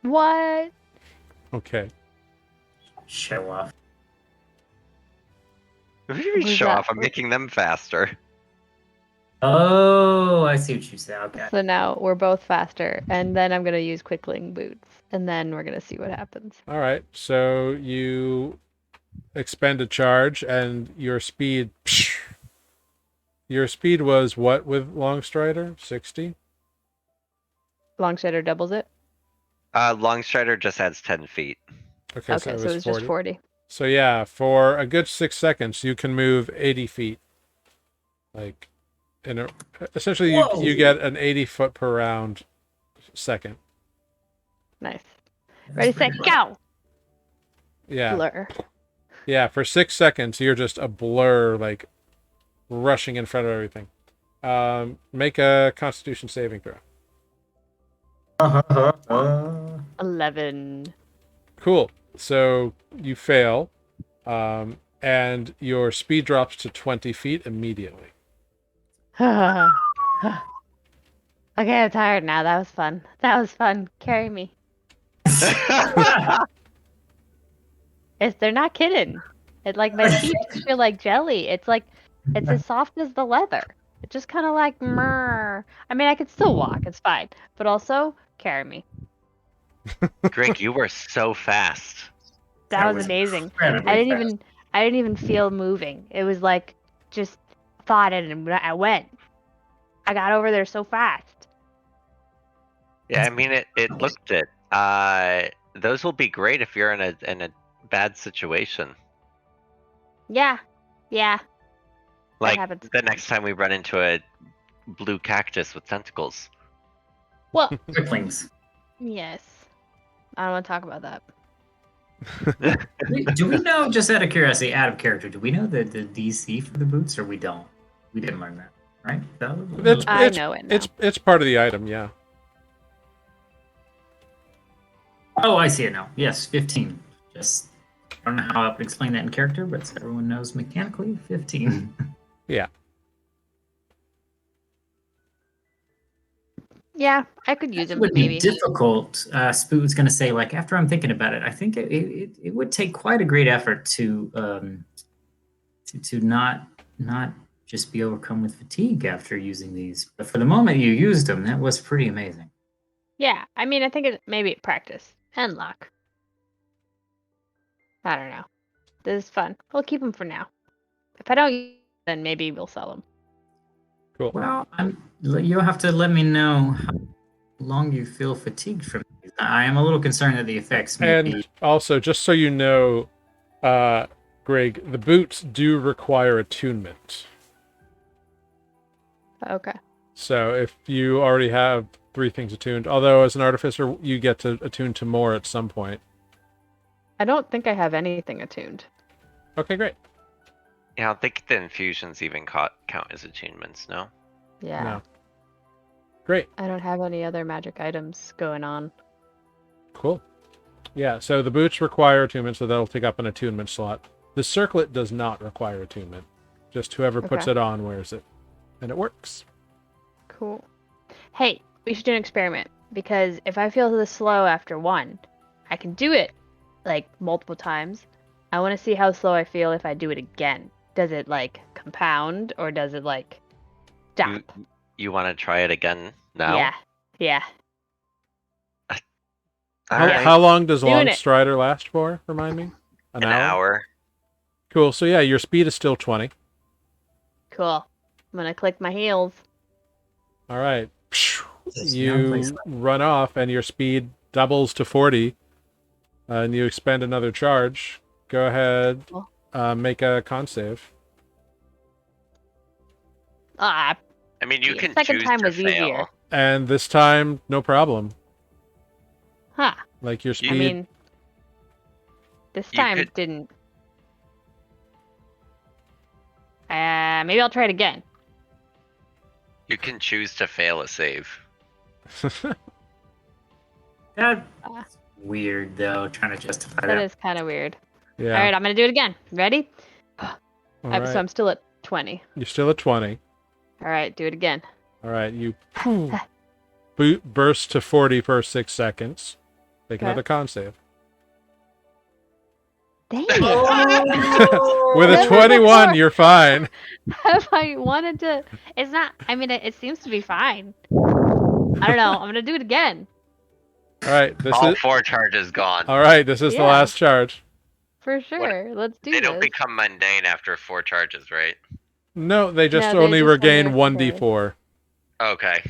What? Okay. Show off. If you Who's show that? off, I'm making them faster. Oh, I see what you say. Okay. So now we're both faster, and then I'm gonna use Quickling boots, and then we're gonna see what happens. All right. So you expend a charge, and your speed. Your speed was what with Longstrider? 60? Longstrider doubles it. Long strider just adds 10 feet. Okay, Okay, so so it it was was 40. just 40. So yeah, for a good 6 seconds, you can move 80 feet. Like, essentially, Whoa. you get an 80 foot per round second. Nice. That's Ready, pretty set, fun. go! Yeah. Blur. Yeah, for 6 seconds, you're just a blur, like, rushing in front of everything. Make a Constitution saving throw. 11. Cool. So you fail, and your speed drops to 20 feet immediately. Okay, I'm tired now. That was fun. That was fun. Carry me. They're not kidding. It's like my feet just feel like jelly. It's as soft as the leather. It's just kind of like murr. I mean, I could still walk. It's fine. But also, carry me. Grig, you were so fast. That was amazing. incredibly fast. I didn't even feel moving. It was like just thought it and I went. I got over there so fast. Yeah, I mean it looked it. Those will be great if you're in a bad situation. Yeah. Yeah. Like happens. the next time we run into a blue cactus with tentacles. Well, Quicklings. yes. I don't want to talk about that. Do we know, just out of curiosity, out of character, do we know the DC for the boots, or we don't? We didn't learn that, right? I know it now. It's part of the item, yeah. Oh, I see it now. Yes, 15. Just, I don't know how I would explain that in character, but so everyone knows mechanically, 15. Yeah. Yeah, I could use It them would maybe. be difficult. Spoot was going to say, like, after I'm thinking about it, I think it would take quite a great effort to not just be overcome with fatigue after using these. But for the moment you used them, that was pretty amazing. Yeah, I mean, I think maybe practice and luck. I don't know. This is fun. We'll keep them for now. If I don't use them, then maybe we'll sell them. Cool. Well, you'll have to let me know how long you feel fatigued from these. I am a little concerned that the effects may And be. also, just so you know, Greg, the boots do require attunement. Okay. So if you already have 3 things attuned, although as an artificer, you get to attune to more at some point. I don't think I have anything attuned. Okay, great. Yeah, I don't think the infusions even count as attunements, no? Yeah. No. Great. I don't have any other magic items going on. Cool. Yeah, so the boots require attunement, so that'll take up an attunement slot. The circlet does not require attunement. Just whoever puts Okay. it on wears it. And it works. Cool. Hey, we should do an experiment because if I feel this slow after 1, I can do it like multiple times. I want to see how slow I feel if I do it again. Does it like compound or does it like stop? You want to try it again now? Yeah. Yeah. Alright. How long does Doing Long it. Strider last for? Remind me? An hour. Cool. So yeah, your speed is still 20. Cool. I'm gonna click my heels. All right. Just You place- run off, and your speed doubles to 40, and you expend another charge. Go ahead, Cool. make a con save. Ah, I mean, you The can second choose time to was fail. easier. And this time, no problem. huh. Like your speed. I mean, this You time could- didn't. Maybe I'll try it again. You can choose to fail a save. That's Ah. weird, though, trying to justify That that. is kind of weird. yeah. All right, I'm gonna do it again. Ready? All So right. I'm still at 20. You're still at 20. All right, do it again. All right. You burst to 40 for 6 seconds. Make Okay. another con save. Dang it! With a Never 21, before. you're fine. Have I wanted to? It's not. I mean, it seems to be fine. I don't know. I'm gonna do it again All right. All 4 charges gone. All right. This is the Yeah. last charge. for sure. Let's do They this. don't become mundane after 4 charges, right? No, they just No, they only just regain only 1d4 Okay.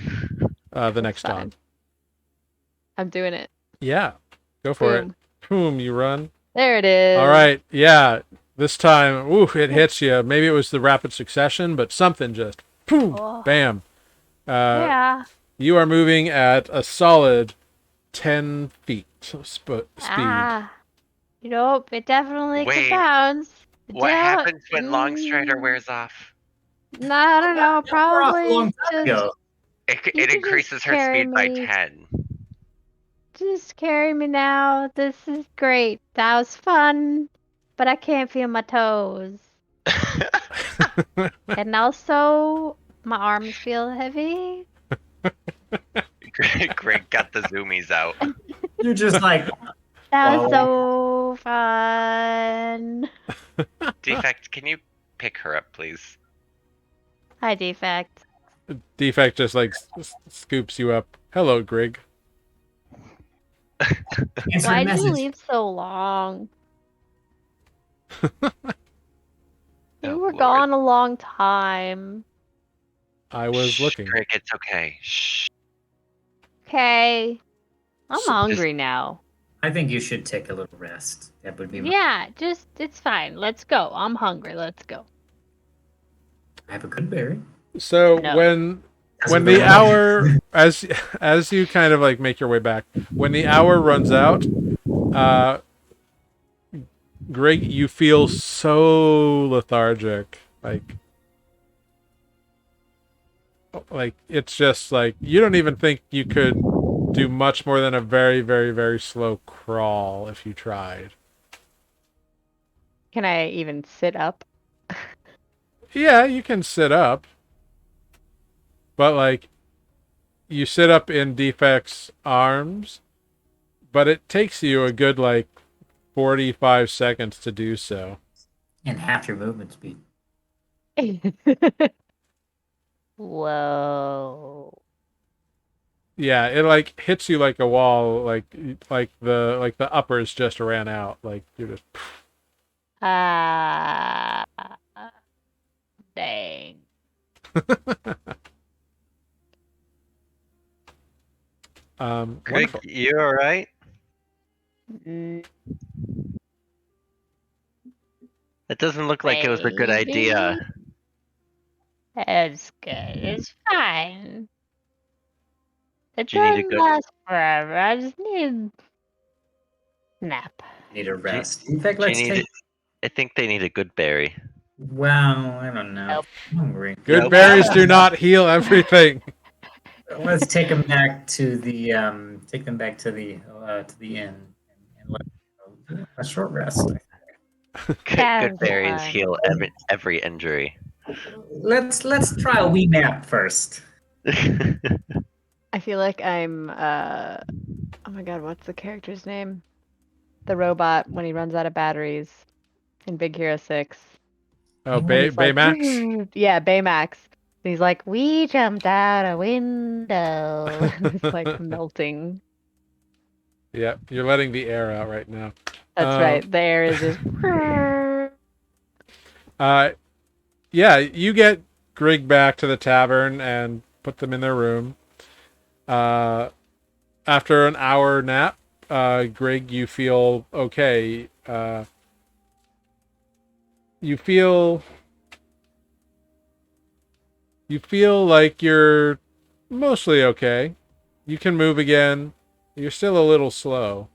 the next fine. time. I'm doing it. Yeah. Go for Boom. it. Boom, you run. There it is. All right. Yeah. This time, it hits you. Maybe it was the rapid succession, but something just, boom, Oh. bam. Yeah. You are moving at a solid 10 feet speed. Ah. Nope. It definitely Wait, compounds. What Yeah, happens when Longstrider wears off? No, I don't know. We're off a Probably long time just, ago. It You it could increases just her carry speed by me. 10. just carry me now. This is great. That was fun, but I can't feel my toes. And also, my arms feel heavy. Greg got the zoomies out. You're just like, That was Oh. so fun. Defect, can you pick her up, please? Hi, Defect. Defect just like scoops you up. Hello, Grig. answer Why'd message. you leave so long? You Oh, were Lord. gone a long time. I was Shh, looking. Greg, it's okay. Shh. Okay. I'm So hungry now. I think you should take a little rest. That would be my. Yeah, it's fine. Let's go. I'm hungry. Let's go. I have a good berry. So No. when Doesn't the really- hour as you kind of like make your way back, when the hour runs out, Greg, you feel so lethargic. Like it's just like you don't even think you could do much more than a very, very, very slow crawl if you tried. Can I even sit up? Yeah, you can sit up. But like you sit up in Defect's arms, but it takes you a good like 45 seconds to do so. And half your movement speed. Whoa. Yeah, it like hits you like a wall, like the uppers just ran out. Like you're just Uh, dang. Greg, Wonderful. you alright? Mm, It doesn't look like it was a good Maybe. idea. It's good. It's fine. It Do you need a doesn't good? last forever. I just need a nap. Need a Do you, rest. In fact, do you let's need? take. I think they need a good berry. Well, I don't know. Nope. I'm hungry. Good Nope. berries do not heal everything. Let's take them back to the inn and let them go. A short rest. Good That's berries fine. heal every injury. Let's try a wee nap first. I feel like I'm oh my god, what's the character's name? The robot when he runs out of batteries in Big Hero 6. Oh, When he's like, Baymax? yeah, Baymax. And he's like, we jumped out a window. It's like melting. Yeah, you're letting the air out right now. That's right. The air is just. uh, yeah, you get Grig back to the tavern and put them in their room. After an hour nap, Grig, you feel okay. You feel like you're mostly okay. You can move again. You're still a little slow.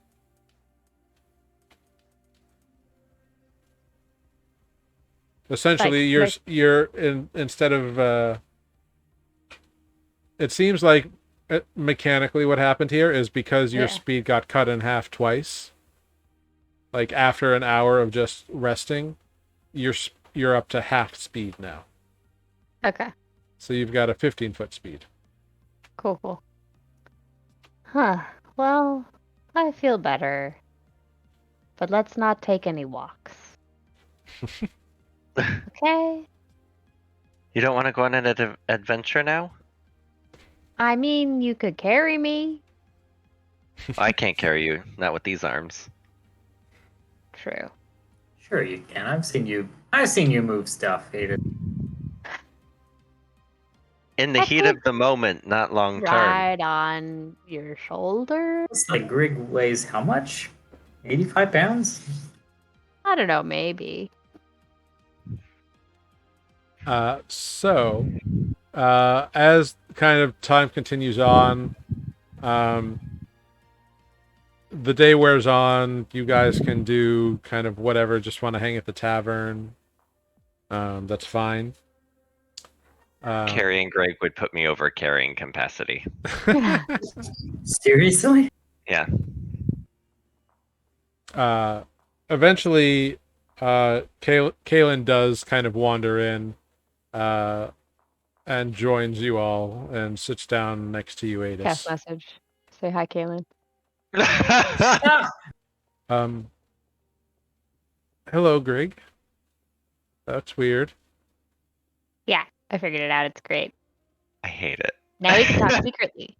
Essentially, you're instead of it seems like mechanically what happened here is because your speed got cut in half twice. Like after an hour of just resting, you're up to half speed now. Okay. So you've got a 15-foot speed. Cool. Huh. Well, I feel better. But let's not take any walks. Okay? You don't want to go on an adventure now? I mean, you could carry me. I can't carry you, not with these arms. True. Sure you can. I've seen you move stuff, Ada. In the I heat could of the moment, not long term. ride on your shoulder. It's like Grig weighs how much? 85 pounds? I don't know, maybe. So, as kind of time continues on, the day wears on. You guys can do kind of whatever. Just want to hang at the tavern. That's fine. Carrying Greg would put me over carrying capacity. Seriously? Yeah. Eventually, Kaylin does kind of wander in, and joins you all and sits down next to you, Adis. Cast message. Say hi, Kaylin. Hello, Greg. That's weird. Yeah, I figured it out. It's great. I hate it. Now we can talk secretly.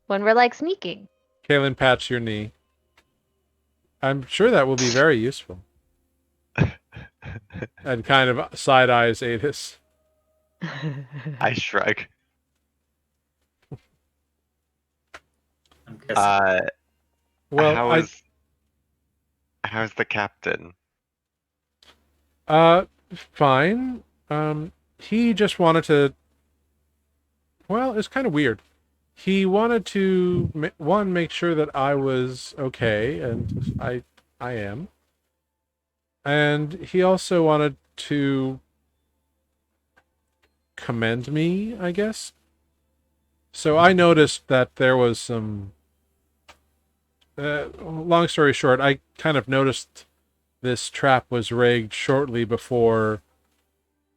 When we're like sneaking. Kaylin pats your knee. I'm sure that will be very useful. And kind of side eyes Adis. I shrug. I'm guessing. Well, how's the captain? Fine. He just wanted to. Well, it's kind of weird. He wanted to make sure that I was okay, and I am. And he also wanted to commend me, I guess. So I noticed that there was some. Long story short, I kind of noticed this trap was rigged shortly before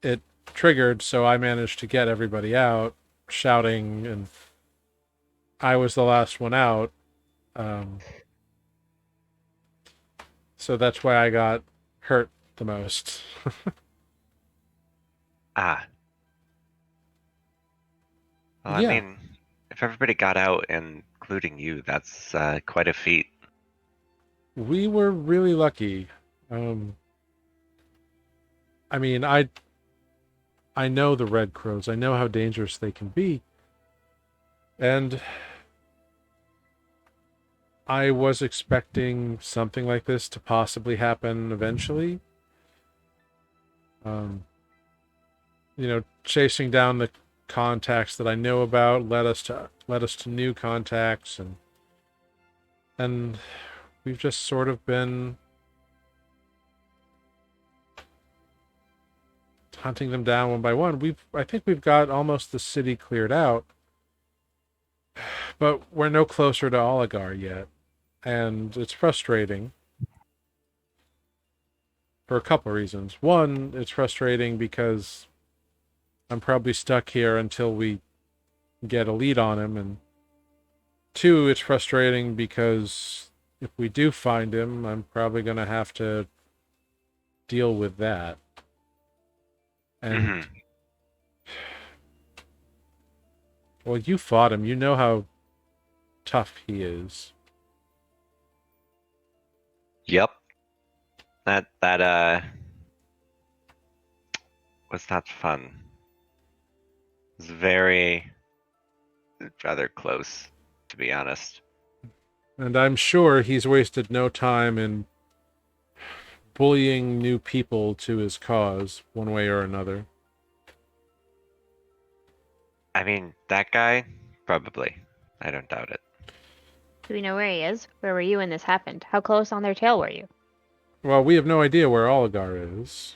it triggered, so I managed to get everybody out, shouting, and I was the last one out. So that's why I got hurt the most. Well, Yeah. I mean, if everybody got out, including you, that's quite a feat. We were really lucky. I mean, I know the Red Crows. I know how dangerous they can be. And I was expecting something like this to possibly happen eventually. Um, chasing down the contacts that I know about led us to new contacts, and we've just sort of been hunting them down one by one. I think we've got almost the city cleared out, but we're no closer to Oligar yet, and it's frustrating for a couple reasons. One, it's frustrating because I'm probably stuck here until we get a lead on him, and two, it's frustrating because if we do find him, I'm probably going to have to deal with that. And, well, you fought him. You know how tough he is. Yep. That was not fun. It was rather close, to be honest. And I'm sure he's wasted no time in bullying new people to his cause, one way or another. I mean, that guy, probably. I don't doubt it. Do we know where he is? Where were you when this happened? How close on their tail were you? Well, we have no idea where Oligar is.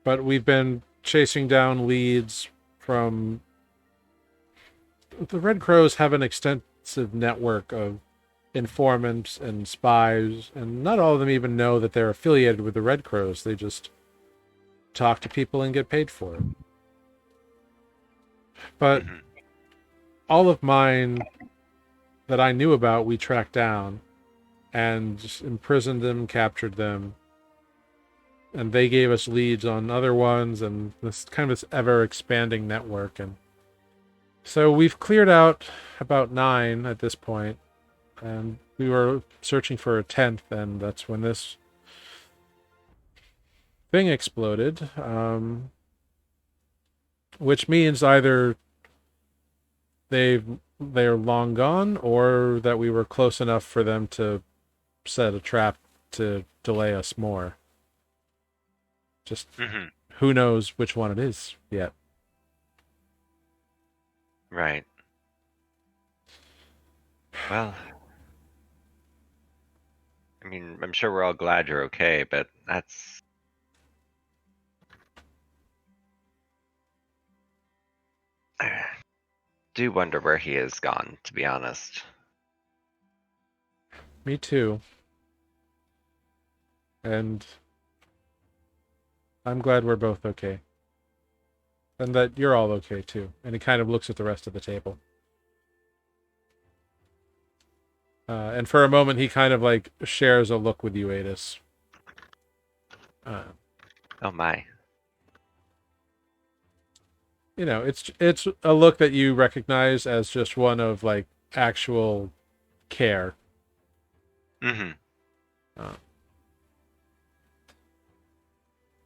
But we've been chasing down leads from... The Red Crows have an extensive network of informants and spies, and not all of them even know that they're affiliated with the Red Crows. They just talk to people and get paid for it. But all of mine that I knew about, we tracked down and just imprisoned them, captured them, and they gave us leads on other ones, and this kind of this ever-expanding network. And so we've cleared out about 9 at this point, and we were searching for a 10th, and that's when this thing exploded, which means either they're long gone, or that we were close enough for them to set a trap to delay us more. Just who knows which one it is yet. Right. Well, I mean, I'm sure we're all glad you're okay, but that's... I do wonder where he is gone, to be honest. Me too. And I'm glad we're both okay. And that you're all okay too. And he kind of looks at the rest of the table. And for a moment, he kind of like shares a look with you, Adis. Oh my. It's a look that you recognize as just one of like actual care.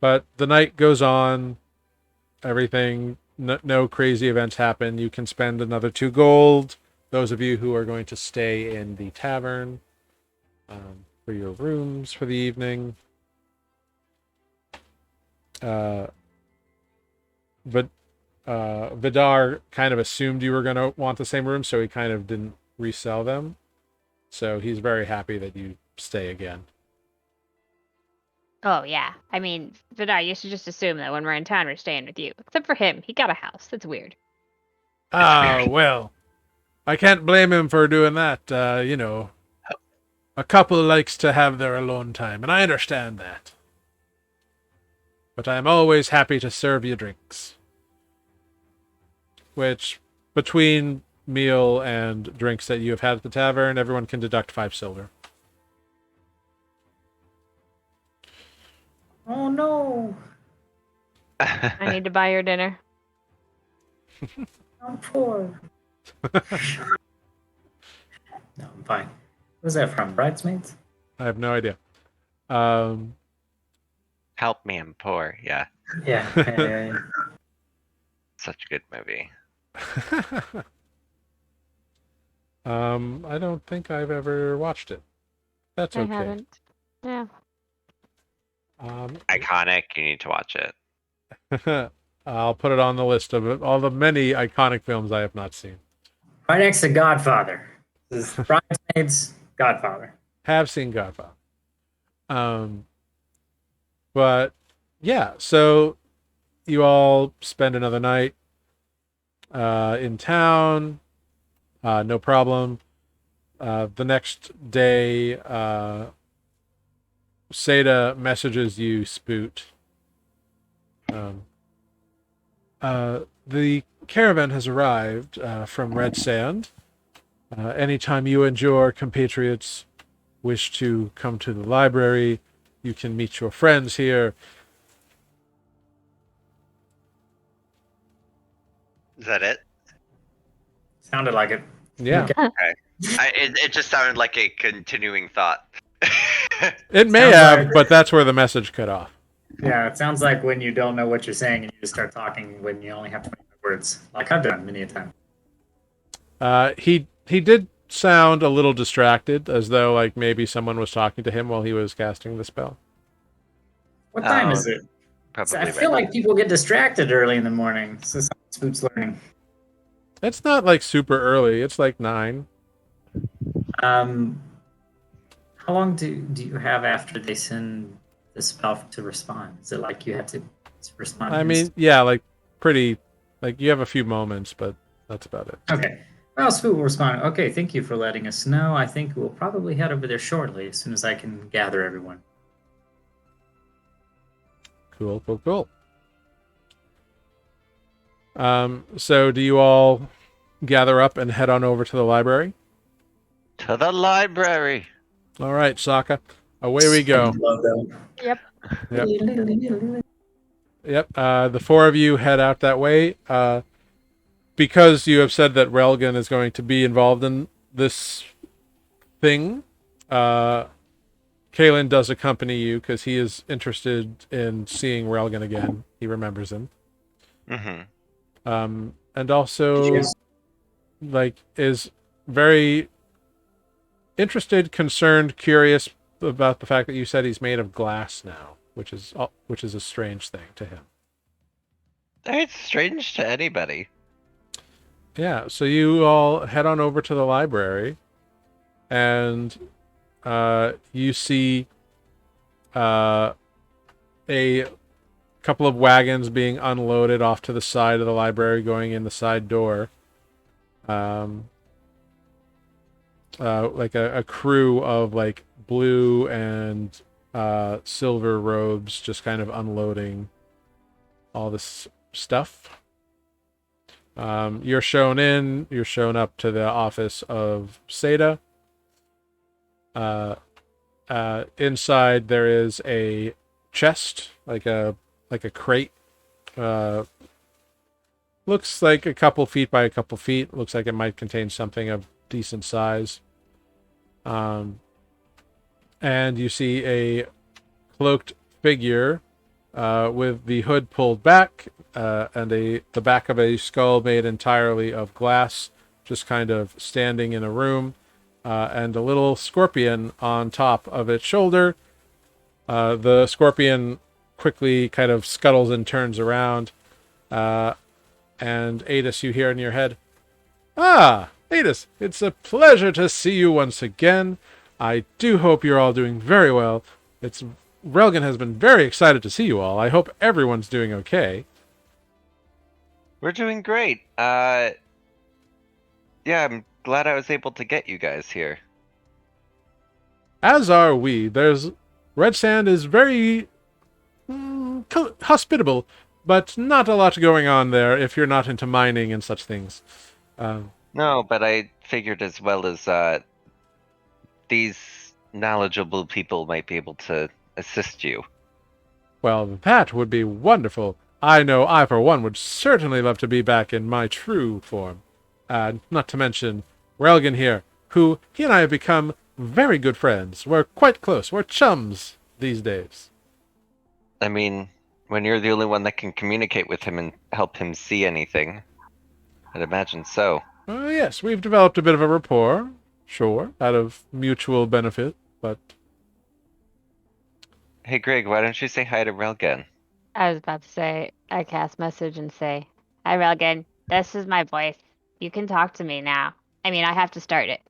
But the night goes on. Everything, no crazy events happen. You can spend another 2 gold. Those of you who are going to stay in the tavern for your rooms for the evening. But Vidar kind of assumed you were going to want the same room, so he kind of didn't resell them. So he's very happy that you stay again. Oh, yeah. I mean, Vidar, you should just assume that when we're in town, we're staying with you. Except for him. He got a house. That's weird. Well, I can't blame him for doing that. A couple likes to have their alone time, and I understand that. But I am always happy to serve you drinks. Which, between meal and drinks that you have had at the tavern, everyone can deduct 5 silver. Oh no! I need to buy your dinner. I'm poor. No, I'm fine. Who's that from? Bridesmaids? I have no idea. Help me, I'm poor. Yeah, Yeah. such a good movie. I don't think I've ever watched it. That's I okay. haven't. Yeah. Iconic. You need to watch it. I'll put it on the list of all the many iconic films I have not seen. Right next to Godfather. This is Bridesmaids, Godfather. Have seen Godfather. But yeah, so you all spend another night in town. No problem. The next day, Seda messages you, Spoot. The caravan has arrived from Red Sand. Anytime you and your compatriots wish to come to the library, you can meet your friends here. Is that it? Sounded like it. Yeah. Okay. Okay. It just sounded like a continuing thought. It may Sounds have, like- but that's where the message cut off. Yeah, it sounds like when you don't know what you're saying and you just start talking when you only have 20 words, like I've done many a time. He did sound a little distracted, as though like maybe someone was talking to him while he was casting the spell. What time Oh, is it? Probably. I feel like people get distracted early in the morning. This is Spook's learning. It's not like super early. It's like 9. How long do you have after they send the spell to respond? Is it like you have to respond? I mean, yeah, like pretty, like you have a few moments, but that's about it. Okay. Well, Spook will respond. Okay, thank you for letting us know. I think we'll probably head over there shortly as soon as I can gather everyone. Cool. So do you all gather up and head on over to the library? To the library. All right, Sokka, away we go. Logo. Yep. Yep. The 4 of you head out that way. Because you have said that Relgan is going to be involved in this thing, Kalen does accompany you because he is interested in seeing Relgan again. He remembers him. Mm-hmm. And also, Yes. like, is very interested, concerned, curious about the fact that you said he's made of glass now, which is a strange thing to him. It's strange to anybody. Yeah, so you all head on over to the library, and you see a couple of wagons being unloaded off to the side of the library, going in the side door. Like a crew of like blue and silver robes, just kind of unloading all this stuff. You're shown up to the office of Seda. Inside there is a chest, like a crate. Looks like a couple feet by a couple feet. Looks like it might contain something of decent size. And you see a cloaked figure with the hood pulled back, and the back of a skull made entirely of glass, just kind of standing in a room, and a little scorpion on top of its shoulder. The scorpion quickly kind of scuttles and turns around, and Adis, you hear in your head, "Ah, Adis, it's a pleasure to see you once again. I do hope you're all doing very well. Relgan has been very excited to see you all. I hope everyone's doing okay." We're doing great. Yeah, I'm glad I was able to get you guys here. As are we. Red Sand is very hospitable, but not a lot going on there if you're not into mining and such things. No, but I figured as well as these knowledgeable people might be able to assist you. Well, that would be wonderful. I know I, for one, would certainly love to be back in my true form. Not to mention Relgan here, who he and I have become very good friends. We're quite close. We're chums these days. I mean, when you're the only one that can communicate with him and help him see anything, I'd imagine so. Yes, we've developed a bit of a rapport, sure, out of mutual benefit, but Hey, Greg, why don't you say hi to Relgan? I was about to say, I cast message and say, "Hi, Relgan. This is my voice. You can talk to me now. I mean, I have to start it,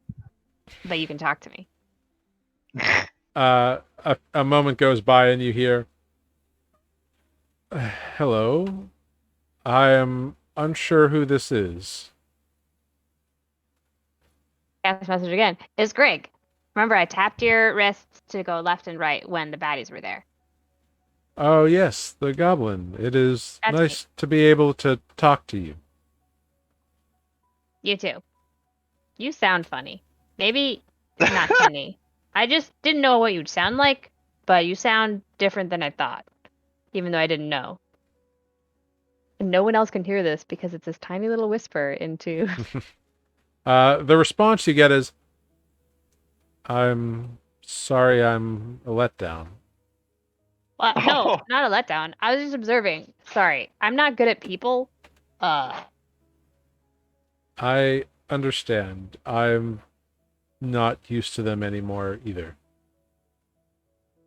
but you can talk to me." a moment goes by and you hear, hello, I am unsure who this is. Cast message again. It's Greg. Remember, I tapped your wrists to go left and right when the baddies were there. Oh, yes, the goblin. It is That's me. nice to be able to talk to you. You too. You sound funny. Maybe not funny. I just didn't know what you'd sound like, but you sound different than I thought, even though I didn't know. And no one else can hear this because it's this tiny little whisper into. The response you get is, I'm sorry I'm a letdown. Well, no, Oh. not a letdown. I was just observing. Sorry, I'm not good at people. I understand. I'm not used to them anymore either.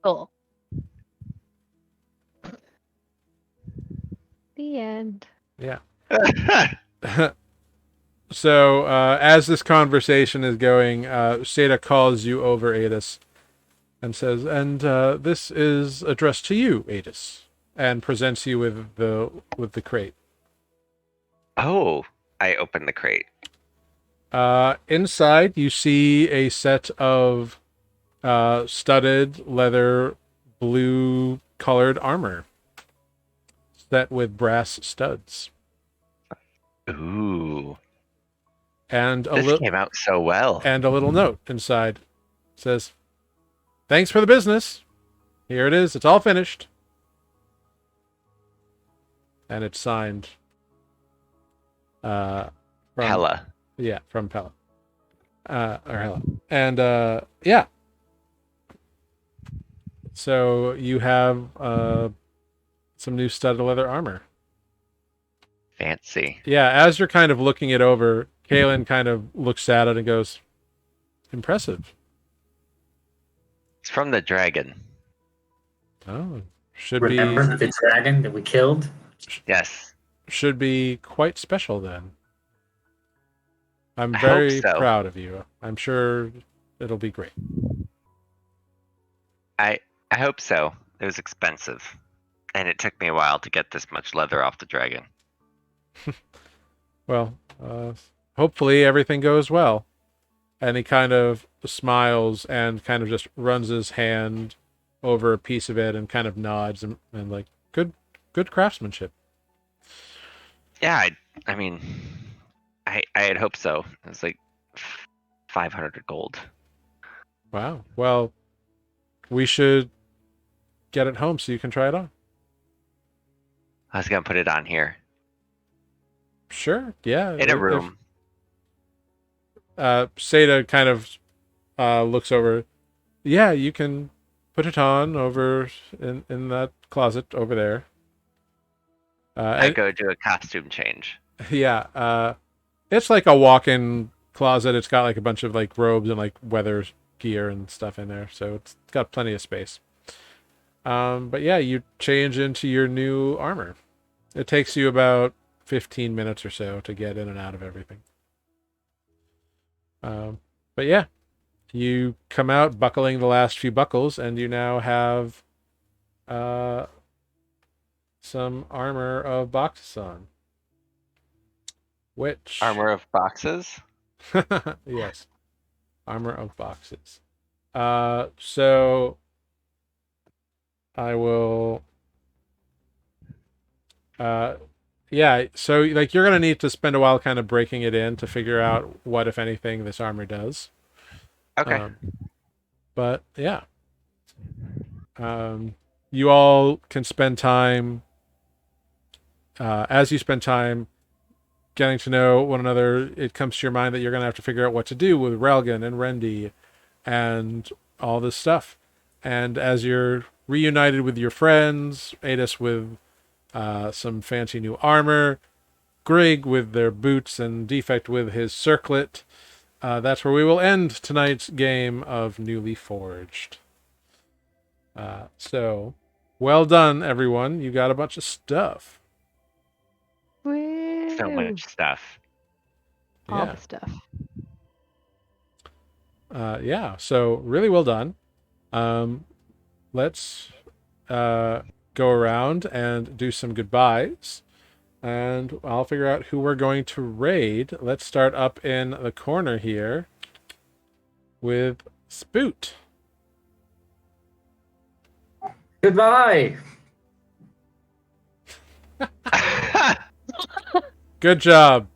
Cool. The end. Yeah. So, as this conversation is going, Seda calls you over, Adis, and says, and this is addressed to you, Adis, and presents you with the crate. Oh, I opened the crate. Inside, you see a set of studded leather blue colored armor set with brass studs. Ooh, And this came out so well. and a little note inside. It says, thanks for the business. Here it is. It's all finished. And it's signed from Hella. Yeah, from Pella. Or Hella. And yeah. So you have some new studded leather armor. Fancy. Yeah, as you're kind of looking it over, Kaylin kind of looks at it and goes, impressive. It's from the dragon. Oh, should Remember the dragon that we killed? Yes. be quite special then. I'm I hope very so. proud of you. I'm sure it'll be great. I hope so. It was expensive. And it took me a while to get this much leather off the dragon. Well, hopefully everything goes well. And he kind of smiles and kind of just runs his hand over a piece of it and kind of nods and like, good craftsmanship. Yeah, I mean, I had hoped so. It was like 500 gold. Wow. Well, we should get it home so you can try it on. I was gonna put it on here Sure. Yeah. in a room. Seda kind of looks over. Yeah, you can put it on over in that closet over there. I go do a costume change. Yeah. It's like a walk-in closet. It's got like a bunch of like robes and like weather gear and stuff in there, so it's got plenty of space. But yeah, you change into your new armor. It takes you about 15 minutes or so to get in and out of everything. But yeah, you come out buckling the last few buckles, and you now have some armor of boxes on. Which Armor of boxes. yes, armor of boxes. So I will. Yeah. So like you're gonna need to spend a while kind of breaking it in to figure out what, if anything, this armor does. Okay. But yeah. You all can spend time. As you spend time getting to know one another, it comes to your mind that you're going to have to figure out what to do with Relgan and Rendi and all this stuff. And as you're reunited with your friends, Adis with some fancy new armor, Grig with their boots, and Defect with his circlet. That's where we will end tonight's game of Nuuli Forged. So, well done, everyone. You got a bunch of stuff. Woo! So much stuff. All Yeah. the stuff. Yeah, so really well done. Let's go around and do some goodbyes. And I'll figure out who we're going to raid. Let's start up in the corner here with Spoot. Goodbye. Good job.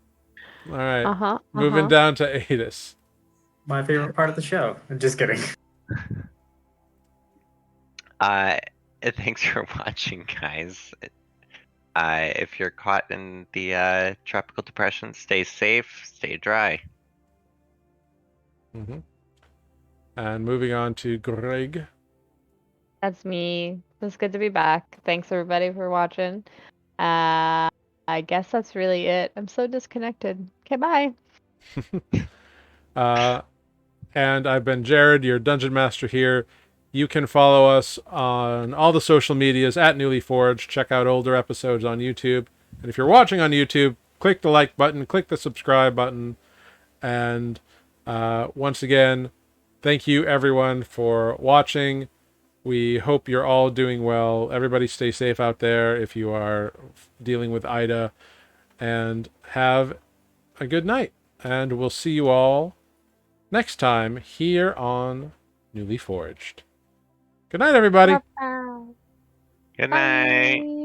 All right. Uh-huh. Moving down to Adis. My favorite part of the show. I'm just kidding. Thanks for watching, guys. If you're caught in the tropical depression, stay safe, stay dry. Mm-hmm. And moving on to Greg. That's me. It's good to be back. Thanks everybody for watching. I guess that's really it. I'm so disconnected. Okay, bye. And I've been Jared, your Dungeon Master here. You can follow us on all the social medias at Nuuli Forged. Check out older episodes on YouTube. And if you're watching on YouTube, click the like button, click the subscribe button. And once again, thank you everyone for watching. We hope you're all doing well. Everybody stay safe out there if you are dealing with Ida. And have a good night. And we'll see you all next time here on Nuuli Forged. Good night, everybody. Bye. Good night. Bye.